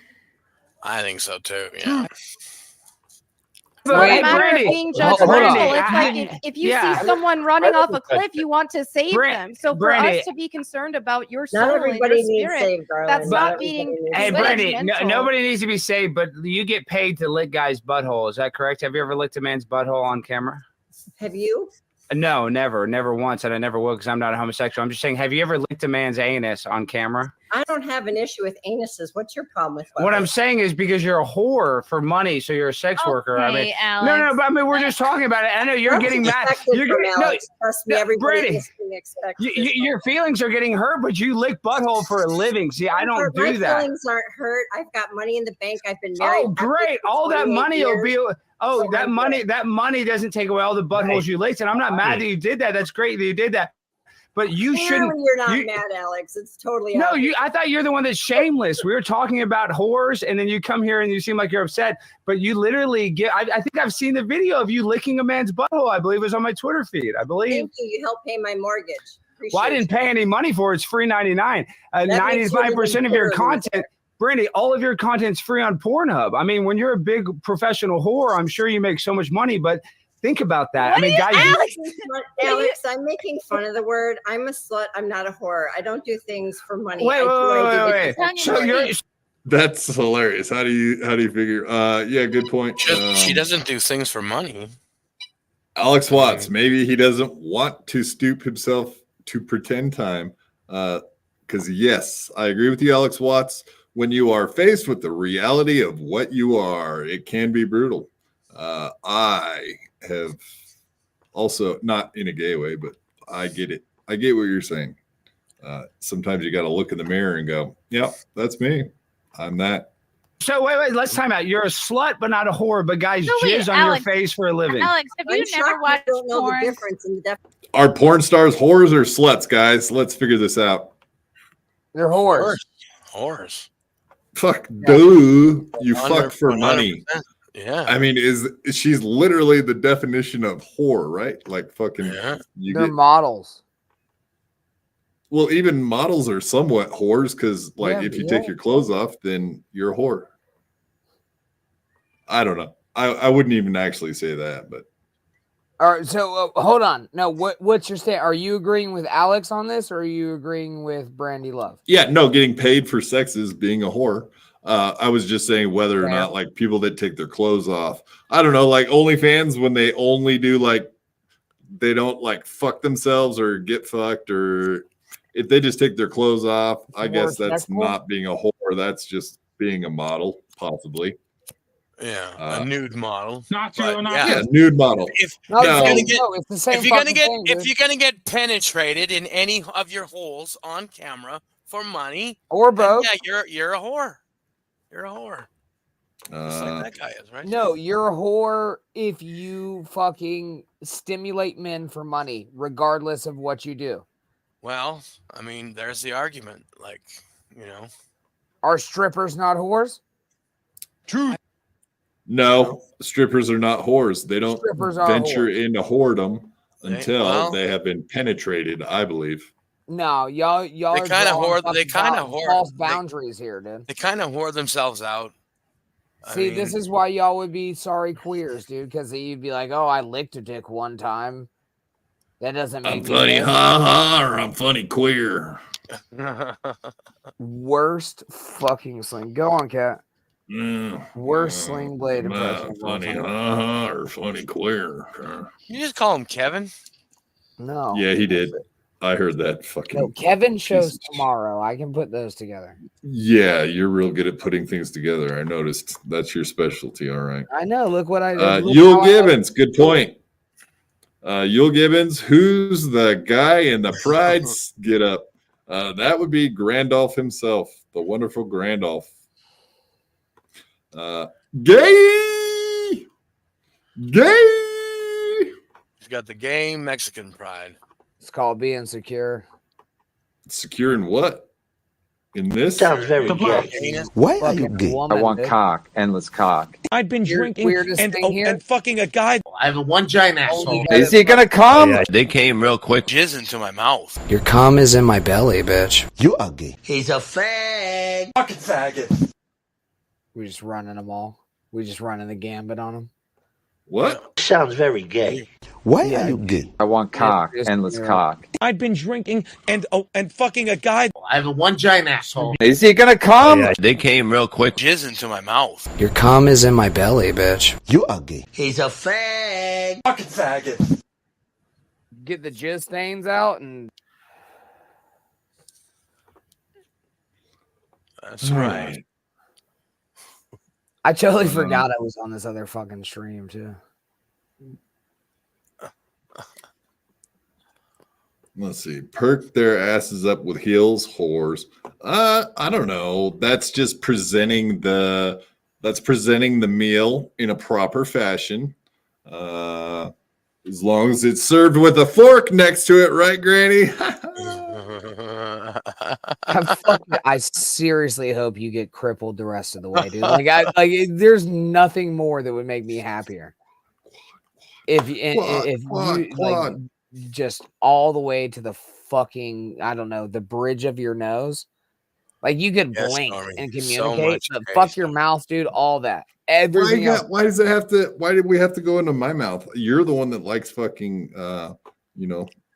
I think so too. Yeah. It's not a matter of being judgmental. It's like if you see someone running off a cliff, you want to save them. So for us to be concerned about your soul and your spirit, that's not being. Hey, Brandy, nobody needs to be saved, but you get paid to lick guys' butthole. Is that correct? Have you ever licked a man's butthole on camera? Have you? No, never once, and I never will because I'm not a homosexual. I'm just saying, have you ever licked a man's anus on camera? I don't have an issue with anuses. What's your problem with what I'm saying is because you're a whore for money, so you're a sex worker. I mean, no, but I mean, we're just talking about it. I know you're getting mad. You're getting trust me, everybody your feelings are getting hurt, but you lick butthole for a living. See, I don't do that. My feelings aren't hurt. I've got money in the bank. I've been married. Oh, great! All that money will be. Oh, so that money doesn't take away all the buttholes you licked, and I'm not mad that you did that. That's great that you did that. But you shouldn't. You're not mad, Alex. It's totally no. obvious. I thought you're the one that's shameless. We were talking about whores, and then you come here and you seem like you're upset. But you literally get. I think I've seen the video of you licking a man's butthole. I believe it was on my Twitter feed. I believe. Thank you. You helped pay my mortgage. Well, I didn't pay any money for it. It's free 99. 95% of your content. Brandy, all of your content's free on Pornhub. I mean, when you're a big professional whore, I'm sure you make so much money, but think about that. What I mean, guys, Alex, I'm making fun of the word. I'm a slut. I'm not a whore. I don't do things for money. Wait. So that's hilarious. How do you figure? Yeah, good point. She doesn't do things for money. Alex Watts, maybe he doesn't want to stoop himself to pretend time. Because yes, I agree with you, Alex Watts. When you are faced with the reality of what you are, it can be brutal. I have also, not in a gay way, but I get it. I get what you're saying. Sometimes you got to look in the mirror and go, "Yep, that's me. I'm that." So wait, let's time out. You're a slut, but not a whore. But guys jizz on your face for a living. Alex, have you never watched porn? Are porn stars whores or sluts, guys? Let's figure this out. They're whores. Whores. Fuck, duh. You fuck for money. Yeah. I mean, she's literally the definition of whore, right? Like fucking. They're models. Well, even models are somewhat whores because, like, if you take your clothes off, then you're a whore. I don't know. I wouldn't even actually say that, but All right, so hold on. No, what's your stand? Are you agreeing with Alex on this, or are you agreeing with Brandy Love? Yeah, no, getting paid for sex is being a whore. I was just saying whether or not like people that take their clothes off. I don't know, like OnlyFans when they only do like they don't like fuck themselves or get fucked, or if they just take their clothes off, I guess that's not being a whore. That's just being a model, possibly. Yeah, a nude model. Yeah, nude model. If you're gonna get penetrated in any of your holes on camera for money or both, yeah, you're a whore. You're a whore. Just like that guy is, right? No, you're a whore if you fucking stimulate men for money, regardless of what you do. Well, I mean, there's the argument. Like, you know, are strippers not whores? True. No, strippers are not whores. They don't Strippers are venture whores. into whoredom until they have been penetrated, I believe. No, y'all They kind of whore. They kind of whore. False boundaries here, dude. They kind of whore themselves out. See, this is why y'all would be sorry queers, dude, because you'd be like, "Oh, I licked a dick one time." That doesn't make I'm funny, or I'm funny queer. Worst fucking sling. Go on, Cat. Worst sling blade impression. Funny, or funny queer. You just call him Kevin? No. Yeah, he did. I heard that fucking. No, Kevin shows tomorrow. I can put those together. Yeah, you're real good at putting things together. I noticed that's your specialty. All right. I know. Look what I did. Yul Gibbons. Good point. Yul Gibbons. Who's the guy in the Pride get up? That would be Grandolph himself, the wonderful Grandolph. Gay. He's got the gay Mexican pride. It's called being secure. Secure in what? In this? Sounds very gay. Why are you gay? I want cock, endless cock. I've been drinking and fucking a guy. I have a one giant asshole. Is he gonna come? Yeah, they came real quick. Jizz into my mouth. Your cum is in my belly, bitch. You are gay. He's a fag. Fucking faggot. We just running them all. We just running the gambit on them. What? Sounds very gay. Why are you gay? I want cock, endless cock. I've been drinking and fucking a guy. I have a one giant asshole. Is he gonna come? Yeah, they came real quick. Jizz into my mouth. Your cum is in my belly, bitch. You are gay. He's a fag. Fucking faggot. Get the jizz stains out and. That's right. I totally forgot I was on this other fucking stream too. Let's see. Perk their asses up with heels, whores. I don't know. That's just presenting the meal in a proper fashion. As long as it's served with a fork next to it, right, Granny? I seriously hope you get crippled the rest of the way, dude. Like, there's nothing more that would make me happier. If you like, just all the way to the fucking, I don't know, the bridge of your nose. Like you could blink and communicate. So fuck your mouth, dude. All that. Everything else. Why does it have to? Why did we have to go into my mouth? You're the one that likes fucking,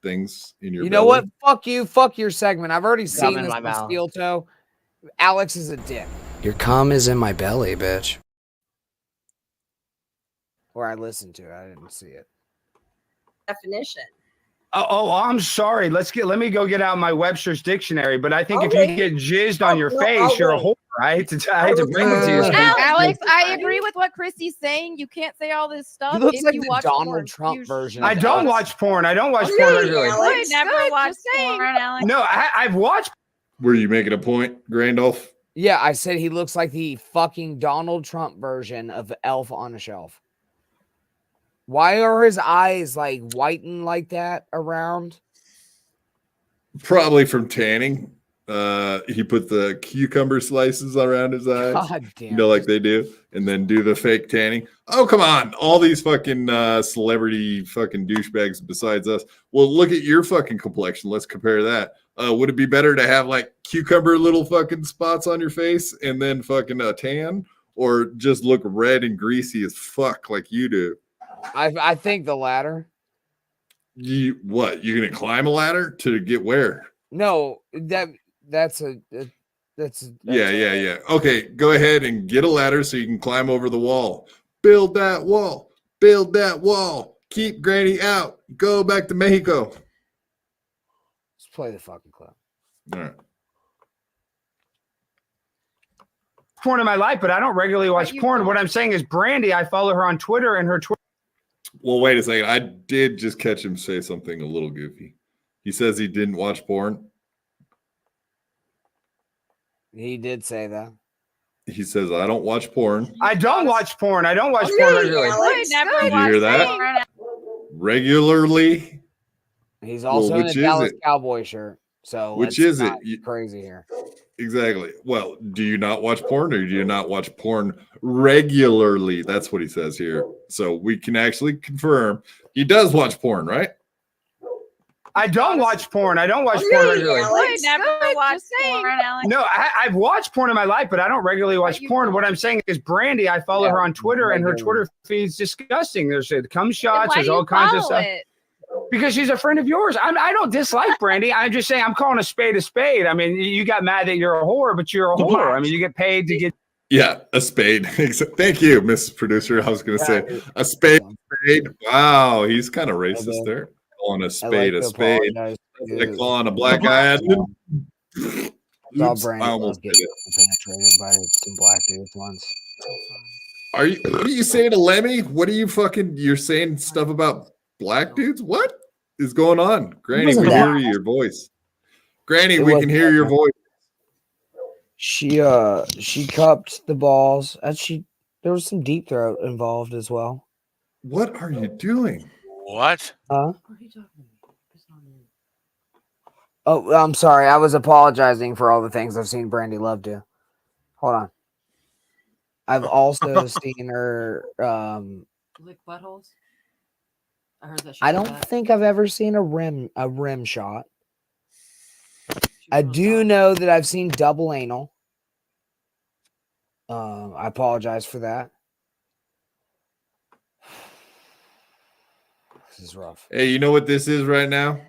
things in your. You know what? Fuck you. Fuck your segment. I've already seen this with Steel Toe. Alex is a dick. Your cum is in my belly, bitch. Or I listened to it. I didn't see it. Definition. Oh, I'm sorry. Let me go get out my Webster's dictionary. But I think if you get jizzed on your face, you're a whore. I hate to bring it to you. Alex, I agree with what Christy's saying. You can't say all this stuff. He looks if like you the watch Donald porn. Trump version. I don't watch porn. I don't watch porn regularly. I never watched porn, Alex. No, I've watched. Were you making a point, Randolph? Yeah, I said he looks like the fucking Donald Trump version of Elf on a Shelf. Why are his eyes like whitened like that around? Probably from tanning. He put the cucumber slices around his eyes. God damn. Like they do, and then do the fake tanning. Oh, come on. All these fucking celebrity fucking douchebags besides us. Well, look at your fucking complexion. Let's compare that. Would it be better to have like cucumber little fucking spots on your face and then fucking a tan, or just look red and greasy as fuck like you do? I think the latter. You what? You're gonna climb a ladder to get where? No, that's Yeah. Okay, go ahead and get a ladder so you can climb over the wall. Build that wall. Build that wall. Keep Granny out. Go back to Mexico. Let's play the fucking clip. All right. Porn in my life, but I don't regularly watch porn. What I'm saying is Brandy, I follow her on Twitter and her Twitter. Well, wait a second. I did just catch him say something a little goofy. He says he didn't watch porn. He did say that. He says, I don't watch porn. I don't watch porn. I don't watch porn regularly. Did you hear that? Regularly. He's also in a Dallas Cowboy shirt. So which is it? Crazy here. Exactly. Well, do you not watch porn or do you not watch porn regularly? That's what he says here. So we can actually confirm he does watch porn, right? I don't watch porn. I don't watch porn regularly. I never watched porn, Alex. No, I've watched porn in my life, but I don't regularly watch porn. What I'm saying is Brandy, I follow her on Twitter and her Twitter feed's disgusting. There's cum shots, there's all kinds of stuff. Because she's a friend of yours. I don't dislike Brandy. I'm just saying I'm calling a spade a spade. I mean, you got mad that you're a whore, but you're a whore. I mean, you get paid to get. Yeah, a spade. Thank you, Mrs. Producer. I was going to say a spade. Wow, he's kind of racist there. Calling a spade a spade. Like calling a black guy. Oops, I almost did it. Penetrated by some black dudes once. What are you saying to Lemmy? What are you you're saying stuff about black dudes? What is going on? Granny, we hear your voice. Granny, we can hear your voice. She cupped the balls. There was some deep throat involved as well. What are you doing? What? Oh, I'm sorry. I was apologizing for all the things I've seen Brandy love do. Hold on. I've also seen her lick buttholes. I heard that. I don't think I've ever seen a rim shot. I do know that I've seen double anal. I apologize for that. This is rough. Hey, you know what this is right now?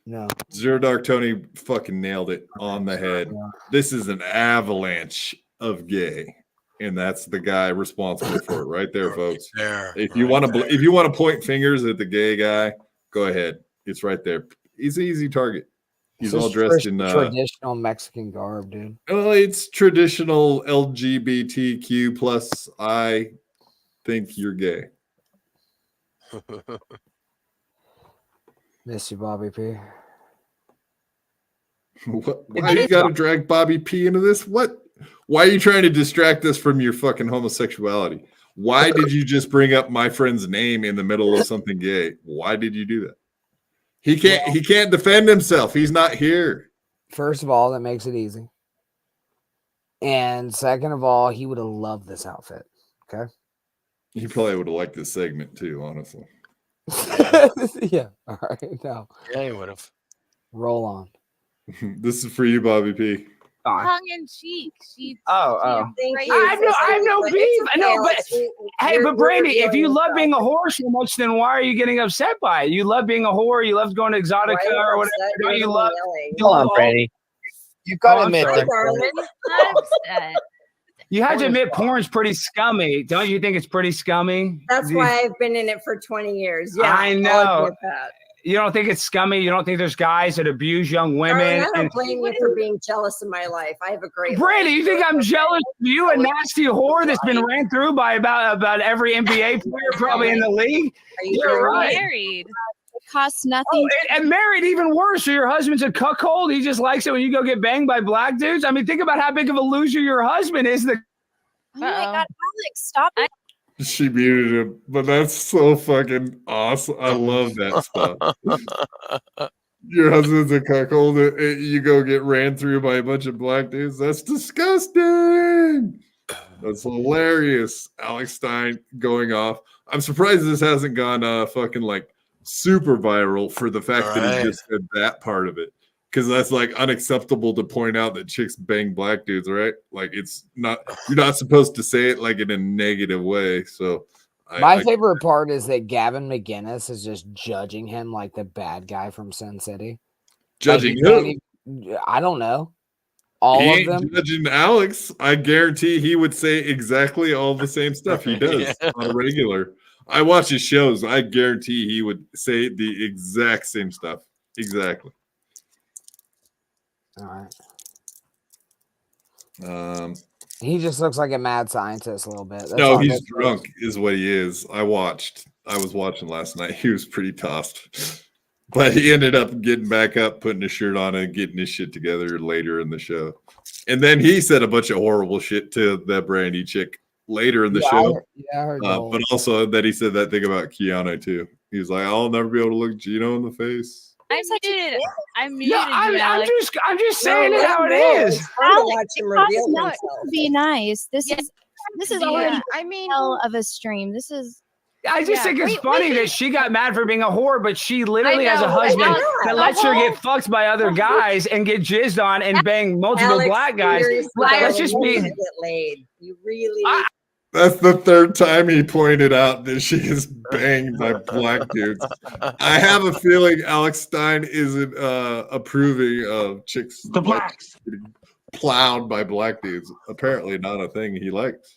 No. Zero Dark Tony fucking nailed it on the head. Yeah. This is an avalanche of gay, and that's the guy responsible for it right there, folks. If you want to point fingers at the gay guy, go ahead. It's right there. He's an easy target. He's all dressed in traditional Mexican garb, dude. Well, it's traditional LGBTQ plus. I think you're gay. Miss you, Bobby P. What? Why you got to drag Bobby P into this? What? Why are you trying to distract us from your fucking homosexuality? Why did you just bring up my friend's name in the middle of something gay? Why did you do that? He can't defend himself. He's not here. First of all, that makes it easy. And second of all, he would have loved this outfit. Okay. He probably would have liked this segment too, honestly. Yeah. All right. No. Yeah, he would have. Roll on. This is for you, Bobby P. Tongue in cheek. I have no beef. I know, but hey, but Brandy, if you love being a whore so much, then why are you getting upset by it? You love being a whore. You love going to Exotica or whatever. Don't you love? Hold on, Brandy. You gotta admit that. You had to admit porn's pretty scummy. Don't you think it's pretty scummy? That's why I've been in it for 20 years. Yeah, I know. You don't think it's scummy? You don't think there's guys that abuse young women? I don't blame you for being jealous of my life. I have a great Brandy, life. you think I'm jealous of you, a nasty whore that's been ran through by about every NBA player probably in the league? You're right. Married. It costs nothing. Oh, and married, even worse. So your husband's a cuckold. He just likes it when you go get banged by black dudes. I mean, think about how big of a loser your husband is. Oh my God, Alex, stop it. She muted him, but that's so fucking awesome. I love that stuff. Your husband's a cuckold. You go get ran through by a bunch of black dudes. That's disgusting. That's hilarious. Alex Stein going off. I'm surprised this hasn't gone fucking like super viral for the fact that he just said that part of it. Because that's like unacceptable to point out that chicks bang black dudes, right? Like it's not, you're not supposed to say it like in a negative way. So My favorite part is that Gavin McGinnis is just judging him like the bad guy from Sin City. Judging who? I don't know. All of them. Judging Alex, I guarantee he would say exactly all the same stuff he does on a regular. I watch his shows. I guarantee he would say the exact same stuff. Exactly. All right. He just looks like a mad scientist a little bit. No, he's drunk is what he is. I was watching last night. He was pretty tossed. But he ended up getting back up, putting his shirt on, and getting his shit together later in the show. And then he said a bunch of horrible shit to that Brandy chick later in the show. I heard but also that he said that thing about Keanu too. He was like, "I'll never be able to look Gino in the face." I muted. I muted. Yeah, I'm just saying No, it how it no, is. it's fun to watch him reveal No, himself. be nice. This is already I mean, hell of a stream. This is. I just think it's funny that she got mad for being a whore, but she literally has a know, husband I know. that lets her get fucked by other guys and get jizzed on and bang multiple Alex, black guys. seriously, Let's just you be. get laid. You really. That's the third time he pointed out that she is banged by black dudes. I have a feeling Alex Stein isn't approving of chicks The blacks getting plowed by black dudes. Apparently not a thing he likes.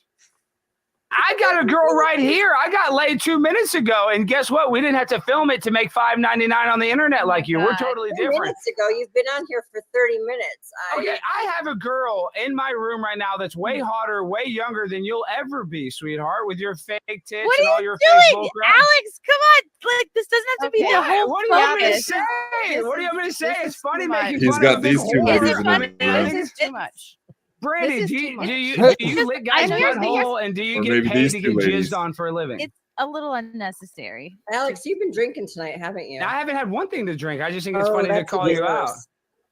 I got a girl right here. I got laid 2 minutes ago, and guess what? We didn't have to film it to make $5.99 on the internet like you. We're totally 2 different. minutes ago, you've been on here for 30 minutes. Okay, I have a girl in my room right now that's way hotter, way younger than you'll ever be, sweetheart, with your fake tits What and are all you your doing, Facebook Alex? Come on, like this doesn't have to be the whole. What do you want me to focus. say? What do you want me to say? It's funny making He's fun got of these two whore. ladies in the room. I think This is too much. Brandy, This do is you too much. do you lick guys' butthole and do you Or get maybe paid these to two get ladies. jizzed on for a living? It's a little unnecessary. Alex, you've been drinking tonight, haven't you? I haven't had one thing to drink. I just think it's Oh, funny to that's call even you out. worse.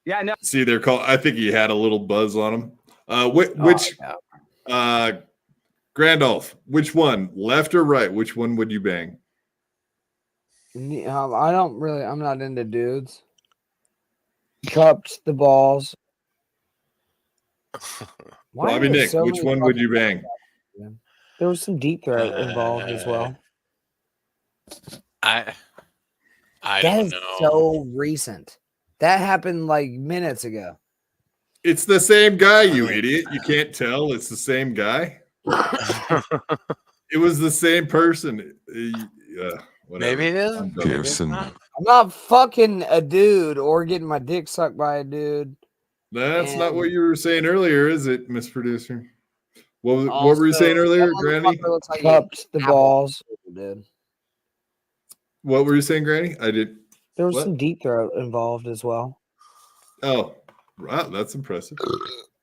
Yeah, no. See, they're called. I think he had a little buzz on him. Grandolph, which one, left or right? Which one would you bang? I don't really. I'm not into dudes. Cups, the balls. Why Bobby are there Nick, so which many one would fucking you bang? There was some deep throat involved as well. I That don't is know. so recent. That happened like minutes ago. It's the same guy, you idiot. You can't tell it's the same guy. It was the same person. Whatever. Maybe it is. I'm done with it. I'm not fucking a dude or getting my dick sucked by a dude. That's not what you were saying earlier, is it, Miss Producer? What were you saying earlier, Granny? Cups, the balls, dude. What were you saying, Granny? I did. There was What? some deep throat involved as well. Oh, wow, that's impressive.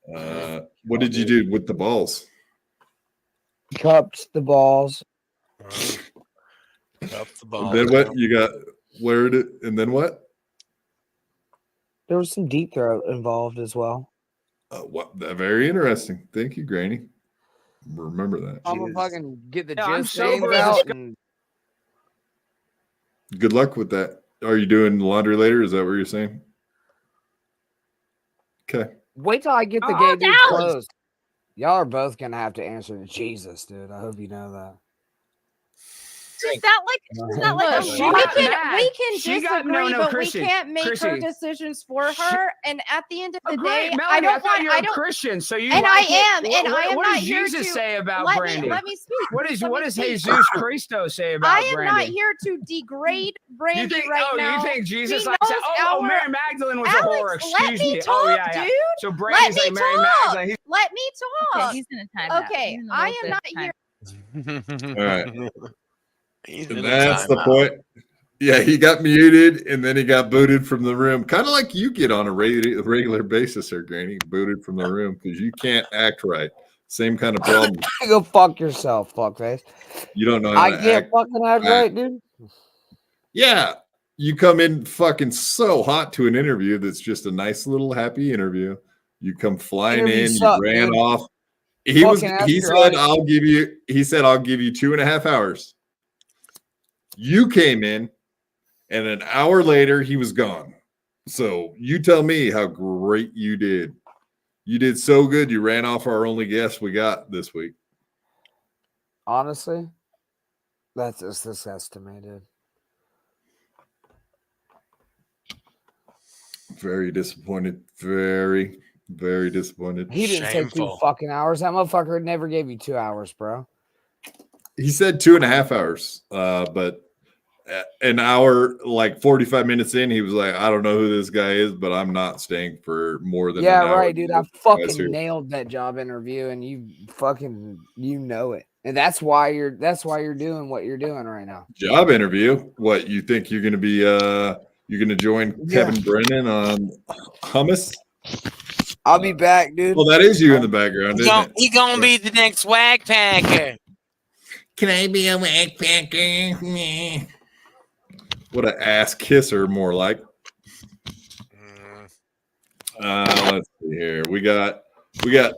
What did you do with the balls? Cups, the balls. Up the And ball. then what? You got where did and then what? There was some deep throat involved as well. What? Very interesting. Thank you, Granny. Remember that. I'm gonna fucking get the No, I'm gist sober things as out. a And Good luck with that. Are you doing laundry later? Is that what you're saying? Okay. wait till I get the Oh, gay dude Dallas! closed. Y'all are both gonna have to answer to Jesus, dude. I hope you know that. Is that like a She we got can mad. we can She got- disagree, no, no, but Chrissy, we can't make her Chrissy. decisions for her. And at the end of the Great, day, Melanie, I don't thought want. you were I a don't. Christian, so you. And like I it. am, What, and I am what not does here Jesus to say about let Brandy? me speak. What is Let what me does speak. Jesus Christo say about I am Brandy? not here to degrade Brandy You think? right Oh, now. you think Jesus He like said, knows oh, our- Mary Magdalene was a Alex, whore? let Excuse me me. talk, Oh yeah, yeah. dude. So Let Brandy's me like Mary talk. Magdalene. Let me Okay, talk. he's in a timeout. Okay, He's in a I little am bit not of here. All right. He's in And a that's the timeout. point. Yeah, he got muted and then he got booted from the room. Kind of like you get on a regular basis there, Granny. Booted from the room because you can't act right. Same kind of problem. Go fuck yourself, fuckface. You don't know how I to can't act. fucking act right, dude. Yeah. You come in fucking so hot to an interview that's just a nice little happy interview. You come flying Interview in, sucked, you ran dude. off. He Fucking said, right. I'll give you 2.5 hours. You came in, and an hour later he was gone. So you tell me how great you did. You did so good. You ran off our only guest we got this week. Honestly, That's just estimated. Very disappointed. Very, very disappointed. He didn't say 2 fucking hours. That motherfucker never gave you 2 hours, bro. He said 2.5 hours, but an hour, like 45 minutes in, he was like, I don't know who this guy is, but I'm not staying for more than an hour. Right, dude. I fucking nailed that job interview, and you know it. And that's why you're doing what you're doing right now. Job interview? What, you think you're gonna be you're gonna join Kevin Brennan on Hummus? I'll be back, dude. Well, that is you in the background, isn't it? He gonna be the next wag packer. Can I be a wag packer? What an ass kisser, more like. Let's see here. We got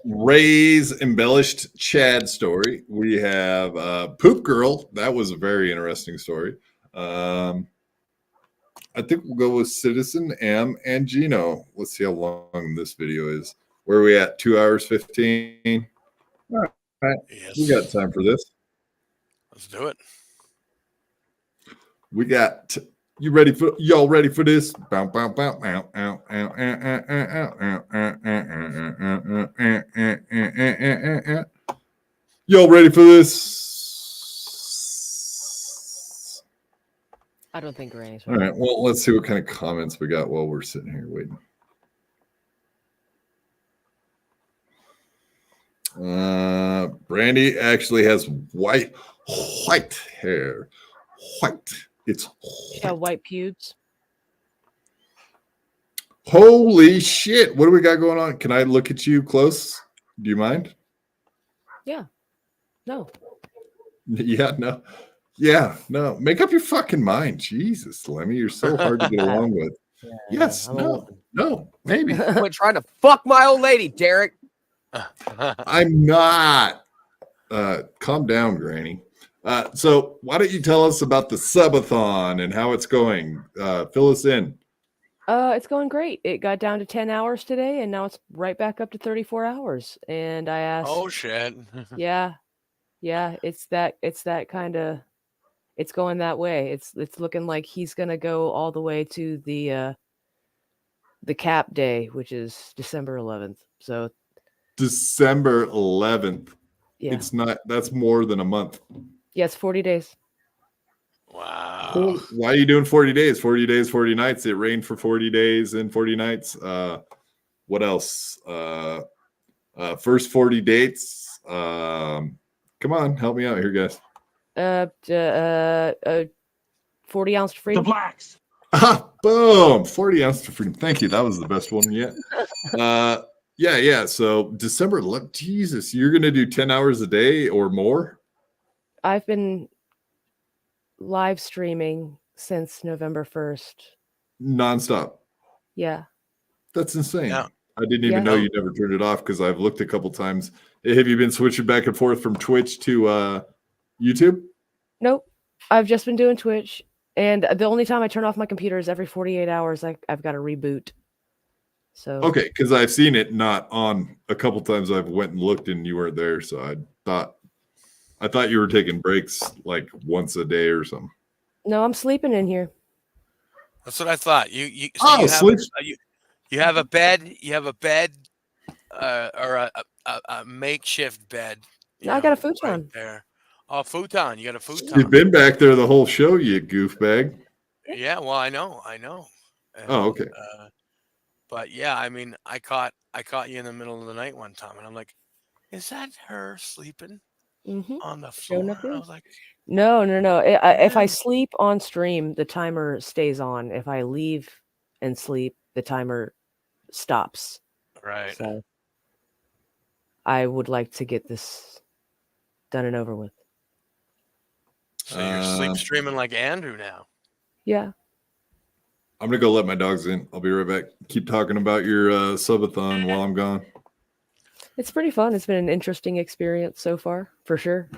Ray's embellished Chad story. We have Poop Girl. That was a very interesting story. I think we'll go with Citizen M and Gino. Let's see how long this video is. Where are we at? 2 hours 15. All right. Yes. We got time for this. Let's do it. We got y'all ready for this? Y'all ready for this? I don't think Granny's ready. All right. Well, let's see what kind of comments we got while we're sitting here waiting. Brandy actually has white hair. White. It's white. Yeah, white pubes. Holy shit. What do we got going on? Can I look at you close? Do you mind? Yeah. No. Yeah, no. Yeah, no. Make up your fucking mind. Jesus, Lemmy, you're so hard to get along with. Yes, no, maybe. Quit trying to fuck my old lady, Derek. I'm not. Calm down, Granny. So why don't you tell us about the subathon and how it's going? Fill us in. It's going great. It got down to 10 hours today, and now it's right back up to 34 hours. And I asked, oh shit. yeah, it's that kind of, it's going that way. It's looking like he's gonna go all the way to the cap day, which is December 11th. So December 11th. Yeah. It's not. That's more than a month. Yes, 40 days. Wow. Why are you doing 40 days? 40 days, 40 nights. It rained for 40 days and 40 nights. What else? First 40 dates. Come on, help me out here, guys. 40 ounce freedom. The blacks. Boom. 40 ounces of freedom. Thank you. That was the best one yet. Yeah. So December 11th. Jesus, you're going to do 10 hours a day or more? I've been live streaming since November 1st. Nonstop. Yeah. That's insane. Yeah. I didn't even know you never turned it off because I've looked a couple times. Have you been switching back and forth from Twitch to YouTube? Nope. I've just been doing Twitch. And the only time I turn off my computer is every 48 hours. I've got to reboot. So okay, because I've seen it not on a couple times. I've went and looked and you weren't there. So I thought you were taking breaks like once a day or something. No, I'm sleeping in here. That's what I thought. You have a bed. You have a bed, or a makeshift bed. No, I got a futon. Right there. Oh, futon. You got a futon. You've been back there the whole show, you goofbag. Yeah. Well, I know. And, oh, okay. But yeah, I mean, I caught you in the middle of the night one time, and I'm like, is that her sleeping on the floor? I was like, no. If I sleep on stream, the timer stays on. If I leave and sleep, the timer stops. Right. So I would like to get this done and over with. So you're sleep streaming like Andrew now. Yeah. I'm gonna go let my dogs in. I'll be right back. Keep talking about your subathon while I'm gone. It's pretty fun. It's been an interesting experience so far, for sure.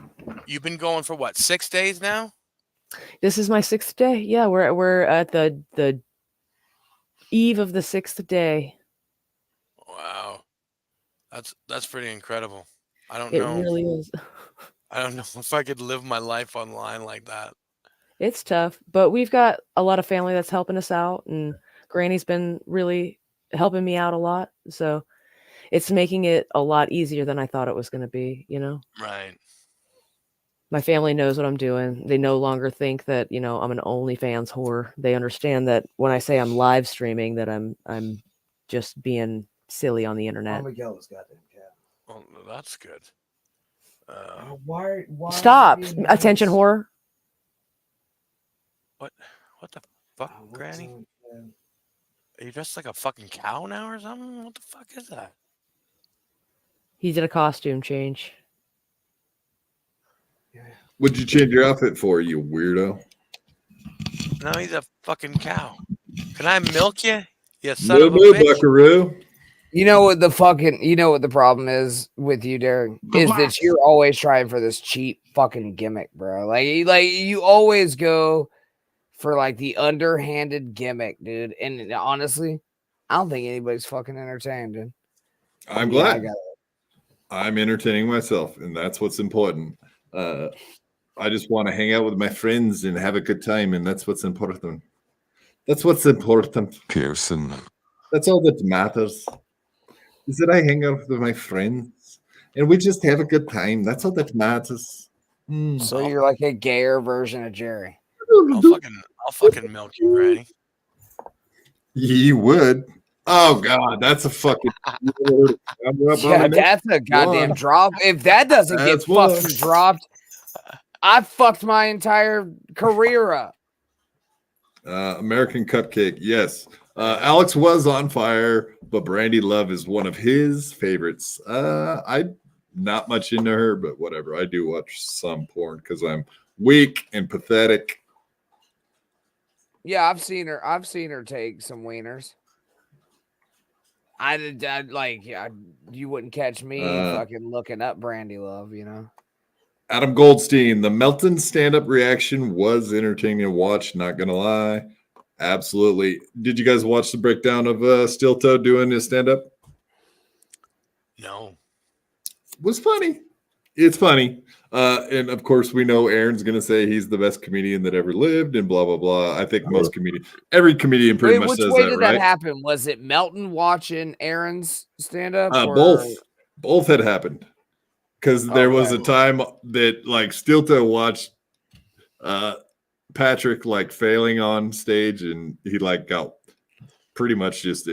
You've been going for what, 6 days now? This is my 6th day. Yeah, we're at the eve of the 6th day. Wow, that's pretty incredible. I don't It know. really is. I don't know if I could live my life online like that. It's tough, but we've got a lot of family that's helping us out, and Granny's been really helping me out a lot. So it's making it a lot easier than I thought it was going to be, Right. My family knows what I'm doing. They no longer think that, I'm an OnlyFans whore. They understand that when I say I'm live streaming, that I'm just being silly on the internet. Miguel's goddamn cat. Well, that's good. Why Stop, attention whore. What the fuck, Granny? Are you dressed like a fucking cow now or something? What the fuck is that? He did a costume change. What'd you change your outfit for, you weirdo? No, he's a fucking cow. Can I milk you? You son No, of a bitch. buckaroo. You know what the problem is with you, Derek, is that you're always trying for this cheap fucking gimmick, bro. Like you always go for like the underhanded gimmick, dude. And honestly, I don't think anybody's fucking entertained, dude. I'm glad. I'm entertaining myself, and that's what's important. I just want to hang out with my friends and have a good time, and that's what's important. That's what's important. Pearson. That's all that matters. Is that I hang out with my friends and we just have a good time. That's all that matters. So you're like a gayer version of Jerry. I'll fucking milk you, Granny. You would. Oh God, that's a fucking. Yeah, that's a goddamn drop. If that doesn't get fucking dropped, I fucked my entire career up. American Cupcake, yes. Alex was on fire, but Brandy Love is one of his favorites. I'm not much into her, but whatever. I do watch some porn because I'm weak and pathetic. Yeah, I've seen her take some wieners. You wouldn't catch me fucking looking up Brandy Love, Adam Goldstein, the Melton stand-up reaction was entertaining to watch, not gonna lie. Absolutely. Did you guys watch the breakdown of Steel Toe doing his stand-up? No. It was funny. It's funny. And of course, we know Aaron's gonna say he's the best comedian that ever lived, and blah blah blah. I think every comedian pretty much says that, right? Which way did that happen? Was it Melton watching Aaron's stand-up? Both had happened. Because there was a time that like Steel Toe watched Patrick like failing on stage, and he like got pretty much just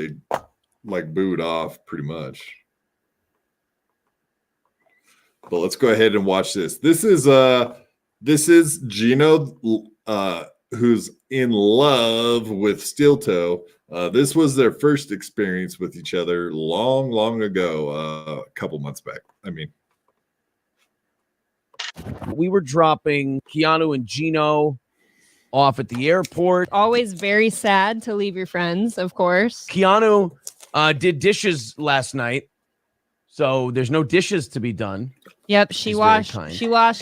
booed off pretty much. But let's go ahead and watch this. This is Gino who's in love with Steel Toe. This was their first experience with each other long ago, a couple months back. I mean, we were dropping Keanu and Gino off at the airport. Always very sad to leave your friends, of course. Keanu did dishes last night, so there's no dishes to be done. Yep, she washed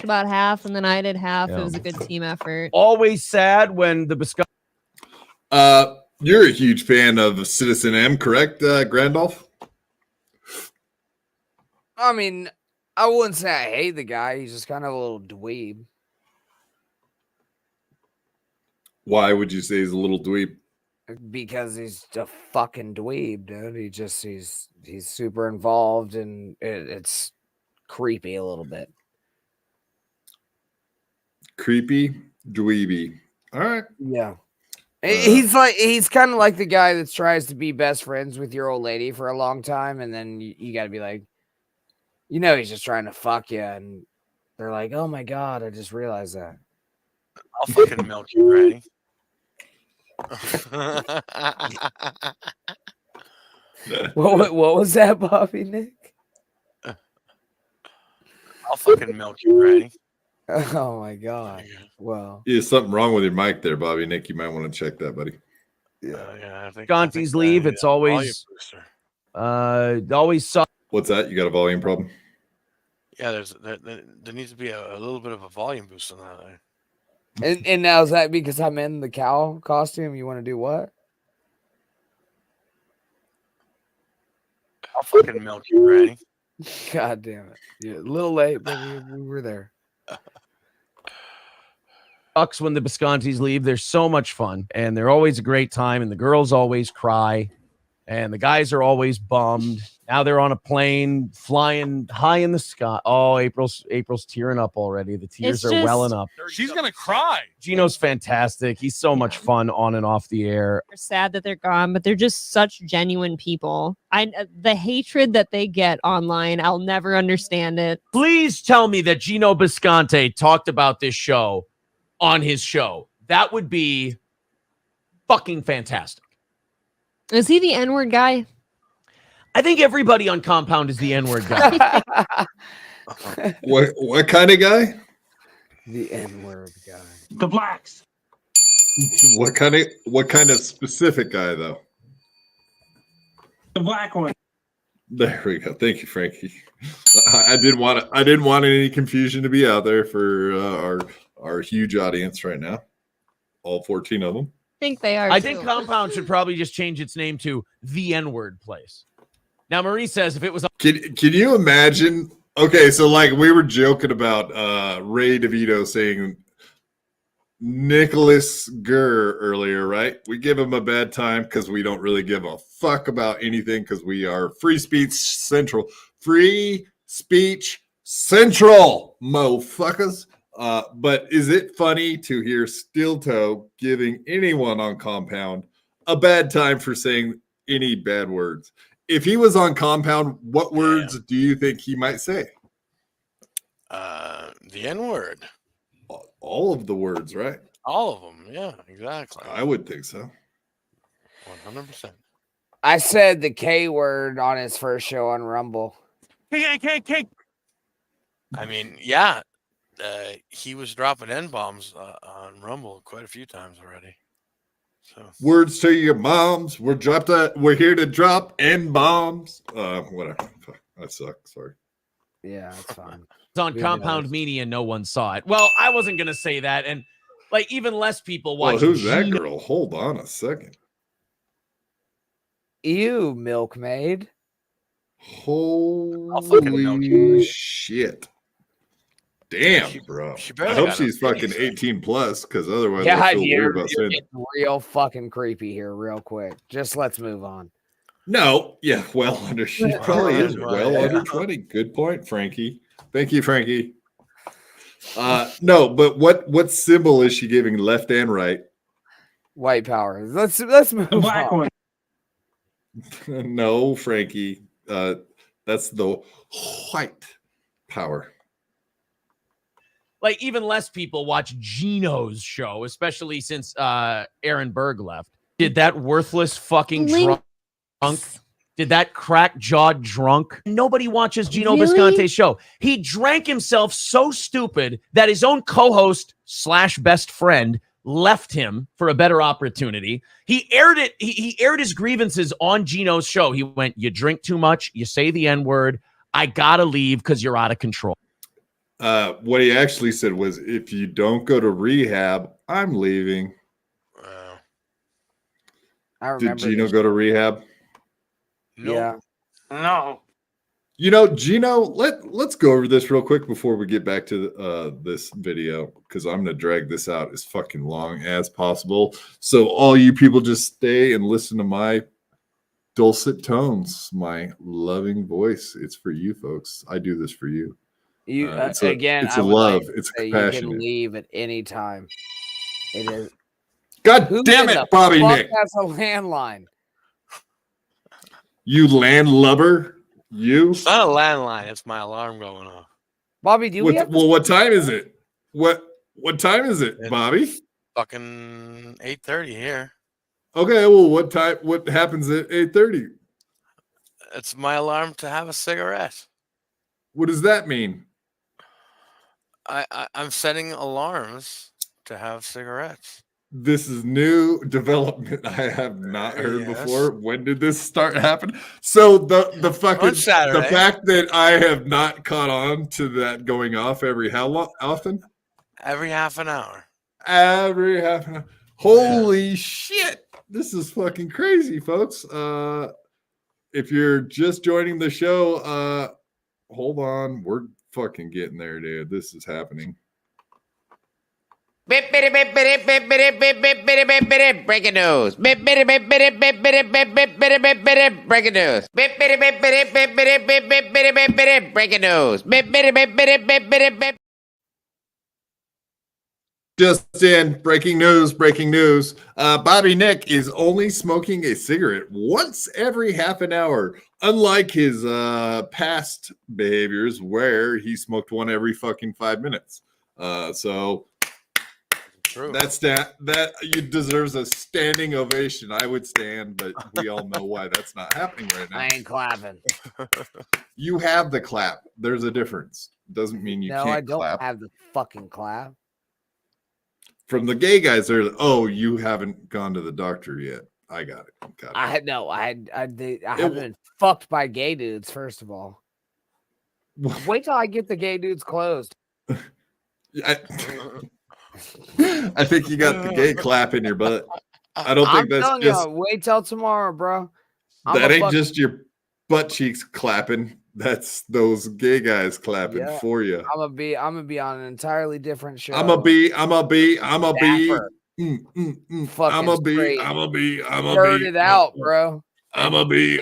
about half, and then I did half. Yeah. It was a good team effort. Always sad when the biscotti. You're a huge fan of Citizen M, correct, Grandolph? I mean, I wouldn't say I hate the guy. He's just kind of a little dweeb. Why would you say he's a little dweeb? Because he's a fucking dweeb, dude. He's super involved, and it's creepy a little bit. Creepy, dweeby. All right. Yeah. He's kind of like the guy that tries to be best friends with your old lady for a long time, and then you got to be like, he's just trying to fuck you, and they're like, "Oh my god, I just realized that." I'll fucking milk you, Granny. What was that, Bobby Nick? I'll fucking milk you, Granny. Oh my god. Well, there's something wrong with your mic there, Bobby Nick. You might want to check that, buddy. Yeah, I think Conti's leave. It's always saw. What's that? You got a volume problem? Yeah, there needs to be a little bit of a volume boost on that. And now is that because I'm in the cow costume? You want to do what? I'll fucking milk you, Granny. God damn it! You're a little late, but we were there. Sucks when the Biscontis leave. They're so much fun, and they're always a great time, and the girls always cry, and the guys are always bummed. Now they're on a plane flying high in the sky. Oh, April's tearing up already. The tears are welling up. She's gonna cry. Gino's fantastic. He's so much fun on and off the air. They're sad that they're gone, but they're just such genuine people. The hatred that they get online, I'll never understand it. Please tell me that Gino Bisconte talked about this show on his show. That would be fucking fantastic. Is he the N-word guy? I think everybody on Compound is the N-word guy. What kind of guy? The N-word guy. The blacks. What kind of specific guy though? The black one. There we go. Thank you, Frankie. I didn't want any confusion to be out there for our huge audience right now. All 14 of them. I think they are. I think Compound should probably just change its name to the N-word place. Now, Marie says if it was... Can you imagine? Okay, so like we were joking about Ray DeVito saying Nicholas Gurr earlier, right? We give him a bad time because we don't really give a fuck about anything because we are free speech central. Free speech central, motherfuckers. But is it funny to hear Steel Toe giving anyone on Compound a bad time for saying any bad words? If he was on Compound, what words do you think he might say? The N-word. All of the words, right? All of them. Yeah, exactly. I would think so. 100%. I said the K word on his first show on Rumble. K. I mean, yeah. He was dropping N-bombs on Rumble quite a few times already. So words to your moms. We're here to drop N-bombs. Whatever. I suck. Sorry. Yeah, that's fine. It's on Compound Media. No one saw it. Well, I wasn't gonna say that, and like even less people watch. Well, who's that girl? Hold on a second. You milkmaid. Holy shit. Damn, bro. I hope she's fucking 18 plus, because otherwise I feel weird about saying it. Real fucking creepy here, real quick. Just let's move on. No, yeah, well under. She probably is well under 20. Good point, Frankie. Thank you, Frankie. No, but what symbol is she giving left and right? White power. Let's move The black on. one. No, Frankie. That's the white power. Like even less people watch Gino's show, especially since Aaron Berg left. Did that worthless fucking drunk? Did that crack jawed drunk? Nobody watches Gino Bisconte's show. He drank himself so stupid that his own co-host / best friend left him for a better opportunity. He aired it. He aired his grievances on Gino's show. He went, "You drink too much. You say the N-word. I gotta leave because you're out of control." What he actually said was, if you don't go to rehab, I'm leaving. I remember. Did Gino go to rehab? No. Yeah. No. You know, Gino, let's go over this real quick before we get back to this video, because I'm going to drag this out as fucking long as possible. So all you people just stay and listen to my dulcet tones, my loving voice. It's for you folks. I do this for you. You it's again. a love. It's you compassionate. can leave at any time. It is. God damn in it, the Bobby fuck Nick! has a landline. You landlubber. You. It's not a landline. It's my alarm going off. Bobby, do we have Well, what time is it? What time is it, Bobby? Fucking 8:30 here. Okay, well, what time? What happens at 8:30? It's my alarm to have a cigarette. What does that mean? I'm setting alarms to have cigarettes. This is new development I have not heard before. When did this start happening? So the fucking On Saturday. the fact that I have not caught on to that going off every how long often? Every half an hour. Every half an hour. Holy shit. This is fucking crazy, folks. If you're just joining the show, hold on. We're fucking getting there, dude. This is happening. Breaking news. Breaking news. Breaking news. Just in, breaking news. Bobby Nick is only smoking a cigarette once every half an hour, unlike his past behaviors where he smoked one every fucking 5 minutes. So True. that you deserves a standing ovation. I would stand, but we all know why that's not happening right now. I ain't clapping. You have the clap. There's a difference. Doesn't mean you No, can't I don't clap. have the fucking clap. From the gay guys, they're you haven't gone to the doctor yet. I got it. I haven't been fucked by gay dudes. First of all, wait till I get the gay dudes closed. I think you got the gay clap in your butt. I don't think that's just. Wait till tomorrow, bro. That ain't just your butt cheeks clapping. That's those gay guys clapping for you. I'm gonna be on an entirely different show. I'm gonna be. I'm gonna be. Bird it out, bro. I'm gonna be.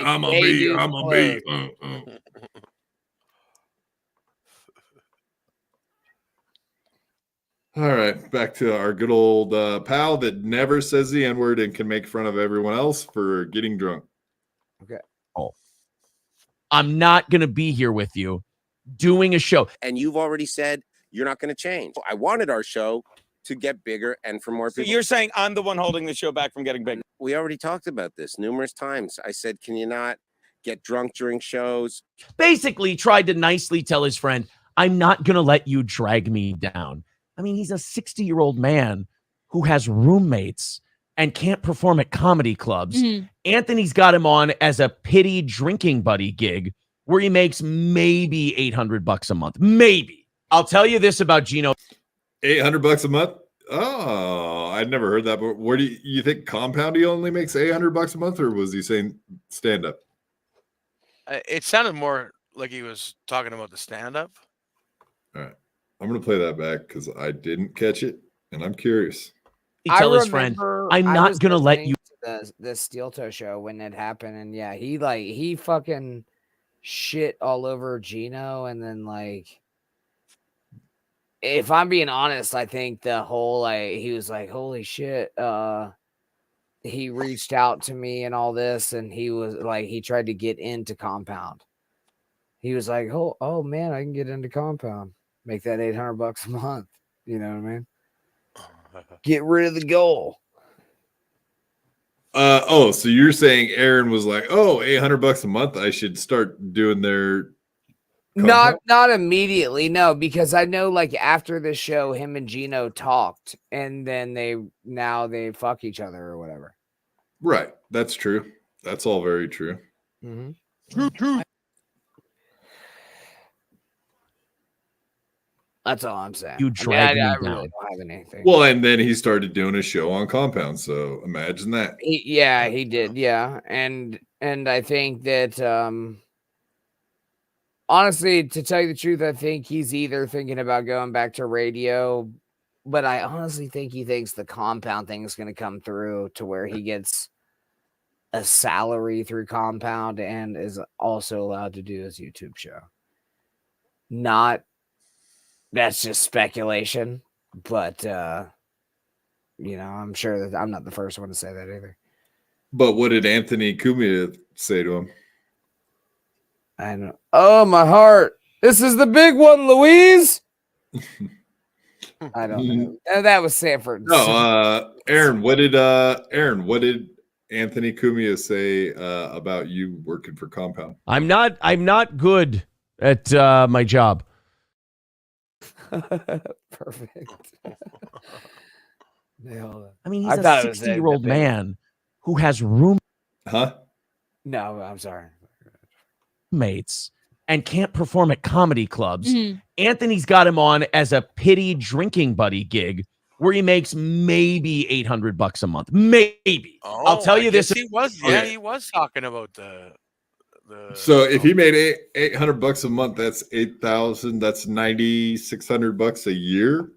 All right, back to our good old pal that never says the N-word and can make fun of everyone else for getting drunk. Okay. Oh, I'm not going to be here with you doing a show. And you've already said you're not going to change. I wanted our show to get bigger and for more people. So you're saying I'm the one holding the show back from getting bigger? We already talked about this numerous times. I said, can you not get drunk during shows? Basically tried to nicely tell his friend, I'm not going to let you drag me down. I mean, he's a 60-year-old man who has roommates and can't perform at comedy clubs. Mm-hmm. Anthony's got him on as a pity drinking buddy gig where he makes maybe $800 a month. Maybe. I'll tell you this about Gino. $800 a month? Oh, I'd never heard that. But where do you think Compound he only makes $800 a month, or was he saying stand up? It sounded more like he was talking about the stand up. All right. I'm going to play that back because I didn't catch it, and I'm curious. He tell his friend, I'm not going to let you. The Steel Toe show when it happened, and yeah, he fucking shit all over Gino, and then if I'm being honest, I think the whole he was like, holy shit, he reached out to me and all this, and he was like, he tried to get into Compound. He was like, oh man, I can get into Compound. Make that $800 a month. You know what I mean? Get rid of the goal. So you're saying Aaron was like, $800 a month. I should start doing their. Not immediately, no, because I know after the show, him and Gino talked, and then they fuck each other or whatever. Right. That's true. That's all very true. Mm-hmm. True. That's all I'm saying. You drag me I down. really don't have anything. Well, and then he started doing a show on Compound. So imagine that. He did. Yeah. And I think that, honestly, to tell you the truth, I think he's either thinking about going back to radio, but I honestly think he thinks the Compound thing is going to come through to where he gets a salary through Compound and is also allowed to do his YouTube show. That's just speculation, but I'm sure that I'm not the first one to say that either. But what did Anthony Cumia say to him? I know. Oh, my heart. This is the big one, Louise. I don't know. That was Sanford. No, Aaron, what did Anthony Cumia say about you working for Compound? I'm not good at my job. Perfect. I mean, he's a 60-year-old man who has roommates No, I'm sorry. And can't perform at comedy clubs. Mm-hmm. Anthony's got him on as a pity drinking buddy gig where he makes maybe $800 a month. Maybe. I'll tell you this. He was talking about the So if he made $800 a month, that's 8,000. That's $9,600 a year.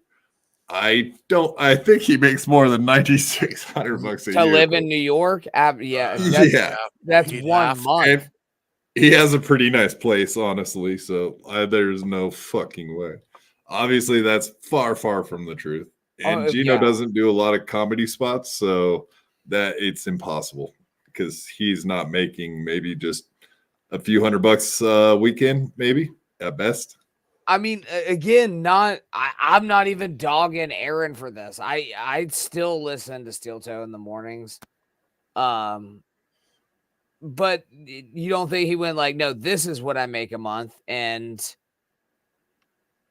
I think he makes more than $9,600 a year to live in New York. That's 1 month. And he has a pretty nice place, honestly. So there's no fucking way. Obviously, that's far from the truth. And Gino doesn't do a lot of comedy spots, so that it's impossible because he's not making maybe just a few $100 a weekend, maybe at best. I mean, again, I'm not even dogging Aaron for this. I still listen to Steel Toe in the mornings. But you don't think he went like, no, this is what I make a month, and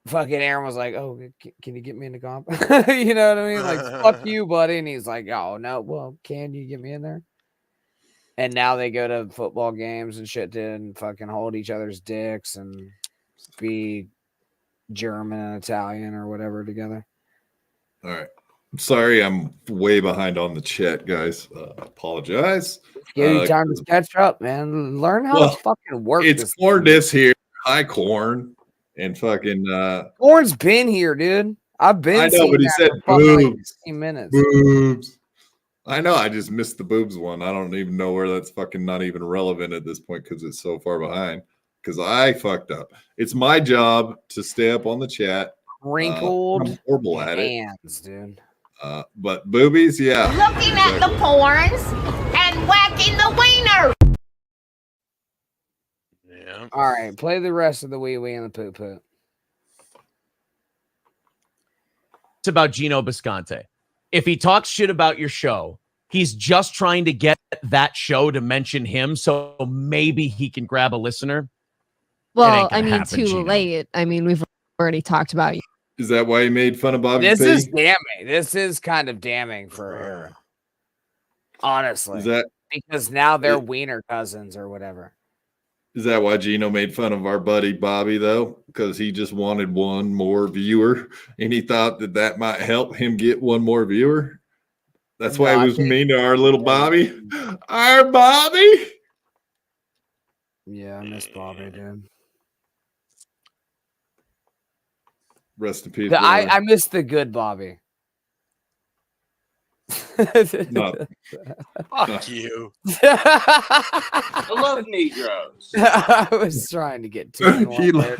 fucking Aaron was like, oh, can you get me into comp? You know what I mean? Like, fuck you, buddy. And he's like, oh no, well, can you get me in there? And now they go to football games and shit and fucking hold each other's dicks and be German and Italian or whatever together. All right. I'm sorry, I'm way behind on the chat, guys. Apologize. Give you time to catch up, man. Learn how to fucking work. It's Corn Dis here. Hi, Corn. And fucking Corn's been here, dude. I've been. I know, but he said boobs. Like 15 minutes. Boobs. I know. I just missed the boobs one. I don't even know where that's fucking not even relevant at this point because it's so far behind. Because I fucked up. It's my job to stay up on the chat. Wrinkled I'm horrible at hands, dude. But boobies, yeah. Looking at the porns and whacking the wiener. Yeah. All right, play the rest of the wee wee and the poo poo. It's about Gino Bisconte. If he talks shit about your show, he's just trying to get that show to mention him, so maybe he can grab a listener. Well, I mean, too late. I mean, we've already talked about you. Is that why he made fun of Bobby? This P? is damning. This is kind of damning for Aaron. Honestly. Is that because now they're wiener cousins or whatever. Is that why Gino made fun of our buddy Bobby, though? Because he just wanted one more viewer, and he thought that might help him get one more viewer. That's why he was mean to our little Bobby. Our Bobby. Yeah, I miss Bobby, dude. Rest in peace. I miss the good Bobby. No. Fuck you. I love Negroes. I was trying to get to it work.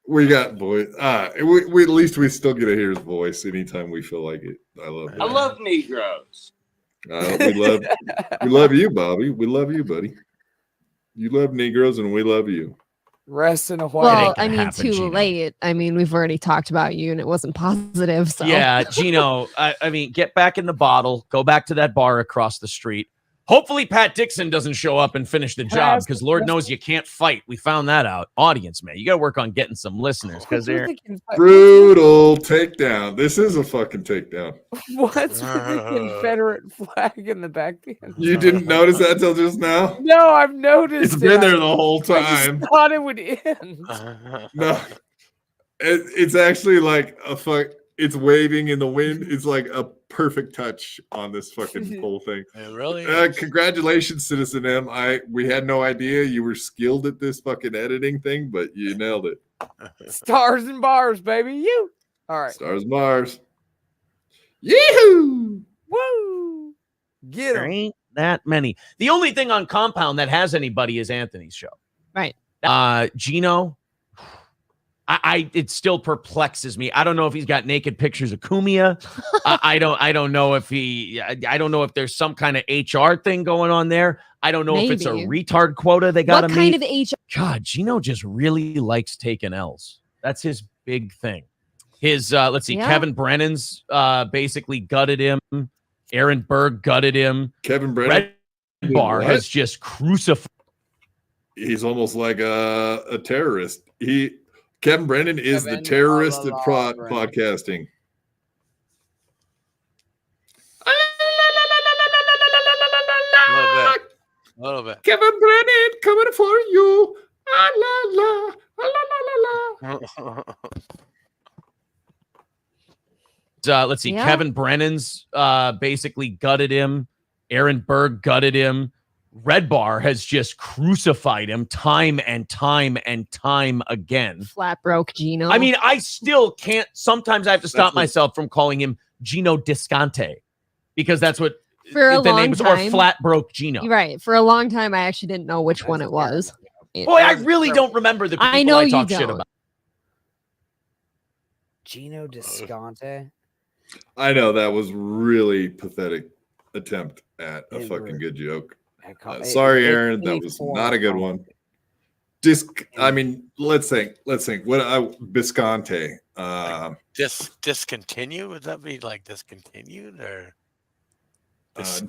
We got boy. We at least we still get to hear his voice anytime we feel like it. I love Negroes. we love you, Bobby. We love you, buddy. You love Negroes, and we love you. Rest in a while. Well, I mean, too late. I mean, we've already talked about you, and it wasn't positive. So yeah, Gino. I mean, get back in the bottle. Go back to that bar across the street. Hopefully, Pat Dixon doesn't show up and finish the job because Lord knows you can't fight. We found that out. Audience, man, you got to work on getting some listeners because they're brutal takedown. This is a fucking takedown. What's with the Confederate flag in the back? You didn't notice that till just now? No, I've noticed. It's been there the whole time. I just thought it would end. No, it's actually like a fuck. It's waving in the wind. It's like a perfect touch on this fucking whole thing. It really congratulations, Citizen M. We had no idea you were skilled at this fucking editing thing, but you nailed it. Stars and bars, baby. You. All right. Stars and bars. Yee-hoo! Woo! Get there him. ain't that many. The only thing on Compound that has anybody is Anthony's show. Right. Gino. It still perplexes me. I don't know if he's got naked pictures of Kumia. I don't know if I don't know if there's some kind of HR thing going on there. I don't know if it's a retard quota they got to meet. What kind of HR? God, Gino just really likes taking L's. That's his big thing. His let's see, Kevin Brennan's basically gutted him. Aaron Berg gutted him. Kevin Brennan Red Bar has just crucified. He's almost like a terrorist. Kevin Brennan is the terrorist at podcasting. A little bit. Kevin Brennan coming for you. Ah, la, la, la, la, la. Let's see. Kevin Brennan's basically gutted him. Aaron Berg gutted him. Red Bar has just crucified him time and time and time again. Flat broke Gino. I mean, I still can't. Sometimes I have to stop myself from calling him Gino Discante because that's what for a the long name is, time, or Flat Broke Gino. Right. For a long time, I actually didn't know which one it was. Boy, I really don't remember the people I know I you talk don't. shit about. Gino Discante. I know that was really pathetic attempt at a fucking good joke. Sorry, Aaron, that was not a good one. I mean, let's think. What Bisconte? Discontinue? Would that be like discontinued or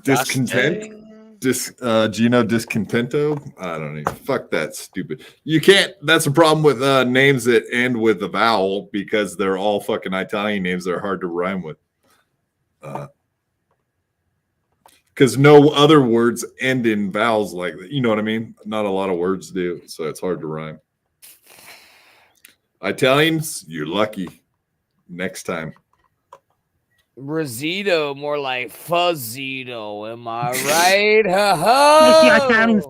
discontent? Gino Discontento? I don't even. Fuck that stupid. You can't. That's a problem with names that end with a vowel because they're all fucking Italian names that are hard to rhyme with. Because no other words end in vowels like that. You know what I mean? Not a lot of words do, so it's hard to rhyme. Italians, you're lucky. Next time. Rosito, more like Fuzzito. Am I right? Ha ha! Got it.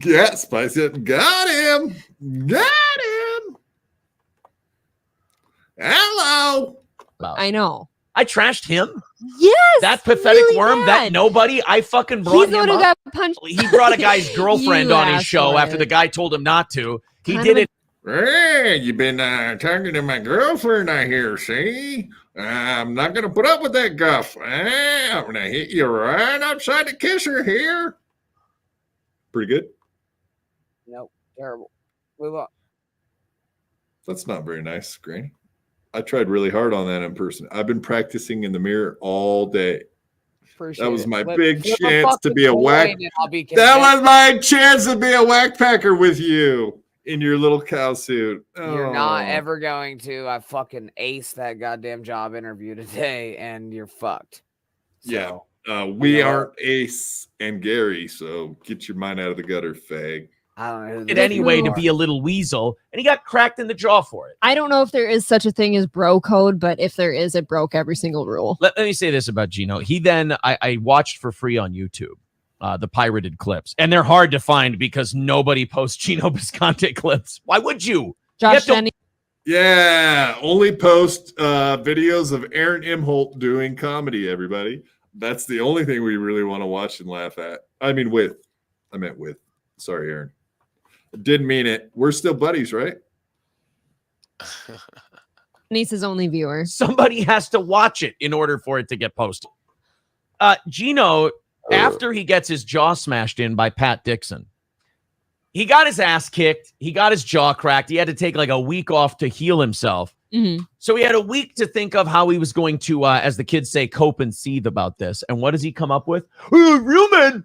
Yeah, spicy. Got him. Got him. Hello. I know. I trashed him. Yes. That pathetic really worm, bad. that nobody. I fucking brought He's the him one who up. got punched. He brought a guy's girlfriend You on his show asshole. after the guy told him not to. He Kind did of it. Hey, you've been talking to my girlfriend, I hear, see? I'm not going to put up with that guff. I'm going to hit you right outside the kisser here. Pretty good. Nope, terrible. Move on. That's not very nice, Granny. I tried really hard on that in person. I've been practicing in the mirror all day. Appreciate That was it. my Flip- big flip a chance to fucking be a coin whack. and I'll be That convinced. was my chance to be a whack packer with you in your little cow suit. You're not Oh. ever going to. I fucking aced that goddamn job interview today, and you're fucked. Yeah. We you know aren't Ace and Gary, so get your mind out of the gutter, fag. I don't know. Who It these anyway people to are. be a little weasel, and he got cracked in the jaw for it. I don't know if there is such a thing as bro code, but if there is, it broke every single rule. Let me say this about Gino. He then I watched for free on YouTube the pirated clips, and they're hard to find because nobody posts Gino Bisconte clips. Why would you? Josh You have to- Denny. Yeah, only post videos of Aaron Imholt doing comedy, everybody. That's the only thing we really want to watch and laugh at. I mean, with. I meant with. Sorry, Aaron. Didn't mean it. We're still buddies, right? Niece's only viewer. Somebody has to watch it in order for it to get posted. Gino, after he gets his jaw smashed in by Pat Dixon, he got his ass kicked. He got his jaw cracked. He had to take like a week off to heal himself. Mm-hmm. So he had a week to think of how he was going to, as the kids say, cope and seethe about this. And what does he come up with? Real men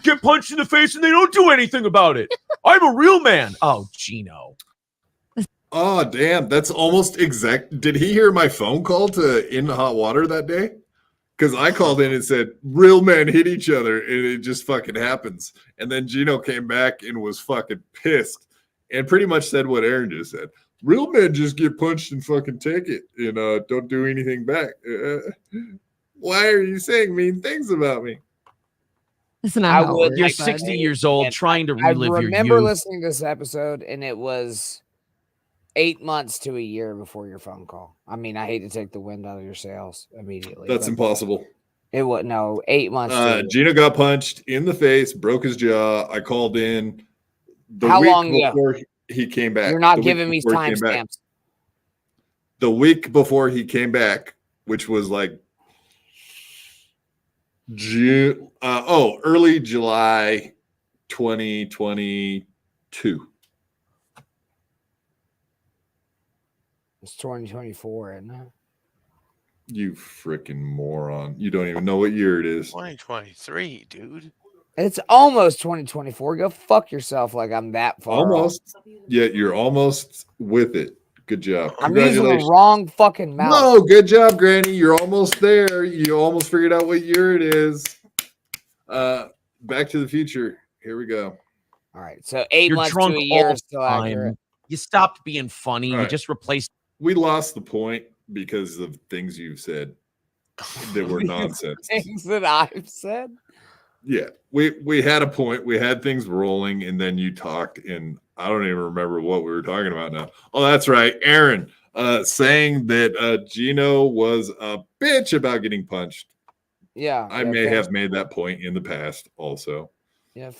get punched in the face and they don't do anything about it. I'm a real man. Oh, Gino. Oh, damn. That's almost exact. Did he hear my phone call to In the Hot Water that day? Because I called in and said, real men hit each other, and it just fucking happens. And then Gino came back and was fucking pissed and pretty much said what Aaron just said. Real men just get punched and fucking take it and don't do anything back. Why are you saying mean things about me? That's not how it works, You're bud. 60 years old trying to I relive your remember youth. listening to this episode, and it was 8 months to a year before your phone call. I mean, I hate to take the wind out of your sails immediately. That's but impossible. It was no 8 months. to a year. Gino got punched in the face, broke his jaw. I called in the How week long ago? before he came back. You're not The week giving me before he came back. timestamps. The week before he came back, which was like June, early July 2022. It's 2024, isn't it? You freaking moron. You don't even know what year it is. 2023, dude. It's almost 2024. Go fuck yourself like I'm that far off. Almost. Yeah, you're almost with it. Good job. I'm using the Congratulations. wrong fucking mouse. No, good job, Granny. You're almost there. You almost figured out what year it is. Back to the Future. Here we go. All right. So 8 You're months drunk to a year all is still the time. accurate. You stopped being funny. All You right. just replaced. We lost the point because of things you've said that were nonsense. Things that I've said. Yeah, we had a point. We had things rolling, and then you talked, and I don't even remember what we were talking about now. Oh, that's right, Aaron saying that Gino was a bitch about getting punched. Yeah, I may have made that point in the past also. Yeah,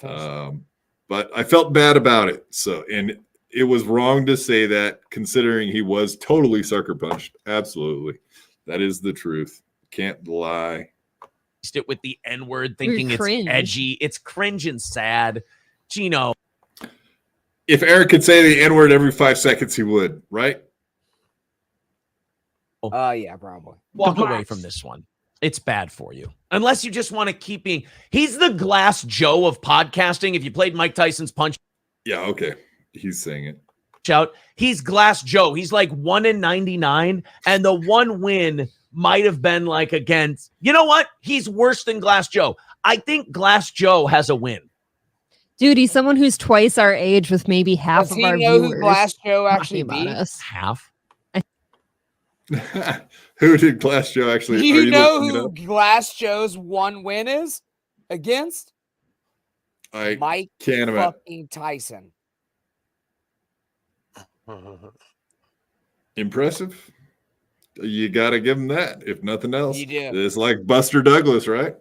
but I felt bad about it. So, and it was wrong to say that, considering he was totally sucker punched. Absolutely, that is the truth. Can't lie. It with the N-word, thinking it's edgy. It's cringe and sad. Gino. If Eric could say the N-word every 5 seconds, he would, right? Yeah, probably. Walk away from this one. It's bad for you. Unless you just want to keep being... He's the Glass Joe of podcasting. If you played Mike Tyson's Punch... Yeah, okay. He's saying it. Out. He's Glass Joe. He's like 1-in-99, and the one win might have been like against... You know what? He's worse than Glass Joe. I think Glass Joe has a win. Dude, he's someone who's twice our age with maybe half of our viewers. Who Glass Joe actually beat? Us. Half. Who did Glass Joe actually? Do you know who Glass Joe's one win is against? Mike can't fucking Tyson. Impressive. You got to give him that, if nothing else. You do. It's like Buster Douglas, right?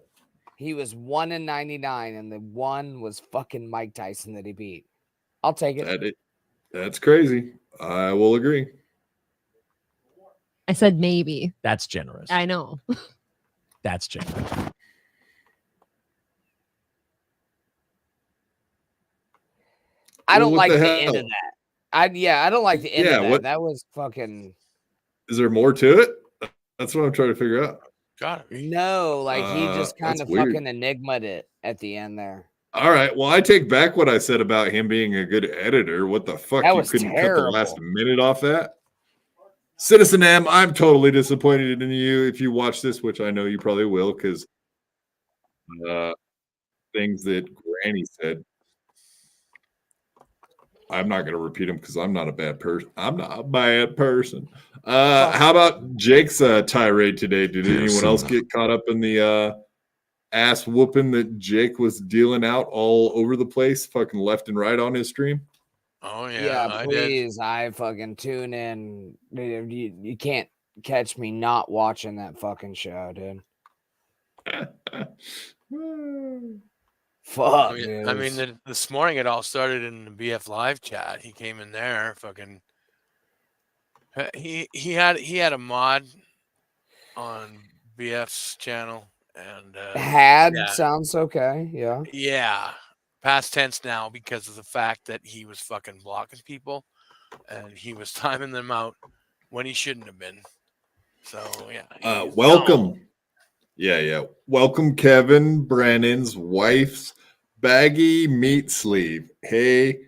He was 1-in-99, and the one was fucking Mike Tyson that he beat. I'll take it. That's crazy. I will agree. I said maybe. That's generous. I know. That's generous. I don't like the end of that. I don't like the end of that. That was fucking. Is there more to it? That's what I'm trying to figure out. No, like he just kind of fucking enigmaed it at the end there. All right. Well, I take back what I said about him being a good editor. What the fuck? You couldn't cut the last minute off that? Citizen M, I'm totally disappointed in you if you watch this, which I know you probably will, because things that Granny said. I'm not going to repeat them because I'm not a bad person. I'm not a bad person. How about Jake's tirade today? Did anyone else get caught up in the ass whooping that Jake was dealing out all over the place, fucking left and right on his stream? Oh, yeah, please. I fucking tune in. You can't catch me not watching that fucking show, dude. Fuck. I mean, this morning it all started in the BF live chat. He came in there, fucking. He had a mod on BF's channel, and sounds okay. Yeah. Yeah. Past tense now because of the fact that he was fucking blocking people, and he was timing them out when he shouldn't have been. So yeah. Welcome. Yeah. Welcome, Kevin Brannon's wife's baggy meat sleeve. Hey,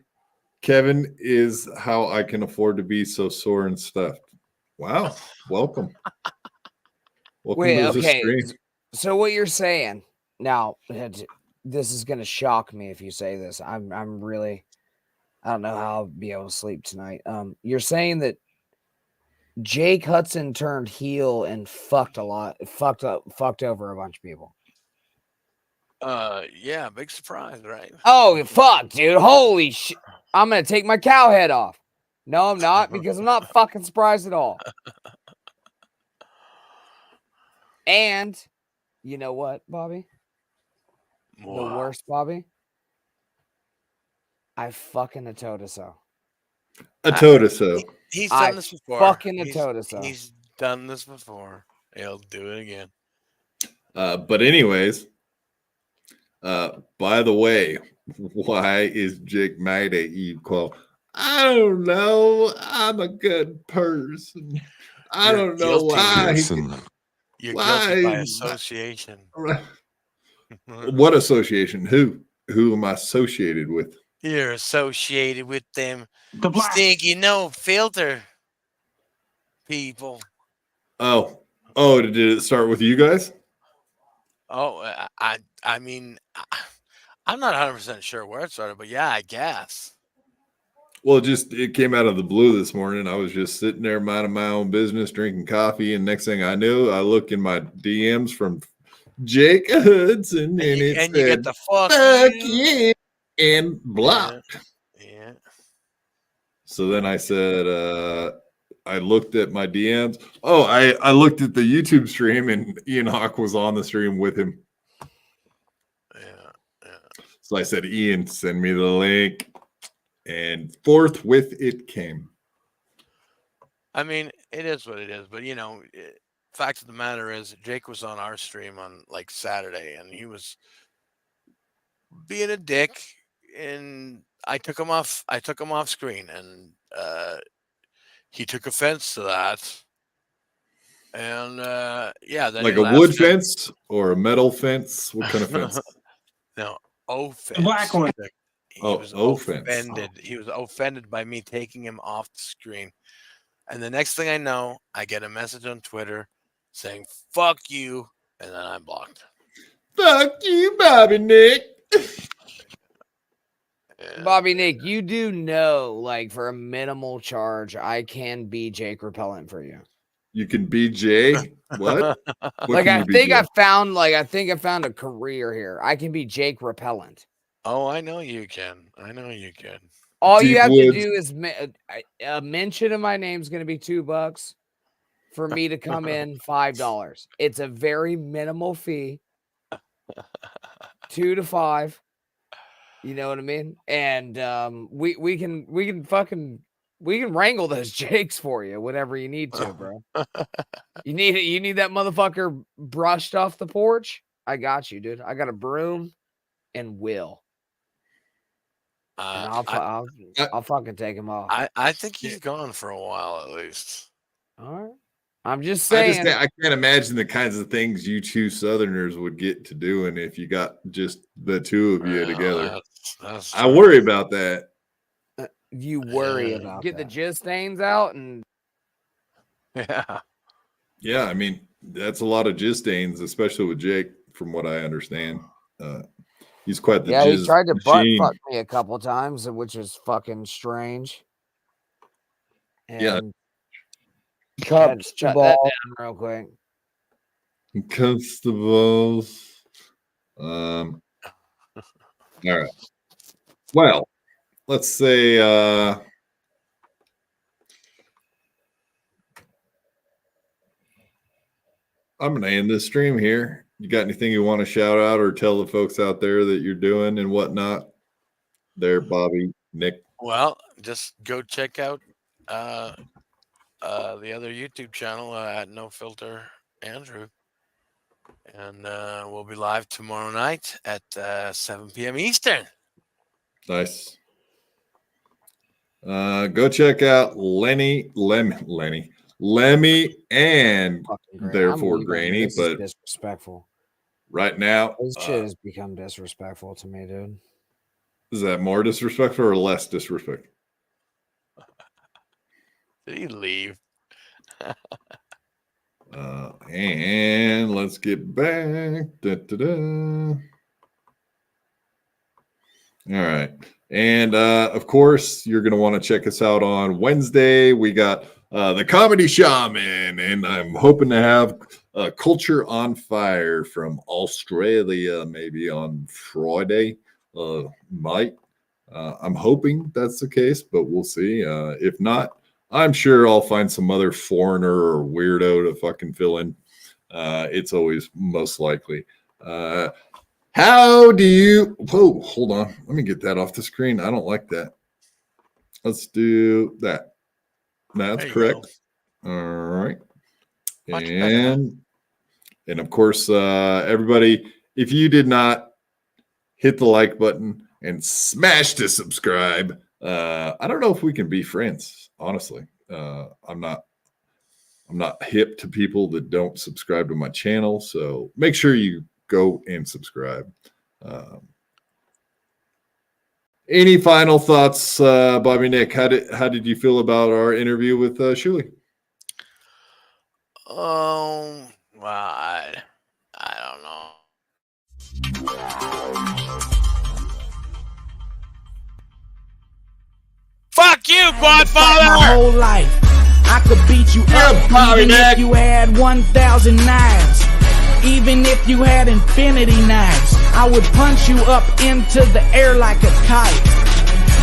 Kevin is how I can afford to be so sore and stuffed. Wow. Welcome. Wait, okay. So what you're saying now, this is going to shock me if you say this. I'm really, I don't know how I'll be able to sleep tonight. You're saying that Jake Hudson turned heel and fucked over a bunch of people. Yeah, big surprise, right? Oh, fuck, dude. Holy shit. I'm going to take my cow head off. No, I'm not, because I'm not fucking surprised at all. And you know what, Bobby? Wow. The worst, Bobby? I fucking a Totoso. A Totoso. He's done this before. Fucking a Totoso. He's done this before. He'll do it again. But anyways, by the way, why is Jake mad at you, Cole? I don't know. I'm a good person. I don't know why. You're guilty by association. What association? Who am I associated with? You're associated with them stinky no filter people. Oh, did it start with you guys? Oh, I mean, I'm not 100% sure where it started, but yeah, I guess. Well, it came out of the blue this morning. I was just sitting there minding my own business, drinking coffee, and next thing I knew, I look in my DMs from Jake Hudson, and it and said, you get the fuck you, and blocked. Yeah. So then I said, I looked at my DMs. Oh, I looked at the YouTube stream, and Ian Hawk was on the stream with him. Yeah. So I said, Ian, send me the link. And forthwith it came. I mean, it is what it is. But, fact of the matter is, Jake was on our stream on like Saturday, and he was being a dick, and I took him off screen, and he took offense to that. And then like a wood fence or a metal fence? What kind of fence? No, offense. The black one. He was offense. Offended. He was offended by me taking him off the screen. And the next thing I know, I get a message on Twitter saying, fuck you. And then I'm blocked. Fuck you, Bobby Nick. Bobby Nick, you do know, like, for a minimal charge, I can be Jake repellent for you. You can be Jay? What? Like, I think I found a career here. I can be Jake repellent. Oh, I know you can. All you have to do is a mention of my name is going to be $2 for me to come in $5. It's a very minimal fee, 2 to 5. You know what I mean? And we can wrangle those Jakes for you whenever you need to, bro. You need that motherfucker brushed off the porch. I got you, dude. I got a broom and will. And I'll fucking take him off. I think he's gone for a while at least. All right. I'm just saying. I can't imagine the kinds of things you two Southerners would get to doing if you got just the two of you together. That's I worry about that. You worry about get the jizz stains out and yeah. I mean, that's a lot of jizz stains, especially with Jake, from what I understand. He's quite the jizz he tried to machine. butt fuck me a couple times, which is fucking strange. And yeah. Cups, shut that down real quick. Cups the balls. All right. Well, let's say I'm gonna end this stream here. You got anything you want to shout out or tell the folks out there that you're doing and whatnot? There, Bobby, Nick. Well, just go check out the other YouTube channel at No Filter Andrew, and we'll be live tomorrow night at 7 p.m. Eastern. Nice. Go check out Lemmy, and therefore Granny. But disrespectful. Right now, this shit has become disrespectful to me, dude. Is that more disrespectful or less disrespectful? Did he leave? And let's get back. All right. And of course, you're going to want to check us out on Wednesday. We got the Comedy Shaman, and I'm hoping to have Culture on Fire from Australia maybe on Friday. Might. I'm hoping that's the case, but we'll see. If not, I'm sure I'll find some other foreigner or weirdo to fucking fill in. It's always most likely. How do you... Whoa, hold on. Let me get that off the screen. I don't like that. Let's do that. That's correct. All right. And of course, everybody, if you did not hit the like button and smash to subscribe, I don't know if we can be friends, honestly. I'm not hip to people that don't subscribe to my channel, so make sure you go and subscribe. Any final thoughts, Bobby Nick? How did you feel about our interview with Shuli? Well, I don't know. Fuck you, Godfather! My whole life, I could beat you up, even if you had 1,000 knives. Even if you had infinity knives, I would punch you up into the air like a kite.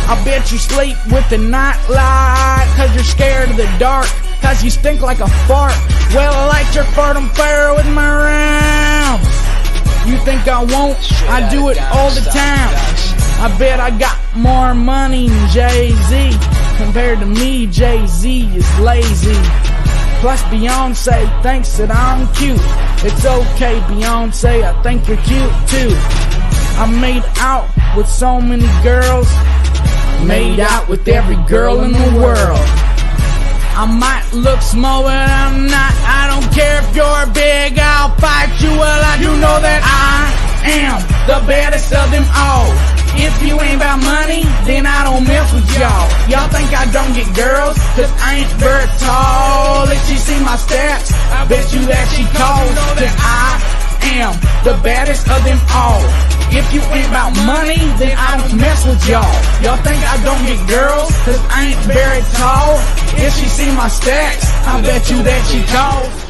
I bet you sleep with the night light, cause you're scared of the dark, cause you stink like a fart. Well, I light your fart on fire with my rounds. You think I won't? I do it all the time. I bet I got more money than Jay-Z. Compared to me, Jay-Z is lazy. Plus Beyonce thinks that I'm cute. It's okay, Beyonce, I think you're cute too. I made out with so many girls. Made out with every girl in the world. I might look small, but I'm not. I don't care if you're big, I'll fight you. Well, I do know that I am the baddest of them all. If you ain't about money, then I don't mess with y'all. Y'all think I don't get girls, cause I ain't very tall. If she see my stats, I bet you that she calls. Cause I am the baddest of them all. If you ain't about money, then I don't mess with y'all. Y'all think I don't get girls, cause I ain't very tall. If she see my stats, I bet you that she calls.